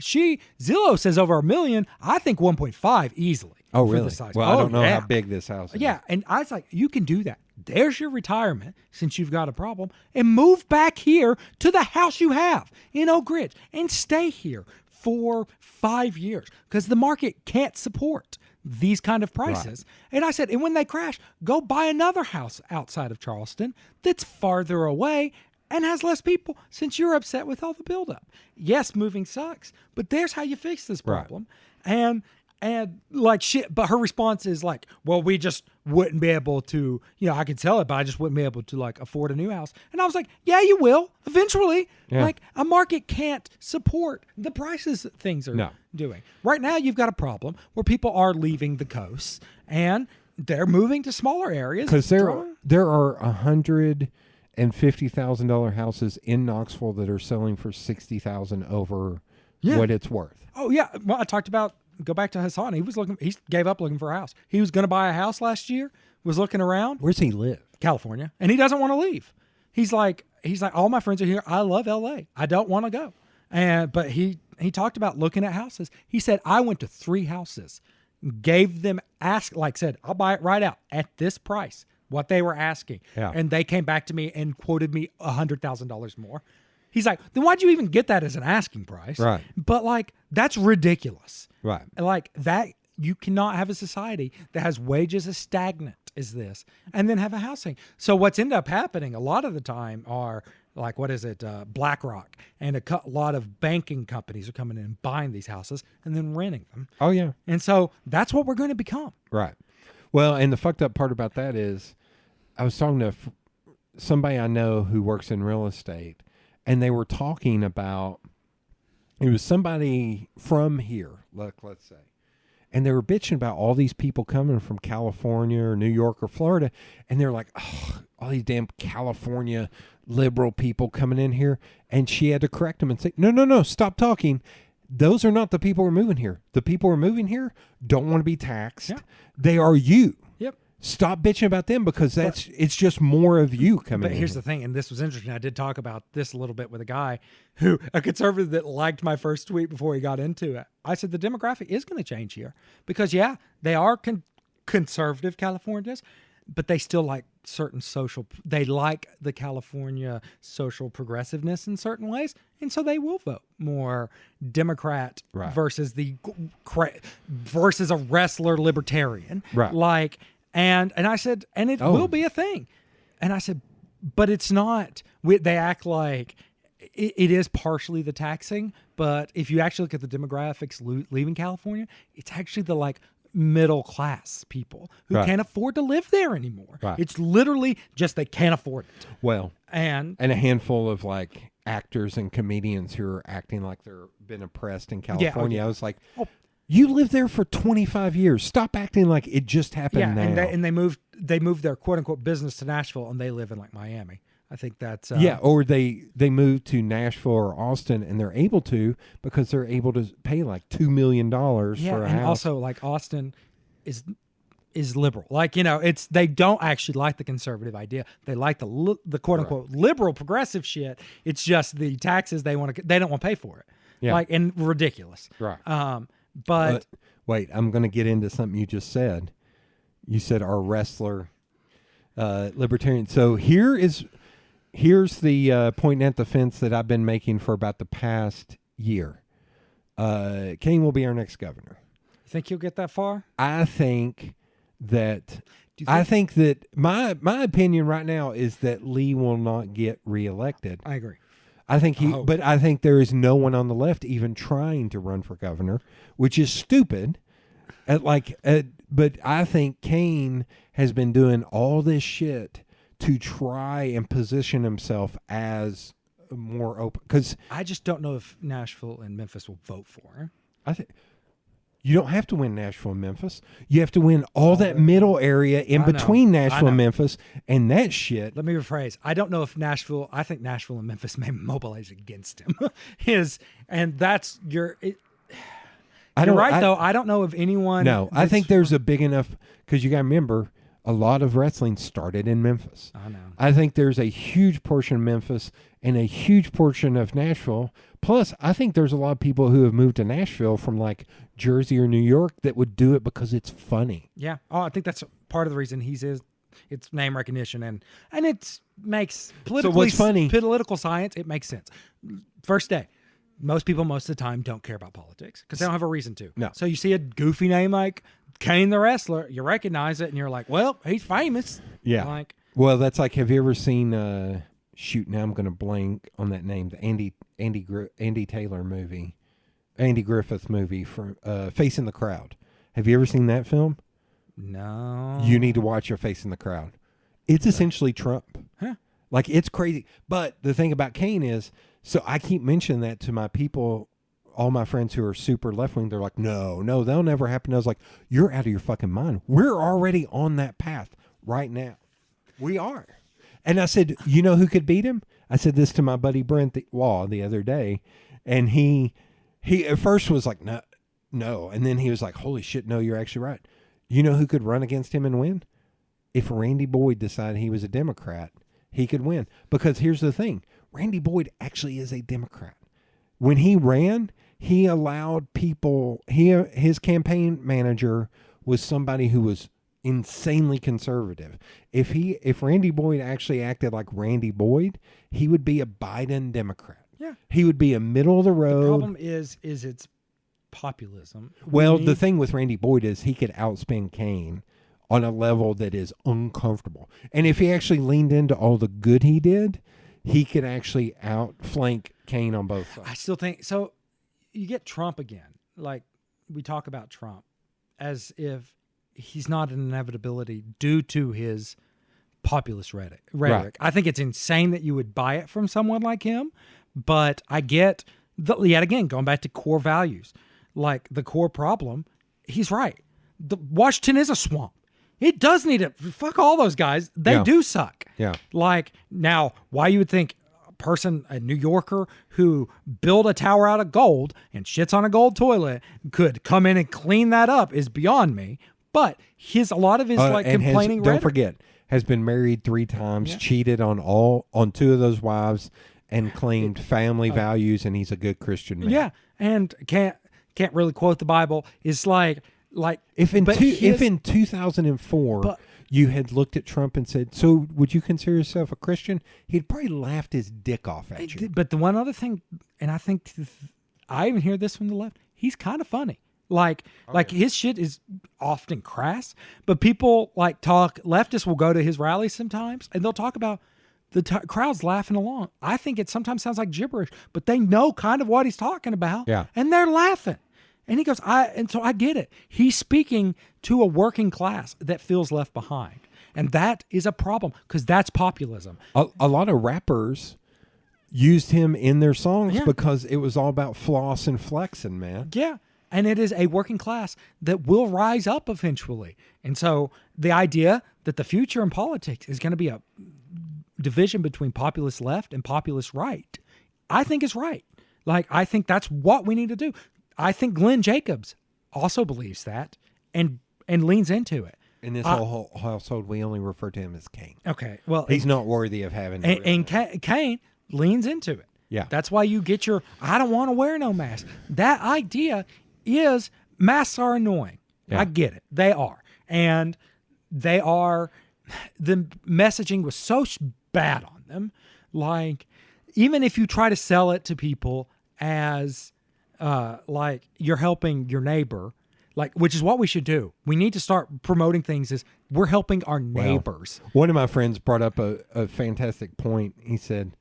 Zillow says over $1 million. I think 1.5 easily. Oh, for really? the size. Well, I don't know yeah. how big this house is. Yeah, and I was like, you can do that. There's your retirement since you've got a problem, and move back here to the house you have in Oak Ridge and stay here for 5 years because the market can't support these kind of prices. Right. And I said, and when they crash, go buy another house outside of Charleston that's farther away and has less people since you're upset with all the buildup. Yes, moving sucks, but there's how you fix this problem. Right. And like shit, but her response is like, well, we just wouldn't be able to, I could sell it, but I just wouldn't be able to like afford a new house. And I was like, yeah, you will eventually. Yeah. Like a market can't support the prices things are doing. Right now, you've got a problem where people are leaving the coast and they're moving to smaller areas. Because there are $150,000 houses in Knoxville that are selling for $60,000 over what it's worth. Oh yeah, well, I talked about. Go back to Hassan. He gave up looking for a house. He was going to buy a house last year, was looking around. Where's he live? California. And he doesn't want to leave. He's like, all my friends are here. I love LA. I don't want to go. But he talked about looking at houses. He said, I went to 3 houses, gave them said, I'll buy it right out at this price, what they were asking. Yeah. And they came back to me and quoted me $100,000 more. He's like, then why'd you even get that as an asking price? Right. But that's ridiculous. Right. Like that, you cannot have a society that has wages as stagnant as this and then have a housing. So what's ended up happening a lot of the time are like, BlackRock and a lot of banking companies are coming in and buying these houses and then renting them. Oh, yeah. And so that's what we're going to become. Right. Well, and the fucked up part about that is I was talking to somebody I know who works in real estate, and they were talking about, it was somebody from here, let's say, and they were bitching about all these people coming from California or New York or Florida, and they're like, oh, all these damn California liberal people coming in here, and she had to correct them and say, no, stop talking. Those are not the people who are moving here. The people who are moving here don't want to be taxed. Yeah. They are you. Yep. Stop bitching about them because it's just more of you coming in. But here's the thing, and this was interesting. I did talk about this a little bit with a conservative that liked my first tweet before he got into it. I said the demographic is going to change here because, they are conservative Californians, but they still like they like the California social progressiveness in certain ways, and so they will vote more Democrat versus versus a wrestler libertarian. Right. And I said, and it will be a thing. And I said, but it's not. They act like it is partially the taxing, but if you actually look at the demographics leaving California, it's actually the middle class people who can't afford to live there anymore. Right. It's literally just they can't afford it. Well, and a handful of actors and comedians who are acting like they're been oppressed in California. I was like, you lived there for 25 years. Stop acting like it just happened now. And they moved their quote unquote business to Nashville, and they live in Miami. I think that's or they moved to Nashville or Austin, and they're able to because they're able to pay $2 million for a house. And also Austin is liberal. They don't actually like the conservative idea. They like the quote unquote liberal progressive shit. It's just the taxes they don't want to pay for it. Yeah. And ridiculous. Right. But wait, I'm going to get into something you just said. You said our wrestler libertarian. So here's the point at the fence that I've been making for about the past year. Kane will be our next governor. You think he'll get that far? I think that my opinion right now is that Lee will not get reelected. I agree. I think but I think there is no one on the left even trying to run for governor, which is stupid. But I think Kane has been doing all this shit to try and position himself as more open. Because I just don't know if Nashville and Memphis will vote for him. I think You don't have to win Nashville and Memphis. You have to win all that middle area in between Nashville and Memphis, and that shit. Let me rephrase. I don't know if I think Nashville and Memphis may mobilize against him. And that's your. I don't know if anyone. No, I think there's a big enough, because you got to remember, a lot of wrestling started in Memphis. I know. I think there's a huge portion of Memphis and a huge portion of Nashville. Plus, I think there's a lot of people who have moved to Nashville from like Jersey or New York that would do it because it's funny. Yeah. Oh, I think that's part of the reason it's name recognition and it makes political science. It makes sense. First day. Most people, most of the time, don't care about politics because they don't have a reason to. No. So you see a goofy name like Kane the wrestler, you recognize it, and you're like, well, he's famous. Yeah. Well, that's like, have you ever seen, now I'm going to blank on that name, the Andy Taylor movie, Andy Griffith movie, from Facing the Crowd. Have you ever seen that film? No. You need to watch your Facing the Crowd. It's essentially Trump. Huh. Like, it's crazy. But the thing about Kane is, so I keep mentioning that to my people, all my friends who are super left-wing. They're like, no, that'll never happen. I was like, you're out of your fucking mind. We're already on that path right now. We are. And I said, you know who could beat him? I said this to my buddy Brent Law the other day. And he at first was like, no. And then he was like, holy shit, no, you're actually right. You know who could run against him and win? If Randy Boyd decided he was a Democrat, he could win. Because here's the thing. Randy Boyd actually is a Democrat. When he ran, he allowed people, his campaign manager was somebody who was insanely conservative. If Randy Boyd actually acted like Randy Boyd, he would be a Biden Democrat. Yeah. He would be a middle of the road. The problem is it's populism. Well, the thing with Randy Boyd is he could outspin Kane on a level that is uncomfortable. And if he actually leaned into all the good he did, he could actually outflank Kane on both sides. I still think so. You get Trump again. Like we talk about Trump as if he's not an inevitability due to his populist rhetoric. Right. I think it's insane that you would buy it from someone like him, but I get yet again going back to core values, like the core problem. He's right. Washington is a swamp. It does need it. Fuck all those guys. They do suck. Yeah. Like now, why you would think a New Yorker who built a tower out of gold and shits on a gold toilet could come in and clean that up is beyond me. But a lot of his complaining. Don't forget, has been married 3 times, cheated on 2 of those wives, and claimed family values, and he's a good Christian man. Yeah, and can't really quote the Bible. It's like if in 2004 you had looked at Trump and said, so would you consider yourself a Christian? He'd probably laughed his dick off at you. But the one other thing, and I think I even hear this from the left, he's kind of funny. His shit is often crass, but people leftists will go to his rallies sometimes and they'll talk about the crowd's laughing along. I think it sometimes sounds like gibberish, but they know kind of what he's talking about. Yeah. And they're laughing. And he goes, so I get it. He's speaking to a working class that feels left behind. And that is a problem because that's populism. A lot of rappers used him in their songs because it was all about floss and flexing, man. Yeah. And it is a working class that will rise up eventually. And so the idea that the future in politics is going to be a division between populist left and populist right, I think is right. I think that's what we need to do. I think Glenn Jacobs also believes that and leans into it. In this whole household, we only refer to him as Kane. Okay, well, he's not worthy of having. And Kane leans into it. Yeah, that's why you get your "I don't want to wear no mask." That idea is masks are annoying. Yeah. I get it; they are, and they are. The messaging was so bad on them. Even if you try to sell it to people as you're helping your neighbor, which is what we should do. We need to start promoting things as we're helping our neighbors. Well, one of my friends brought up a fantastic point. He said,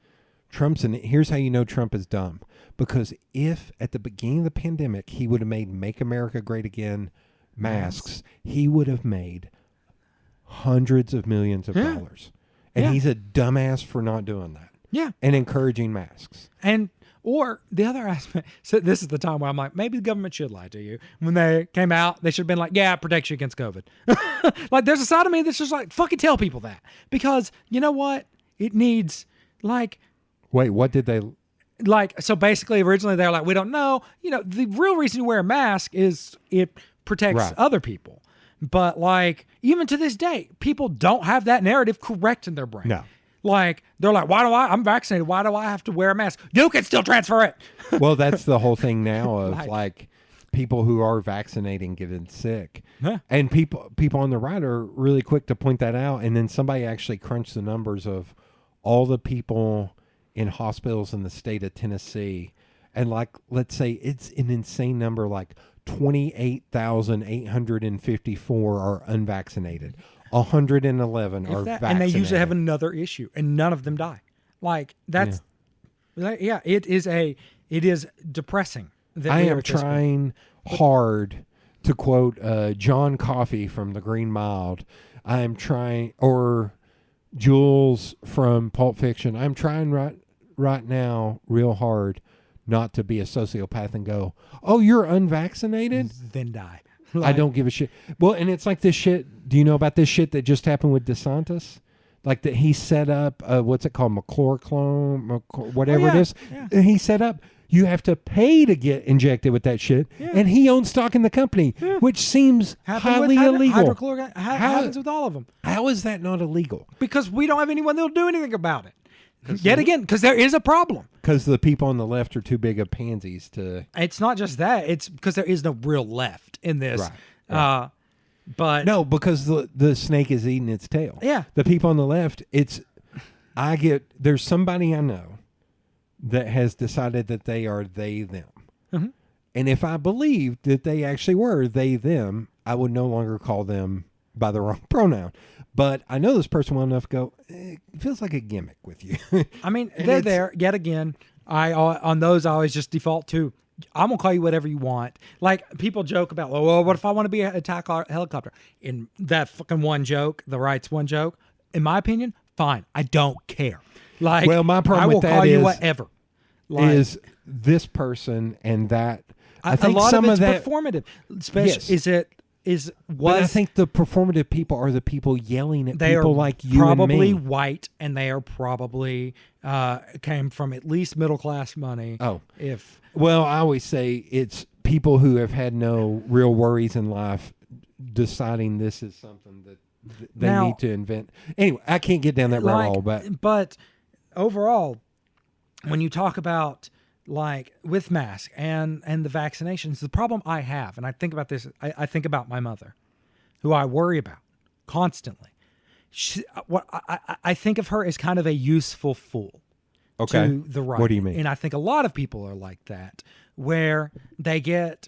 here's how you know Trump is dumb. Because if at the beginning of the pandemic, he would have made Make America Great Again masks, he would have made hundreds of millions of dollars. And he's a dumbass for not doing that. Yeah. And encouraging masks. And Or the other aspect, so this is the time where I'm like, maybe the government should lie to you. When they came out, they should have been like, yeah, it protects you against COVID. Like, there's a side of me that's just like, fucking tell people that. Because you know what? It needs, like... Wait, what did they... Like, so basically, originally, they're like, we don't know. You know, the real reason you wear a mask is it protects other people. But, like, even to this day, people don't have that narrative correct in their brain. No. Like, they're like, I'm vaccinated. Why do I have to wear a mask? You can still transfer it. Well, that's the whole thing now of like people who are vaccinating getting sick. Yeah. And people on the right are really quick to point that out. And then somebody actually crunched the numbers of all the people in hospitals in the state of Tennessee. And like, let's say it's an insane number, like 28,854 are unvaccinated. 111 are vaccinated. And they usually have another issue, and none of them die. Like, that's, it is depressing. I am trying hard to quote John Coffey from The Green Mile. I am trying, or Jules from Pulp Fiction. I'm trying right now real hard not to be a sociopath and go, oh, you're unvaccinated? Then die. I don't give a shit. Well, and it's like this shit. Do you know about this shit that just happened with DeSantis? Like that he set up, what's it called? Whatever it is. Yeah. He set up, you have to pay to get injected with that shit. Yeah. And he owns stock in the company, which seems highly illegal. Hydrochloric happens with all of them. How is that not illegal? Because we don't have anyone that'll do anything about it. Yet again, because there is a problem. Because the people on the left are too big of pansies to... It's not just that. It's because there is no real left in this. Right. But no, because the snake is eating its tail. Yeah. The people on the left, there's somebody I know that has decided that they are they, them. Mm-hmm. And if I believed that they actually were they, them, I would no longer call them by the wrong pronoun. But I know this person well enough to go, it feels like a gimmick with you. I mean, they're there. Yet again, on those, I always just default to, I'm going to call you whatever you want. Like, people joke about, well, what if I want to be an attack helicopter? In that fucking one joke, the right's one joke, in my opinion, fine. I don't care. Like, well, my problem I will with that call you is, whatever. Like, is this person and that. I think a lot some of it's that, performative. Especially, yes. But I think the performative people are the people yelling at people like you and me. They are probably white, and they are probably came from at least middle class money. Oh, well, I always say it's people who have had no real worries in life deciding this is something that they need to invent. Anyway, I can't get down that rabbit hole, but overall, when you talk about like with masks and the vaccinations, the problem I have, and I think about this, I think about my mother, who I worry about constantly. I think of her as kind of a useful fool to the right. What do you mean? And I think a lot of people are like that, where they get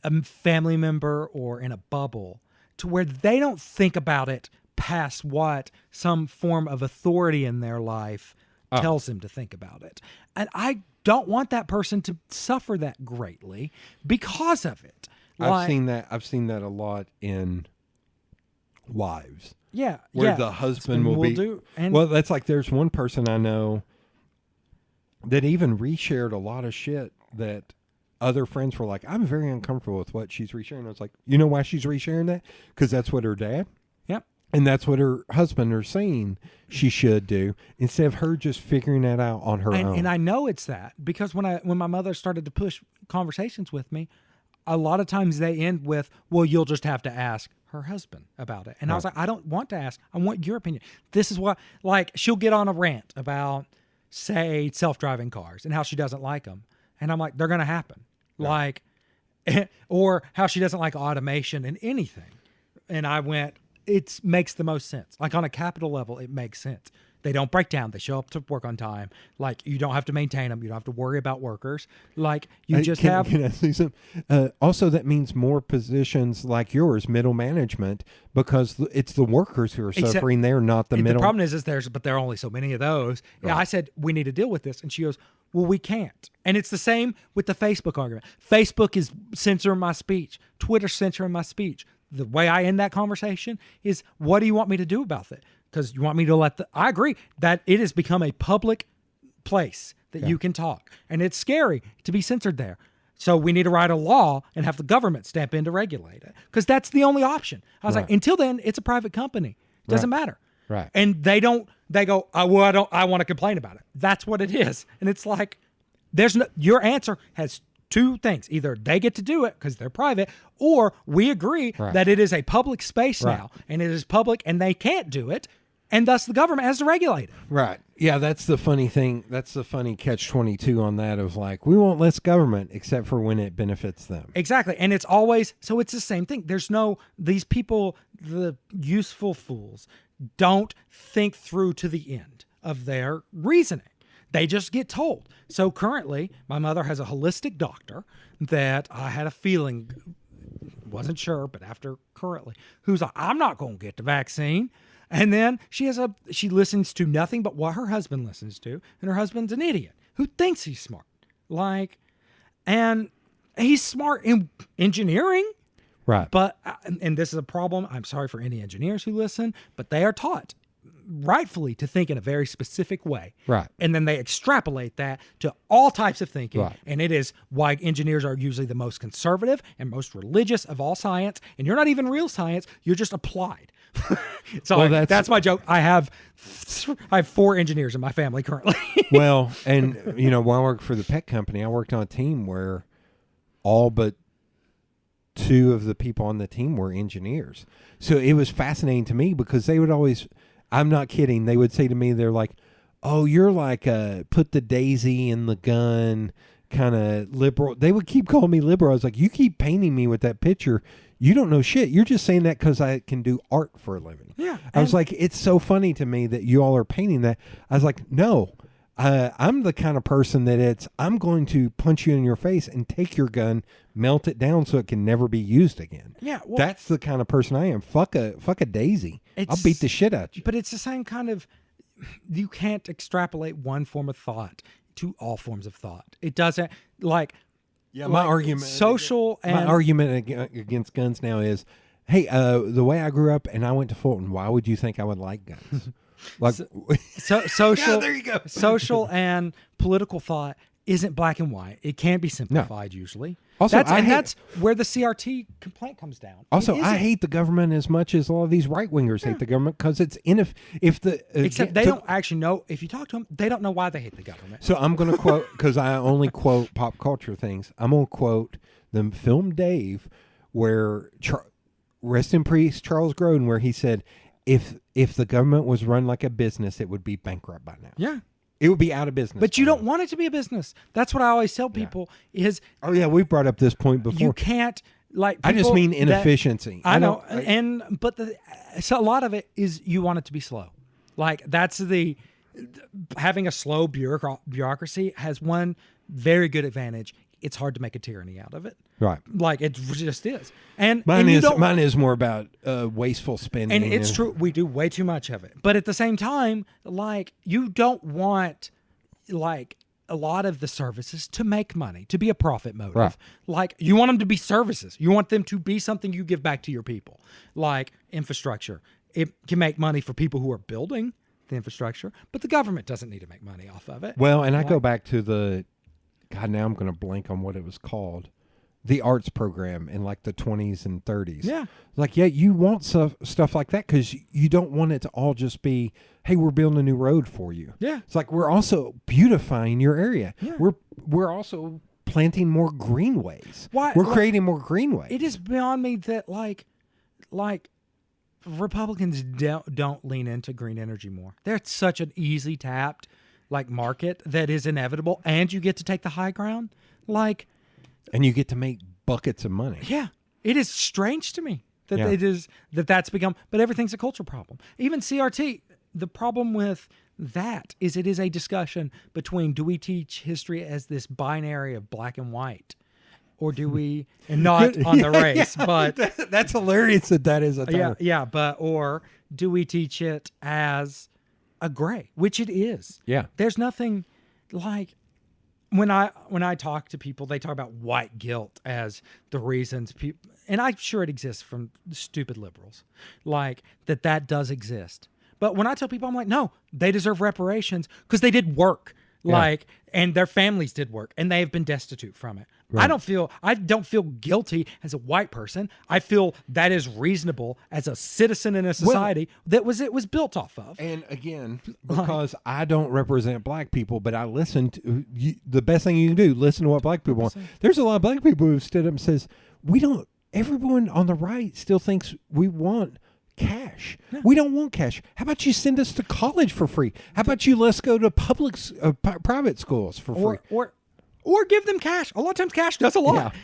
a family member or in a bubble to where they don't think about it past what some form of authority in their life tells them to think about it. And I don't want that person to suffer that greatly because of it. I've seen that a lot in wives. Yeah. Where the husband will be. Well, that's like there's one person I know that even reshared a lot of shit that other friends were like, I'm very uncomfortable with what she's resharing. I was like, you know why she's resharing that? Because that's what her dad. Yep. And that's what her husband are saying she should do, instead of her just figuring that out on her own. And I know it's that because when my mother started to push conversations with me, a lot of times they end with, well, you'll just have to ask her husband about it. And I was like, I don't want to ask. I want your opinion. This is what, like, she'll get on a rant about, say, self-driving cars and how she doesn't like them. And I'm like, they're going to happen. Yeah. Like, or how she doesn't like automation in anything. And I went, it makes the most sense. Like on a capital level, it makes sense. They don't break down. They show up to work on time. Like you don't have to maintain them. You don't have to worry about workers. Like you just have. Can I say something? Also, that means more positions like yours, middle management, because it's the workers who are suffering there, not the middle. The problem is but there are only so many of those. Right. Yeah, I said we need to deal with this, and she goes, well, we can't. And it's the same with the Facebook argument. Facebook is censoring my speech. Twitter's censoring my speech. The way I end that conversation is, what do you want me to do about it? Because you want me to I agree that it has become a public place that you can talk. And it's scary to be censored there. So we need to write a law and have the government step in to regulate it, because that's the only option. I was like, until then, it's a private company. It doesn't matter. Right. And they go, I want to complain about it. That's what it is. And it's like, your answer has two things. Either they get to do it because they're private, or we agree that it is a public space now, and it is public and they can't do it. And thus the government has to regulate it. Right. Yeah, that's the funny thing. That's the funny catch-22 on that of like, we want less government except for when it benefits them. Exactly. And it's always, so it's the same thing. There's these people, the useful fools, don't think through to the end of their reasoning. They just get told. So currently, my mother has a holistic doctor that I had a feeling, wasn't sure, but after currently, who's like, I'm not going to get the vaccine. And then she listens to nothing but what her husband listens to, and her husband's an idiot who thinks he's smart. And he's smart in engineering. Right. But, and this is a problem, I'm sorry for any engineers who listen, but they are taught rightfully to think in a very specific way. Right. And then they extrapolate that to all types of thinking. Right. And it is why engineers are usually the most conservative and most religious of all science. And you're not even real science, you're just applied. So that's my joke. I have 4 engineers in my family currently. Well, and when I worked for the pet company, I worked on a team where all but 2 of the people on the team were engineers. So it was fascinating to me because they would always, I'm not kidding, they would say to me, they're like, oh, you're like put the daisy in the gun kind of liberal. They would keep calling me liberal. I was like, you keep painting me with that picture. You don't know shit. You're just saying that because I can do art for a living. Yeah. I was like, it's so funny to me that you all are painting that. I was like, no, I'm the kind of person that I'm going to punch you in your face and take your gun, melt it down so it can never be used again. Yeah. Well, that's the kind of person I am. Fuck a daisy. I'll beat the shit out you. But it's the same kind of, you can't extrapolate one form of thought to all forms of thought. It doesn't, like, yeah, my argument against guns now is, hey, the way I grew up and I went to Fulton, why would you think I would like guns? Like, social. Yeah, there you go. Social and political thought isn't black and white. It can't be simplified usually. Also, that's where the CRT complaint comes down. Also, I hate the government as much as all of these right wingers hate the government because it's except they don't actually know. If you talk to them, they don't know why they hate the government. So I'm going to quote, because I only quote pop culture things. I'm going to quote the film Dave, where rest in peace Charles Grodin, where he said, if the government was run like a business, it would be bankrupt by now. Yeah. It would be out of business. But you don't want it to be a business. That's what I always tell people is... Oh, yeah, we've brought up this point before. You can't, like... I just mean inefficiency. I know. So a lot of it is you want it to be slow. Like, that's having a slow bureaucracy has one very good advantage. It's hard to make a tyranny out of it. Right. Like, it just is. And mine is more about wasteful spending. And it's true. We do way too much of it. But at the same time, like, you don't want, like, a lot of the services to make money, to be a profit motive. Right. Like, you want them to be services. You want them to be something you give back to your people. Like infrastructure. It can make money for people who are building the infrastructure, but the government doesn't need to make money off of it. Well, and I go back to God, now I'm going to blank on what it was called. The arts program in like the 20s and 30s. Yeah. Like, yeah, you want stuff like that because you don't want it to all just be, hey, we're building a new road for you. Yeah. It's like we're also beautifying your area. Yeah. We're also planting more greenways. Why? We're creating more greenways. It is beyond me that like Republicans don't lean into green energy more. They're such an easy tapped like market that is inevitable, and you get to take the high ground. Like, and you get to make buckets of money. Yeah. It is strange to me that Yeah. it is that's become, but everything's a culture problem. Even CRT, the problem with that is it is a discussion between, do we teach history as this binary of black and white, or do we, and not on the race, but that's hilarious that is a term. or do we teach it as a gray, which it is. Yeah. There's nothing like, when I talk to people, they talk about white guilt as the reasons people, and I'm sure it exists from stupid liberals, like that does exist. But when I tell people, I'm like, no, they deserve reparations because they did work. Like, and their families did work, and they have been destitute from it. Right. I don't feel guilty as a white person. I feel that is reasonable as a citizen in a society it was built off of. And again, because I don't represent black people, but I listen to the best thing you can do, listen to what black people want. There's a lot of black people who've stood up and says, everyone on the right still thinks we want cash. Yeah. We don't want cash. How about you send us to college for free? How about you let's go to private schools for free? Or give them cash. A lot of times cash does a lot,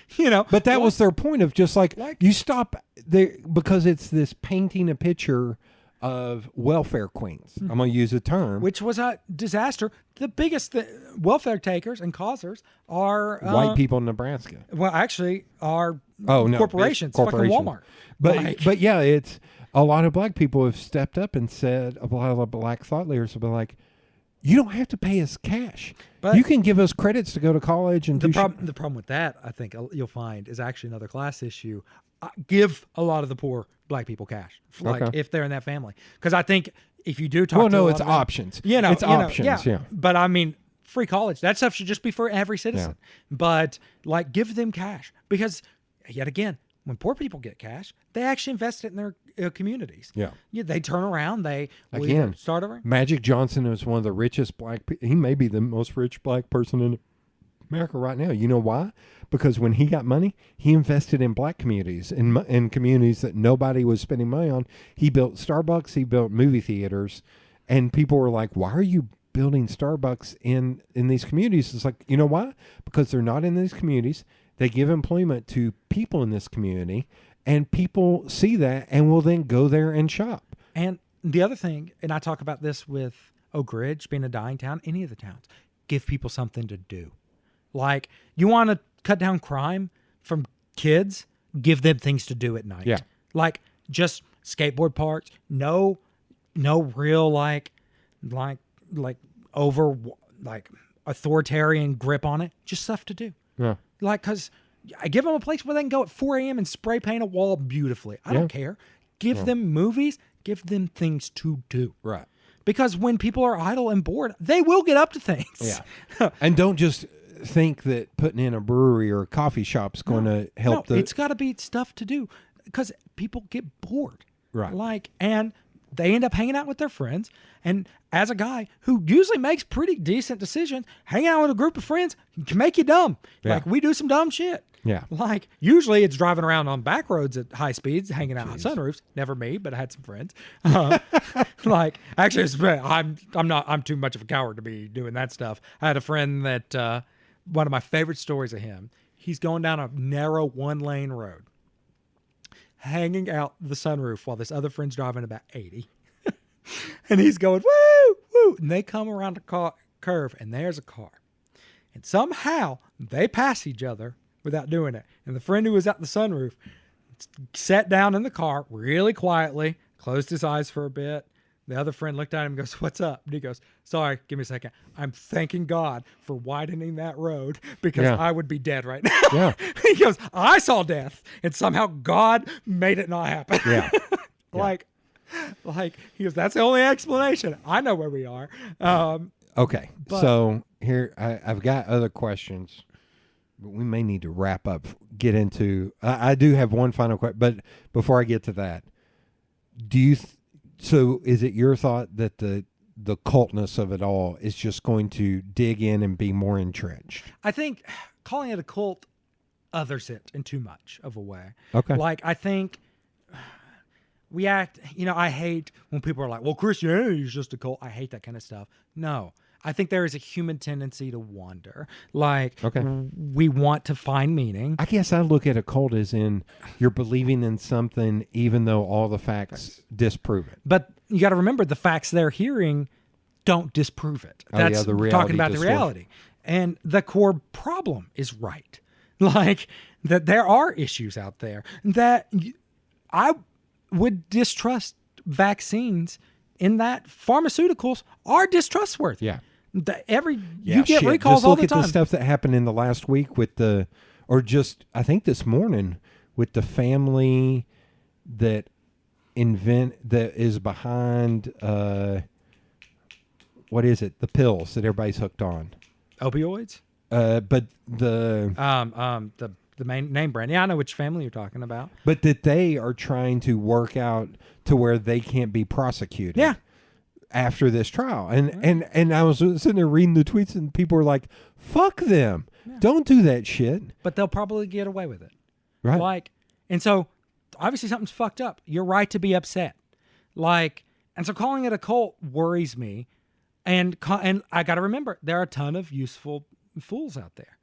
But that was their point of just like you stop there because it's this painting a picture of welfare queens. I'm going to use a term. Which was a disaster. The biggest welfare takers and causers are white people in Nebraska. Well, actually, are corporations, fucking Walmart. But yeah, it's a lot of black people have stepped up and said, a lot of black thought leaders have been like, you don't have to pay us cash. But you can give us credits to go to college. And the problem with that, I think you'll find, is actually another class issue. Give a lot of the poor black people cash, if they're in that family. Because I think if you do talk it's options. It's options, yeah. But I mean, free college, that stuff should just be for every citizen. Yeah. But give them cash. Because, yet again, when poor people get cash, they actually invest it in their communities. Yeah. They turn around. They start over. Magic Johnson is one of the richest black people. He may be the most rich black person in America right now. You know why? Because when he got money, he invested in black communities, in communities that nobody was spending money on. He built Starbucks. He built movie theaters. And people were like, why are you building Starbucks in these communities? It's like, you know why? Because they're not in these communities. They give employment to people in this community, and people see that and will then go there and shop. And the other thing, and I talk about this with Oak Ridge being a dying town, any of the towns, give people something to do. Like, you want to cut down crime from kids, give them things to do at night. Yeah. Like, just skateboard parks, no real authoritarian grip on it, just stuff to do. Yeah. Because I give them a place where they can go at 4 a.m. and spray paint a wall beautifully. I don't care. Give them movies. Give them things to do. Right. Because when people are idle and bored, they will get up to things. Yeah. And don't just think that putting in a brewery or a coffee shop is going to help. It's got to be stuff to do because people get bored. Right. And they end up hanging out with their friends. And as a guy who usually makes pretty decent decisions, hanging out with a group of friends can make you dumb. Yeah. We do some dumb shit. Yeah. Usually it's driving around on back roads at high speeds, hanging out on sunroofs. Never me, but I had some friends. Actually, I'm too much of a coward to be doing that stuff. I had a friend that, one of my favorite stories of him, he's going down a narrow 1-lane road, hanging out the sunroof while this other friend's driving about 80. And he's going, woo, woo. And they come around the curve, and there's a car. And somehow they pass each other without doing it. And the friend who was at the sunroof sat down in the car really quietly, closed his eyes for a bit. The other friend looked at him and goes, what's up? And he goes, sorry, give me a second. I'm thanking God for widening that road because I would be dead right now. Yeah. He goes, I saw death, and somehow God made it not happen. Yeah. He goes, that's the only explanation. I know where we are. Okay. So here, I've got other questions, but we may need to wrap up, get into, I do have one final question, but before I get to that, so is it your thought that the cultness of it all is just going to dig in and be more entrenched? I think calling it a cult others it in too much of a way. Okay. I think we act, I hate when people are like, well, Christianity is just a cult. I hate that kind of stuff. No, I think there is a human tendency to wander. We want to find meaning. I guess I look at a cult as in you're believing in something even though all the facts disprove it. But you got to remember the facts they're hearing don't disprove it. That's the reality talking about the reality. And the core problem is right. That there are issues out there that I would distrust vaccines in that pharmaceuticals are distrustworthy. Yeah. You get recalls just all the time. Look at the stuff that happened in the last week I think this morning with the family that is behind what is it? The pills that everybody's hooked on. Opioids? But the The main name brand. Yeah, I know which family you're talking about. but that they are trying to work out to where they can't be prosecuted. Yeah. After this trial, and I was sitting there reading the tweets, and people were like, "Fuck them! Yeah. Don't do that shit." But they'll probably get away with it. Right? Like, and so obviously something's fucked up. You're right to be upset. Like, and so calling it a cult worries me. And I got to remember, there are a ton of useful fools out there.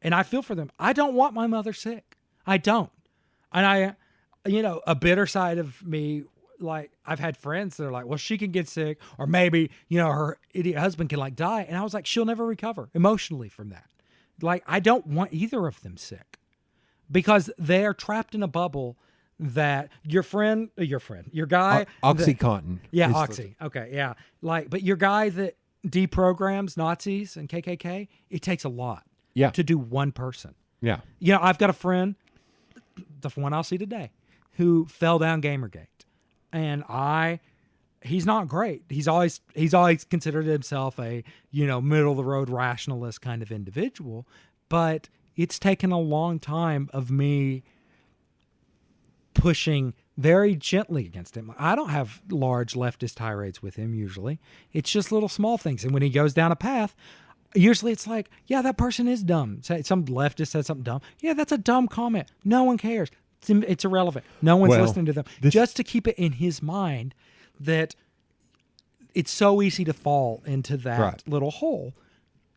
And I feel for them. I don't want my mother sick. I don't. And a bitter side of me, like, I've had friends that are like, well, she can get sick, or maybe, her idiot husband can like die. And I was like, she'll never recover emotionally from that. Like, I don't want either of them sick because they're trapped in a bubble that your guy, OxyContin. yeah, Oxy. Okay, yeah. Like, but your guy that deprograms Nazis and KKK, it takes a lot. Yeah. To do one person. Yeah. I've got a friend, the one I'll see today, who fell down Gamergate, and he's not great. He's always considered himself a middle of the road rationalist kind of individual, but it's taken a long time of me pushing very gently against him. I don't have large leftist tirades with him usually. It's just little small things. And when he goes down a path, usually it's like, yeah, that person is dumb. Some leftist said something dumb. Yeah, that's a dumb comment. No one cares. It's irrelevant. No one's listening to them. Just to keep it in his mind that it's so easy to fall into that little hole.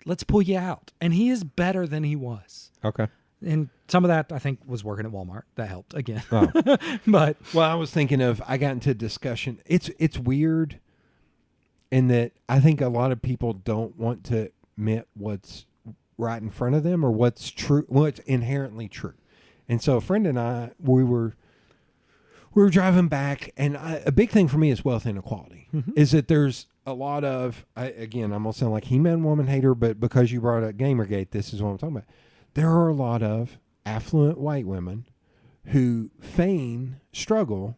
Let's pull you out. And he is better than he was. Okay. And some of that, I think, was working at Walmart. That helped again. Oh. But I was thinking I got into a discussion. It's weird in that I think a lot of people don't want to admit what's right in front of them or what's true, what's inherently true. And so a friend and I, we were driving back, and a big thing for me is wealth inequality. Mm-hmm. Is that there's a lot of, again, I'm going to sound like He-Man woman hater, but because you brought up Gamergate, this is what I'm talking about. There are a lot of affluent white women who feign struggle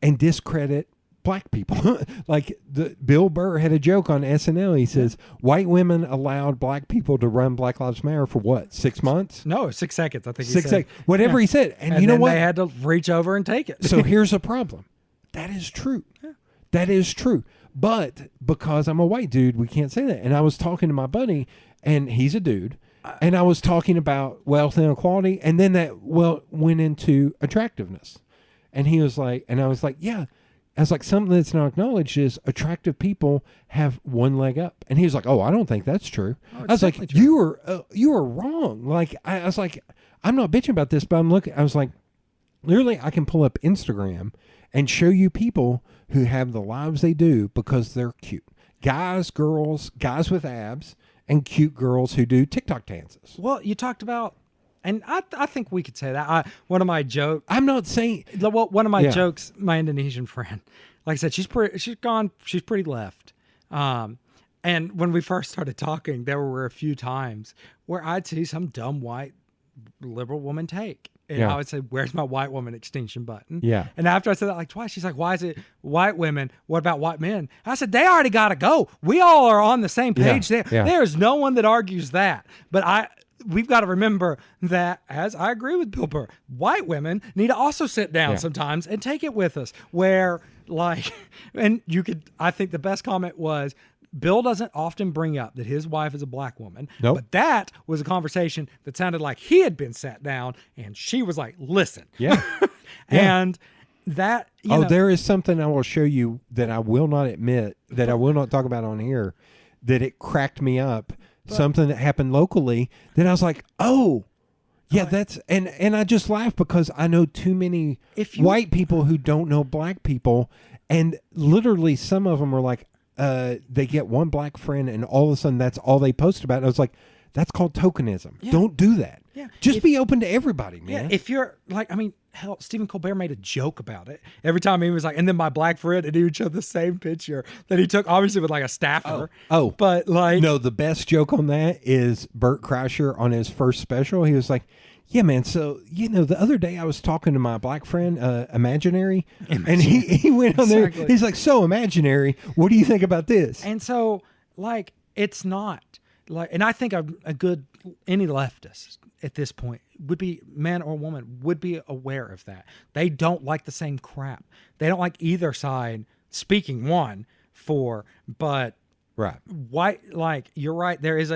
and discredit black people. Like Bill Burr had a joke on SNL. He says, white women allowed black people to run Black Lives Matter for what, 6 months? No, 6 seconds, I think he 6 said. seconds. Whatever he said. And you know what? They had to reach over and take it. So here's a problem. That is true. Yeah. That is true. But because I'm a white dude, we can't say that. And I was talking to my buddy, and he's a dude, and I was talking about wealth inequality, and then that went into attractiveness. And he was like, and I was like, yeah. I was like, something that's not acknowledged is attractive people have one leg up. And he was like, oh, I don't think that's true. Oh, I was like, true. You were wrong. Like, I was like, I'm not bitching about this, but I'm looking, I was like, literally, I can pull up Instagram and show you people who have the lives they do because they're cute. Guys, girls, guys with abs, and cute girls who do TikTok dances. Well, you talked about, and I think we could say that. One of my jokes. I'm not saying. Well, one of my jokes, my Indonesian friend, like I said, she's pretty left. And when we first started talking, there were a few times where I'd see some dumb white liberal woman take. And I would say, where's my white woman extinction button? Yeah. And after I said that like twice, she's like, why is it white women? What about white men? I said, they already got to go. We all are on the same page there. Yeah. There's no one that argues that. But we've got to remember that, as I agree with Bill Burr, white women need to also sit down sometimes and take it with us. Where, like, and I think the best comment was, Bill doesn't often bring up that his wife is a black woman. Nope. But that was a conversation that sounded like he had been sat down and she was like, listen. Yeah. And that, there is something I will show you that I will not admit, that I will not talk about on here, that it cracked me up. Something that happened locally that I was like, oh, yeah, that's, and I just laugh because I know too many white people who don't know black people. And literally some of them are like, they get one black friend and all of a sudden that's all they post about. And I was like, that's called tokenism. Yeah. Don't do that. Yeah. Just be open to everybody, man. Yeah. If you're like, I mean, hell, Stephen Colbert made a joke about it. Every time he was like, and then my black friend, and he would show the same picture that he took, obviously with like a staffer. Oh. But like. No, the best joke on that is Bert Kreischer on his first special. He was like, Yeah, man. So, the other day I was talking to my black friend, Imaginary, and he went on there. Exactly. He's like, so Imaginary, what do you think about this? And so, like, it's not like, and I think any leftist at this point would be, man or woman, would be aware of that. They don't like the same crap. They don't like either side speaking but Right. white, like, you're right. There is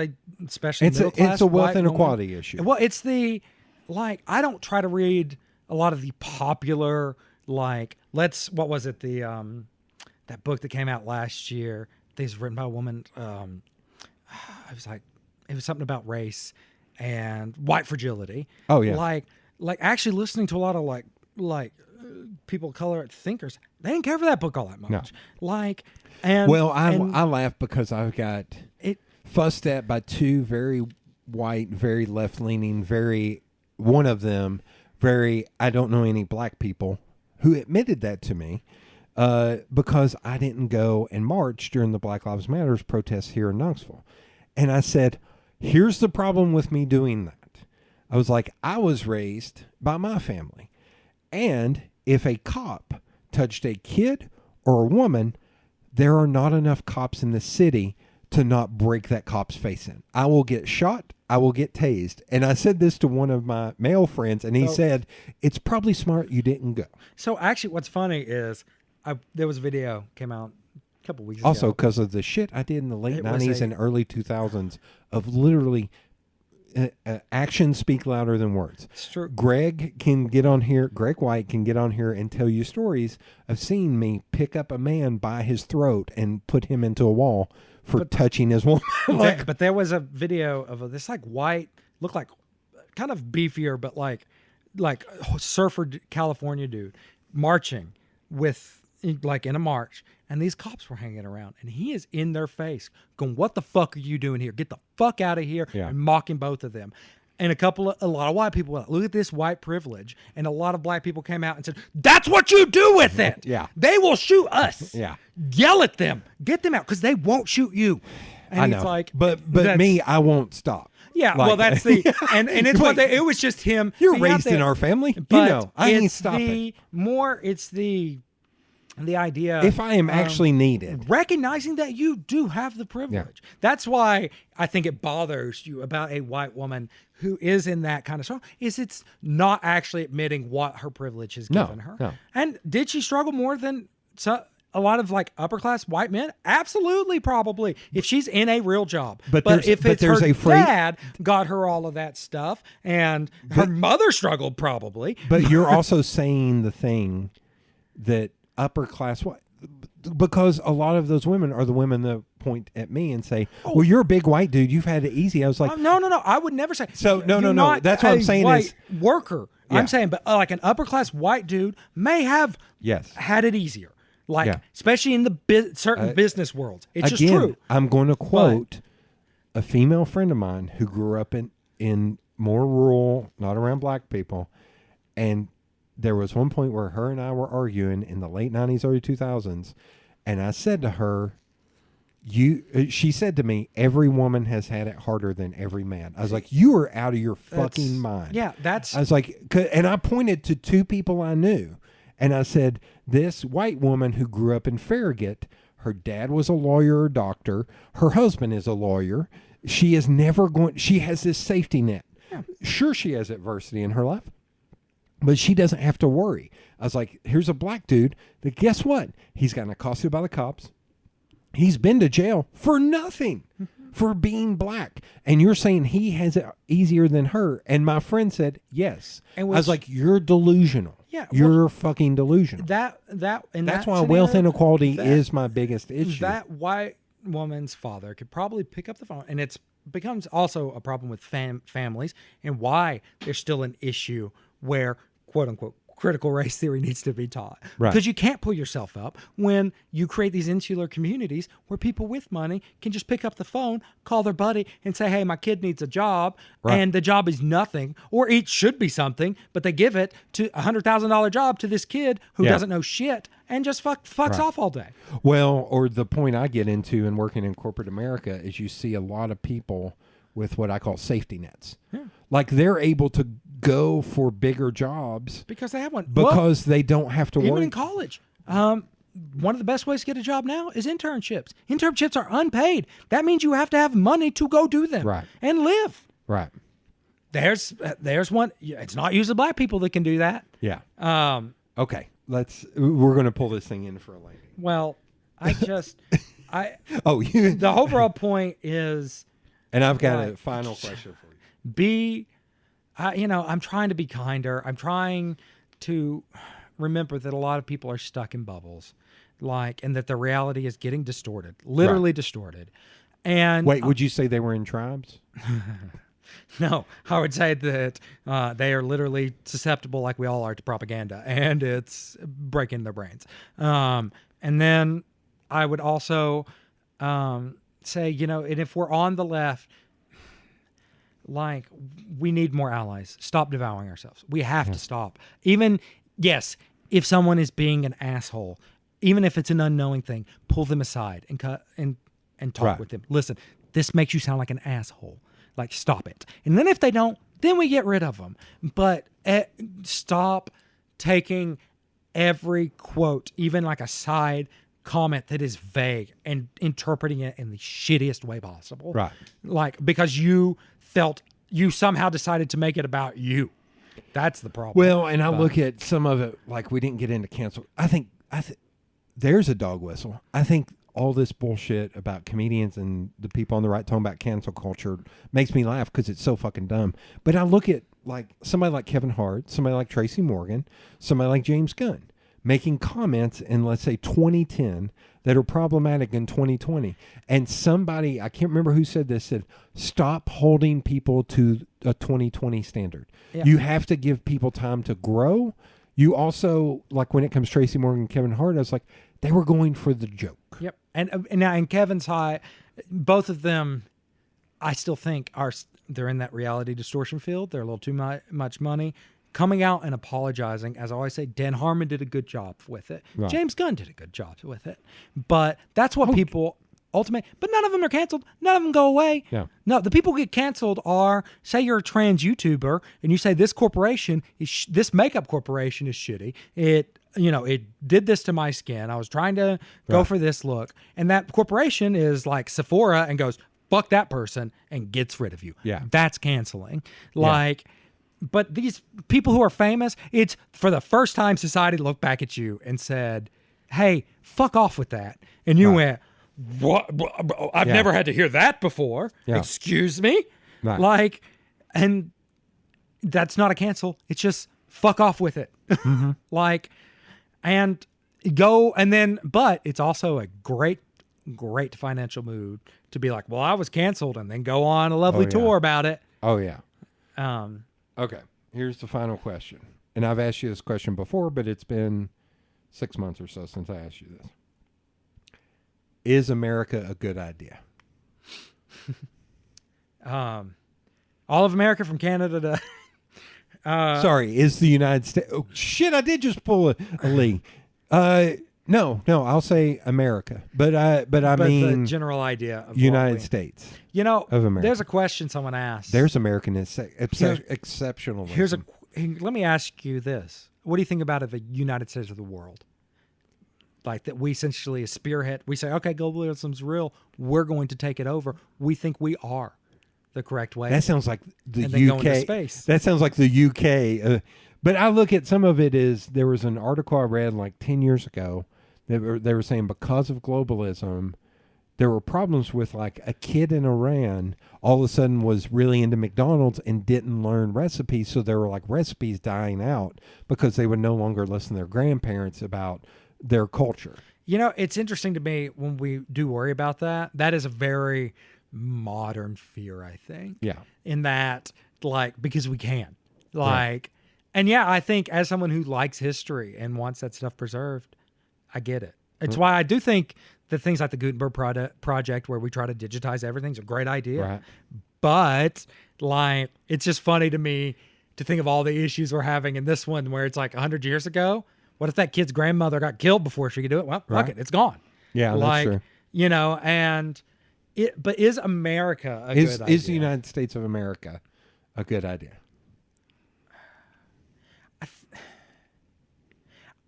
especially middle class. It's a wealth white inequality woman. issue. Well, it's I don't try to read a lot of the popular, what was it? That book that came out last year. It was written by a woman. It was something about race and white fragility. Oh, yeah. Like actually listening to a lot of people of color thinkers. They didn't care for that book all that much. No. I I laugh because I've got fussed at by two very white, very left-leaning, one of them I don't know any black people who admitted that to me because I didn't go and march during the Black Lives Matter protests here in Knoxville. And I said, here's the problem with me doing that. I was like, I was raised by my family. And if a cop touched a kid or a woman, there are not enough cops in the city to not break that cop's face in. I will get shot. I will get tased. And I said this to one of my male friends, and he said, it's probably smart you didn't go. So actually what's funny is there was a video came out a couple weeks ago. Also, because of the shit I did in the late 90s and early 2000s of literally actions speak louder than words. It's true. Greg White can get on here and tell you stories of seeing me pick up a man by his throat and put him into a wall for touching his woman. But there was a video of this white, looked like kind of beefier, but like surfer California dude marching with in a march, and these cops were hanging around, and he is in their face going, what the fuck are you doing here? Get the fuck out of here. Yeah. And mocking both of them. And a lot of white people went, look at this white privilege. And a lot of black people came out and said, that's what you do with it. Yeah. They will shoot us. Yeah. Yell at them. Get them out because they won't shoot you. And I know. it's like, but me, I won't stop. Yeah, well, that's and it's it was just him. You're being out raised in there. our family. But I ain't it's stopping. It's the idea. If I am actually needed. Recognizing that you do have the privilege. Yeah. That's why I think it bothers you about a white woman who is in that kind of struggle, is it's not actually admitting what her privilege has given her. No. And did she struggle more than a lot of upper class white men? Absolutely, probably. If she's in a real job. But if her dad got her all of that stuff and her mother struggled probably. But you're also saying the thing that upper class, because a lot of those women are the women that point at me and say, well, you're a big white dude, you've had it easy. I was like, no, I would never say. So no, that's what I'm saying white is worker. Yeah. I'm saying, but like an upper class white dude may have had it easier, especially in the certain business worlds. It's just true. I'm going to quote a female friend of mine who grew up in more rural, not around black people, and there was one point where her and I were arguing in the late 90s, early 2000s, and I said to her, she said to me, every woman has had it harder than every man. I was like, you are out of your fucking mind. Yeah, I was like, and I pointed to two people I knew, and I said, this white woman who grew up in Farragut, her dad was a lawyer or doctor, her husband is a lawyer, she has this safety net. Yeah. Sure, she has adversity in her life, but she doesn't have to worry. I was like, here's a black dude that, guess what? He's gotten accosted by the cops. He's been to jail for nothing, for being black. And you're saying he has it easier than her. And my friend said, yes. I was like, you're delusional. Yeah. You're fucking delusional. That's why wealth inequality is my biggest issue. That white woman's father could probably pick up the phone, and it becomes also a problem with families, and why there's still an issue where, quote unquote, critical race theory needs to be taught. Right. Because you can't pull yourself up when you create these insular communities where people with money can just pick up the phone, call their buddy, and say, hey, my kid needs a job, and the job is nothing, or it should be something, but they give it to $100,000 job to this kid who doesn't know shit and just fucks off all day. Well, or the point I get into in working in corporate America is you see a lot of people with what I call safety nets. Yeah. Like they're able to go for bigger jobs because they have one. because they don't have to Even worry. in college. One of the best ways to get a job now is internships. Internships are unpaid. That means you have to have money to go do them Right. and live. Right. There's one. It's not usually black people that can do that. Yeah. Um, Okay. We're going to pull this thing in for a landing. well, Oh, you. the overall point is And I've got Right. a final question for you. I'm trying to be kinder. I'm trying to remember that a lot of people are stuck in bubbles, and that the reality is getting distorted, literally distorted. And Wait, would you say they were in tribes? no, I would say that they are literally susceptible, like we all are, to propaganda, and it's breaking their brains. And then I would also say, and if we're on the left, we need more allies. Stop devouring ourselves. We have to stop. Yes, if someone is being an asshole, even if it's an unknowing thing, pull them aside and talk Right. with them. Listen, this makes you sound like an asshole. Stop it. And then if they don't, then we get rid of them. But stop taking every quote, even like a side comment that is vague, and interpreting it in the shittiest way possible. Right. Because you somehow decided to make it about you. That's the problem. Well, and I look at some of it, we didn't get into cancel. I think there's a dog whistle. I think all this bullshit about comedians and the people on the right talking about cancel culture makes me laugh because it's so fucking dumb. But I look at somebody like Kevin Hart, somebody like Tracy Morgan, somebody like James Gunn making comments in, let's say, 2010 that are problematic in 2020. And somebody, I can't remember who said this, said, stop holding people to a 2020 standard. Yeah. You have to give people time to grow. You also, when it comes to Tracy Morgan and Kevin Hart, I was like, they were going for the joke. Yep. And now in Kevin's high, both of them, I still think they're in that reality distortion field. They're a little too much money. Coming out and apologizing, as I always say, Dan Harmon did a good job with it. Right. James Gunn did a good job with it. But that's what people ultimately. But none of them are canceled. None of them go away. Yeah. No, the people who get canceled are, say you're a trans YouTuber and you say this corporation this makeup corporation is shitty. It did this to my skin. I was trying to go for this look, and that corporation is like Sephora and goes, fuck that person, and gets rid of you. Yeah. That's canceling. But these people who are famous, it's for the first time society looked back at you and said, hey, fuck off with that. And you went, what? I've never had to hear that before. Yeah. Excuse me? Right. And that's not a cancel. It's just fuck off with it. Mm-hmm. And go, and then, but it's also a great financial move to be like, well, I was canceled, and then go on a lovely tour about it. Oh, yeah. Okay, here's the final question. And I've asked you this question before, but it's been 6 months or so since I asked you this. Is America a good idea? All of America from Canada to... Sorry, is the United States... Oh, shit, I did just pull a Lee. No, I'll say America. But I mean... the general idea of United States. of America. There's a question someone asked. There's exceptionalism. Let me ask you this. What do you think about the United States of the world? That we essentially spearhead. We say, okay, globalism's real. We're going to take it over. We think we are the correct way. That sounds like the and then go into UK. space. That sounds like the UK. But I look at some of it as there was an article I read 10 years ago. They were saying because of globalism, there were problems with a kid in Iran all of a sudden was really into McDonald's and didn't learn recipes. So there were recipes dying out because they would no longer listen to their grandparents about their culture. It's interesting to me when we do worry about that. That is a very modern fear, I think. Yeah. In that, because we can. And yeah, I think as someone who likes history and wants that stuff preserved, I get it. It's why I do think that things like the Gutenberg project, where we try to digitize everything, is a great idea. Right. But it's just funny to me to think of all the issues we're having in this one, where it's 100 years ago. What if that kid's grandmother got killed before she could do it? Well, fuck it, it's gone. Yeah, that's true. But is America a good idea? Is the United States of America a good idea?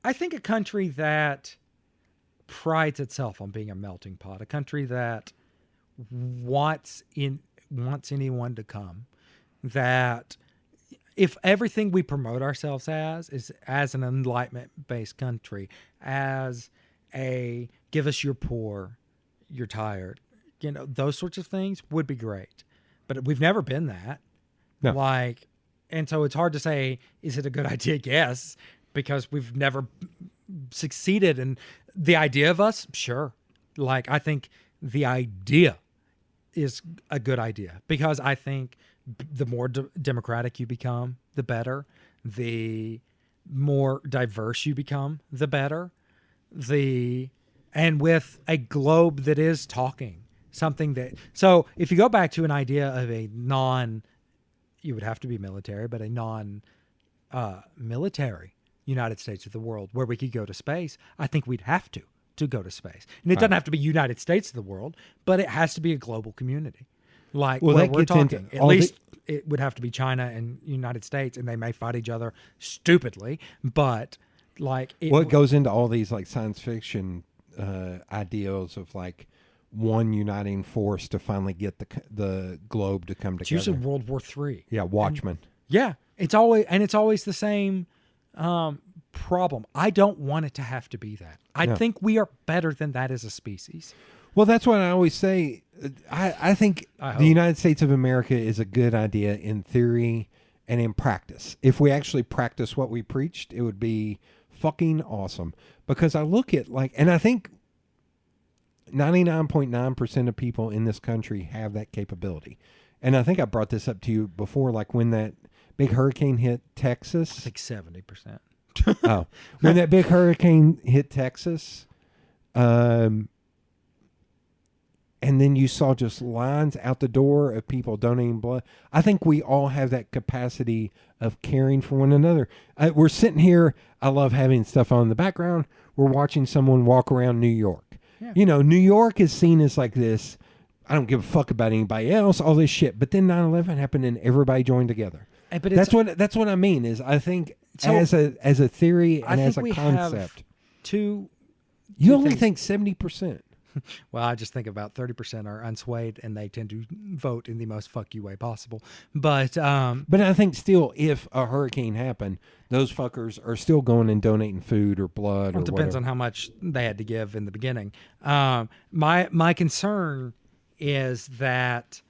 I think a country that prides itself on being a melting pot, a country that wants anyone to come, that if everything we promote ourselves as is as an enlightenment-based country, as a give us your poor, you're tired, those sorts of things would be great. But we've never been that. No. And so it's hard to say, is it a good idea? Yes, because we've never succeeded. And the idea of us, sure. I think the idea is a good idea, because I think the more democratic you become, the better. The more diverse you become, the better. And with a globe that is talking, something that, so if you go back to an idea of you would have to be military, but a military United States of the world where we could go to space, I think we'd have to go to space. And it doesn't have to be United States of the world, but it has to be a global community. Where we're talking. At least it would have to be China and United States, and they may fight each other stupidly, but it goes into all these science fiction ideals of one uniting force to finally get the globe to come it's together. usually World War III. Yeah, Watchmen. It's always the same problem. I don't want it to have to be that. I think we are better than that as a species. Well, that's what I always say. I think the United States of America is a good idea in theory and in practice. If we actually practice what we preached, it would be fucking awesome. Because I look at and I think 99.9% of people in this country have that capability. And I think I brought this up to you before, when that big hurricane hit Texas. I think 70%. Oh, when that big hurricane hit Texas, and then you saw just lines out the door of people donating blood. I think we all have that capacity of caring for one another. We're sitting here. I love having stuff on in the background. We're watching someone walk around New York. Yeah. New York is seen as this, I don't give a fuck about anybody else, all this shit. But then 9/11 happened and everybody joined together. But that's what I mean is I think as a theory and as a concept. You only think 70%. Well, I just think about 30% are unswayed, and they tend to vote in the most fuck you way possible. But I think still, if a hurricane happened, those fuckers are still going and donating food or blood or whatever. It depends on how much they had to give in the beginning. My concern is that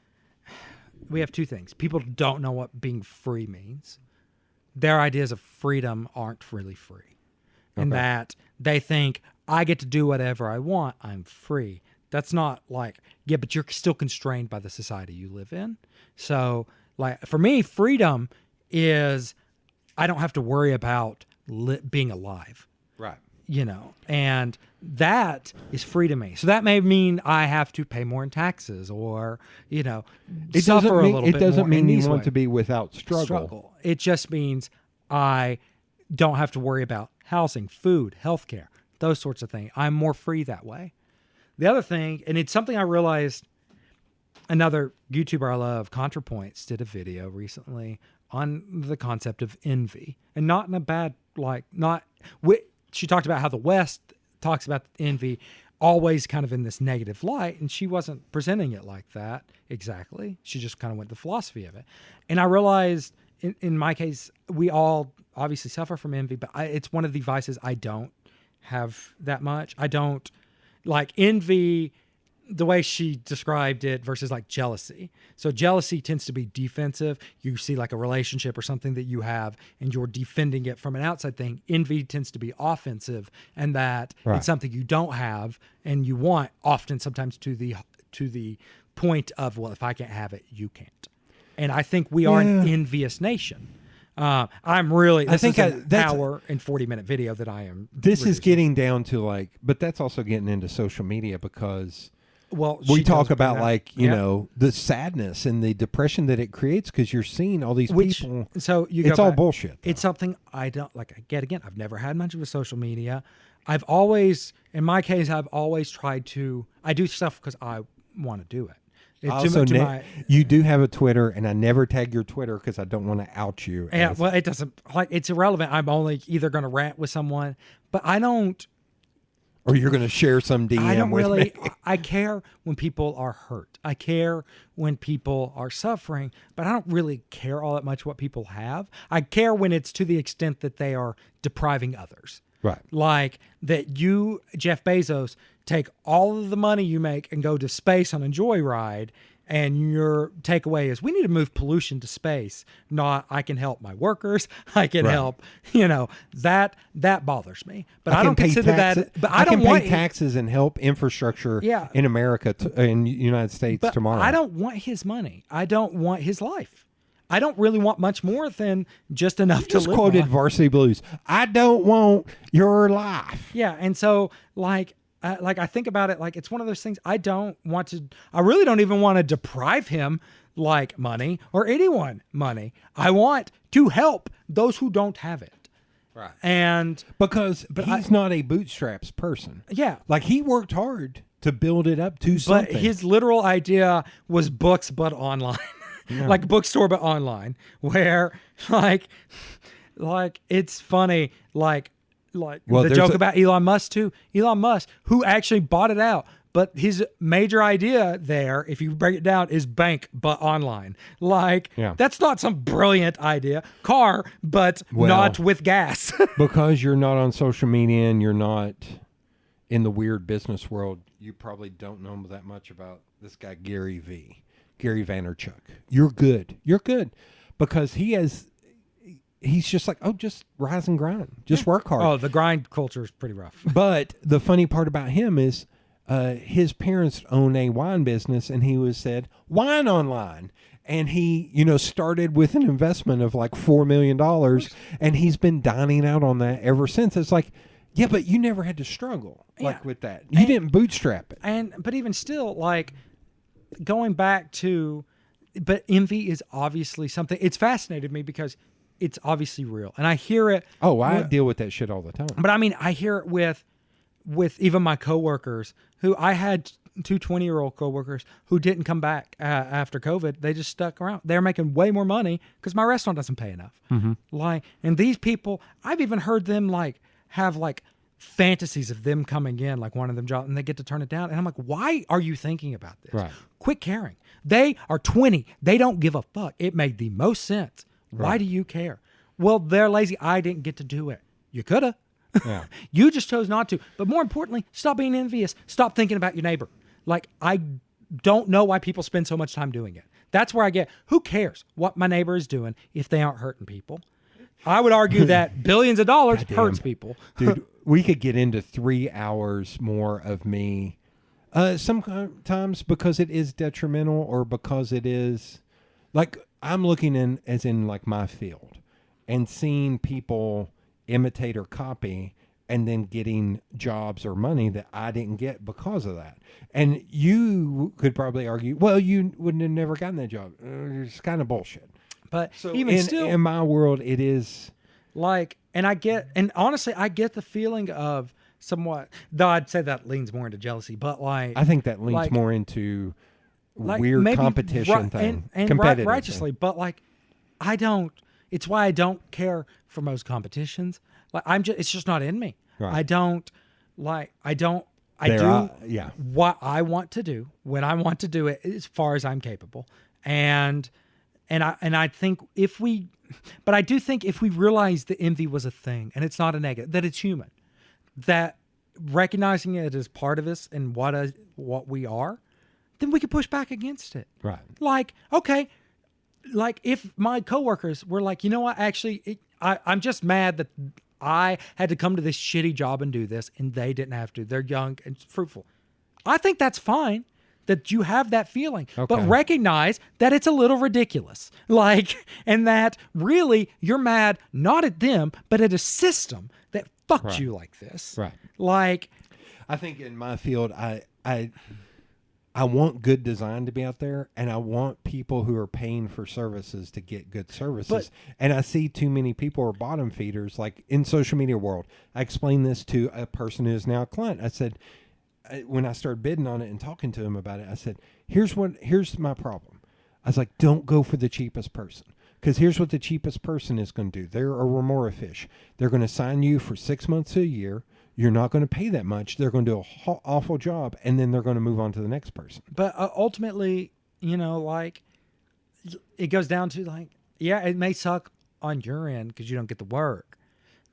we have two things. People don't know what being free means. Their ideas of freedom aren't really free. And that they think, I get to do whatever I want. I'm free. That's not but you're still constrained by the society you live in. So, for me, freedom is I don't have to worry about being alive. Right. And that is free to me. So that may mean I have to pay more in taxes or, suffer a little bit more. It doesn't mean you want to be without struggle. It just means I don't have to worry about housing, food, healthcare. Those sorts of things. I'm more free that way. The other thing, and it's something I realized, another YouTuber I love, ContraPoints, did a video recently on the concept of envy. And not in a bad, she talked about how the West talks about envy always kind of in this negative light, and she wasn't presenting it like that exactly. She just kind of went the philosophy of it. And I realized, in my case, we all obviously suffer from envy, but it's one of the vices I don't have that much. I don't envy the way she described it versus jealousy. So jealousy tends to be defensive. You see a relationship or something that you have and you're defending it from an outside thing. Envy tends to be offensive, and that it's something you don't have and you want, often sometimes to the point of, well, if I can't have it, you can't. And I think we are an envious nation. This is an hour and 40-minute video that I am. This is getting down to but that's also getting into social media because we talk about the sadness and the depression that it creates because you're seeing all these people. So it's all bullshit. Though. It's something I don't again, I've never had much of a social media. I've always, in my case, tried to, I do stuff because I want to do it. Also, you do have a Twitter, and I never tag your Twitter because I don't want to out you. Yeah, well, it doesn't, like, it's irrelevant. I'm only either going to rant with someone, but I don't. Or you're going to share some DM I don't with really. me. I care when people are hurt. I care when people are suffering, but I don't really care all that much what people have. I care when it's to the extent that they are depriving others. Right. Like that you, Jeff Bezos, take all of the money you make and go to space on a joyride, and your takeaway is we need to move pollution to space, not I can help my workers, I can help, that bothers me. But I don't consider that, but I don't want pay taxes and help infrastructure Yeah. in America, in the United States but tomorrow. I don't want his money. I don't want his life. I don't really want much more than just enough to Just live quoted on. Varsity Blues. I don't want your life. Yeah, and so like I think about it, like it's one of those things I really don't even want to deprive him like money or anyone money. I want to help those who don't have it. Right. And Because he's not a bootstraps person. yeah, Like he worked hard to build it up to something. but his literal idea was books but online. Like bookstore but online, where like it's funny, like the joke about Elon Musk too. Elon Musk, who actually bought it out, but his major idea there, if you break it down, is bank but online. Like that's not some brilliant idea. Car, but not with gas. Because you're not on social media and you're not in the weird business world, you probably don't know that much about this guy Gary Vaynerchuk. You're good. Because he's just like, just rise and grind. Just work hard. Oh, the grind culture is pretty rough. But the funny part about him is his parents own a wine business, and he said, wine online. And he, started with an investment of like $4 million, and he's been dining out on that ever since. It's like, yeah, but you never had to struggle with that. You didn't bootstrap it. But even still, like, going back to, but envy is obviously something. It's fascinated me because it's obviously real, and I hear it. Oh, I deal with that shit all the time. But I mean, I hear it with even my coworkers. Who I had 20-year-old coworkers who didn't come back after COVID. They just stuck around. They're making way more money because my restaurant doesn't pay enough. Like, and these people, I've even heard them have fantasies of them coming in, like one of them jobs, and they get to turn it down. And I'm like, why are you thinking about this? Right. Quit caring. They are 20. They don't give a fuck. It made the most sense. Why do you care? Well, they're lazy. I didn't get to do it. You coulda. Yeah. You just chose not to. But more importantly, stop being envious. Stop thinking about your neighbor. Like, I don't know why people spend so much time doing it. That's where I get, who cares what my neighbor is doing if they aren't hurting people? I would argue that billions of dollars hurts people. Dude, we could get into 3 hours more of me. Sometimes because it is detrimental, or because it is like I'm looking as in like my field and seeing people imitate or copy and then getting jobs or money that I didn't get because of that. And you could probably argue, well, you wouldn't have never gotten that job. It's kind of bullshit. But So even still, in my world, it is like, and honestly, I get the feeling of somewhat, though I'd say that leans more into jealousy, but like, I think that leans like, more into like weird maybe competition thing. and competitive righteously, thing. but like, it's why I don't care for most competitions. Like, it's just not in me. Right. I do what I want to do when I want to do it as far as I'm capable. And I think but I do think if we realize that envy was a thing and it's not a negative, that it's human, that recognizing it as part of us and what we are, then we can push back against it. Right. Like, okay, like if my coworkers were like, you know what, actually, I'm just mad that I had to come to this shitty job and do this, and they didn't have to. They're young and fruitful. I think that's fine that you have that feeling, but recognize that it's a little ridiculous. Like, and that really you're mad not at them, but at a system that fucked you like this. Right. Like, I think in my field, I want good design to be out there, and I want people who are paying for services to get good services. And I see too many people are bottom feeders, like in social media world. I explained this to a person who is now a client. I said, when I started bidding on it and talking to him about it, I said, here's my problem. I was like, don't go for the cheapest person. Because here's what the cheapest person is going to do. They're a remora fish. They're going to sign you for 6 months to a year. You're not going to pay that much. They're going to do an awful job, and then they're going to move on to the next person. But ultimately, like, it goes down to, like, yeah, it may suck on your end because you don't get the work.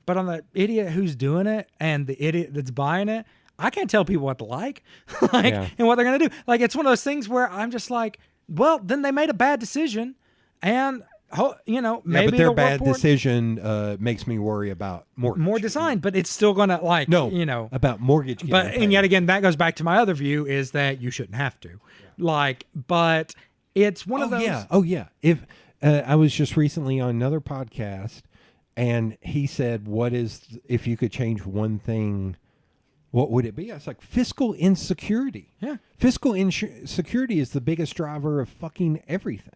But on the idiot who's doing it and the idiot that's buying it, I can't tell people what to like, and what they're going to do. Like, it's one of those things where I'm just like, well, then they made a bad decision, and maybe but their bad decision makes me worry about mortgage. More design, but it's still going to about mortgage. But and yet again, that goes back to my other view is that you shouldn't have to, but it's one of those. If I was just recently on another podcast, and he said, if you could change one thing, what would it be? I was like, fiscal insecurity. Yeah. Fiscal insecurity is the biggest driver of fucking everything.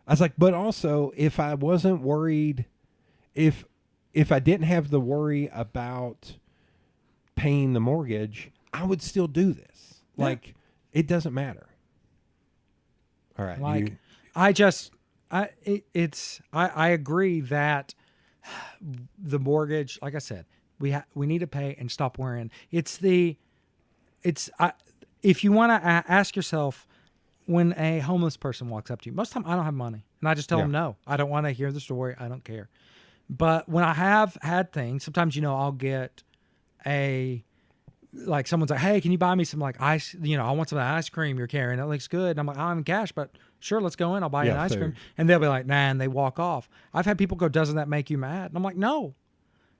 I was like, but also, if I wasn't worried, if I didn't have the worry about paying the mortgage, I would still do this. Yeah. Like, it doesn't matter. All right. Like, I agree that the mortgage, like I said, we need to pay and stop worrying. If you want to ask yourself, when a homeless person walks up to you, most of the time I don't have money, and I just tell them no. I don't want to hear the story. I don't care. But when I have had things, sometimes I'll get someone's like, hey, can you buy me some ice? I want some of that ice cream you're carrying. It looks good. And I'm like, I'm in cash, but sure, let's go in. I'll buy you an ice cream. And they'll be like, nah, and they walk off. I've had people go, doesn't that make you mad? And I'm like, no.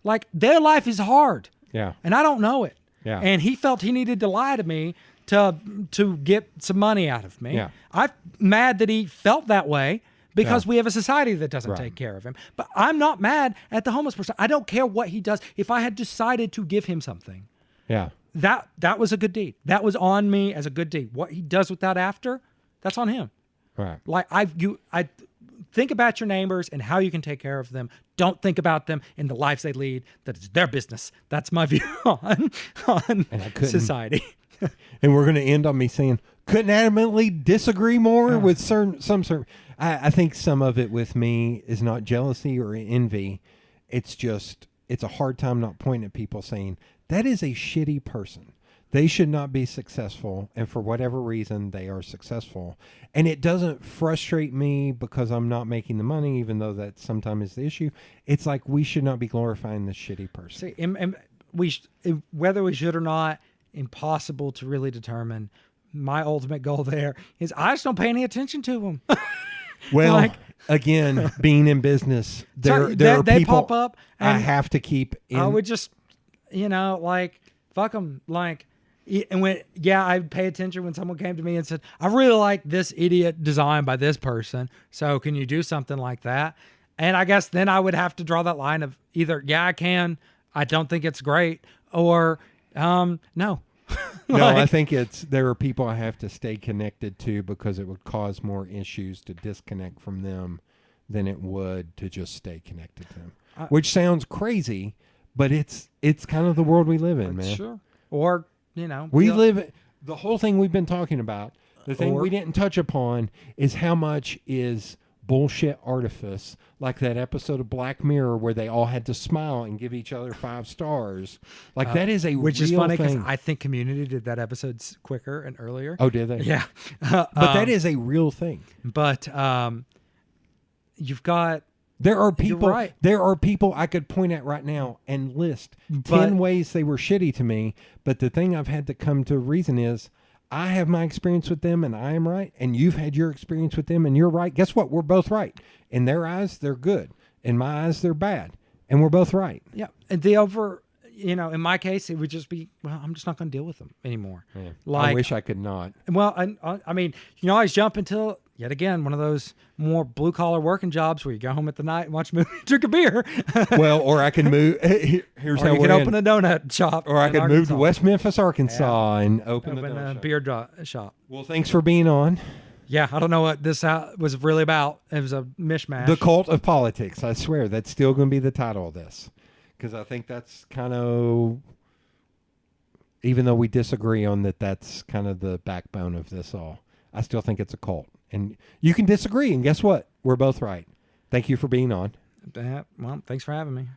Like, their life is hard. Yeah. And I don't know it. Yeah. And he felt he needed to lie to me to get some money out of me. Yeah. I'm mad that he felt that way because we have a society that doesn't take care of him. But I'm not mad at the homeless person. I don't care what he does. If I had decided to give him something, that was a good deed. That was on me as a good deed. What he does with that after, that's on him. Right. Like I think about your neighbors and how you can take care of them. Don't think about them and the lives they lead. That is their business. That's my view on society. And we're going to end on me saying, couldn't adamantly disagree more with some. I think some of it with me is not jealousy or envy. It's a hard time not pointing at people saying, that is a shitty person. They should not be successful. And for whatever reason, they are successful. And it doesn't frustrate me because I'm not making the money, even though that sometimes is the issue. It's like, we should not be glorifying this shitty person. See, whether we should or not, impossible to really determine. My ultimate goal there is I just don't pay any attention to them. Well, again, being in business, there are they people pop up. And I have to keep in. I would just, fuck them. And I'd pay attention when someone came to me and said, I really like this idiot design by this person. So can you do something like that? And I guess then I would have to draw that line of either, I can, I don't think it's great, or no. No, I think there are people I have to stay connected to because it would cause more issues to disconnect from them than it would to just stay connected to them. Which sounds crazy, but it's kind of the world we live in, man. Sure. Or, the whole thing we've been talking about, the thing we didn't touch upon is how much is bullshit artifice, like that episode of Black Mirror where they all had to smile and give each other 5 stars. That is a which real is funny because thing. I think Community did that episode quicker and earlier. Oh, did they? Yeah. But that is a real thing. But you've got. There are people. Right. There are people I could point at right now and list 10 ways they were shitty to me. But the thing I've had to come to reason is, I have my experience with them and I am right, and you've had your experience with them and you're right. Guess what? We're both right. In their eyes, they're good. In my eyes, they're bad. And we're both right. Yeah. And in my case, it would just be, well, I'm just not going to deal with them anymore. Yeah. I wish I could not. Well, I mean, you can always jump into, yet again, one of those more blue-collar working jobs where you go home at the night and watch a movie and drink a beer. Well, or I can move. Here's or how you can open a donut shop. Or I could move to West Memphis, Arkansas, and open a beer shop. Well, thanks for being on. Yeah, I don't know what this was really about. It was a mishmash. The Cult of Politics. I swear, that's still going to be the title of this. Because I think that's kind of... even though we disagree on that, that's kind of the backbone of this all. I still think it's a cult. And you can disagree, and guess what? We're both right. Thank you for being on. Well, thanks for having me.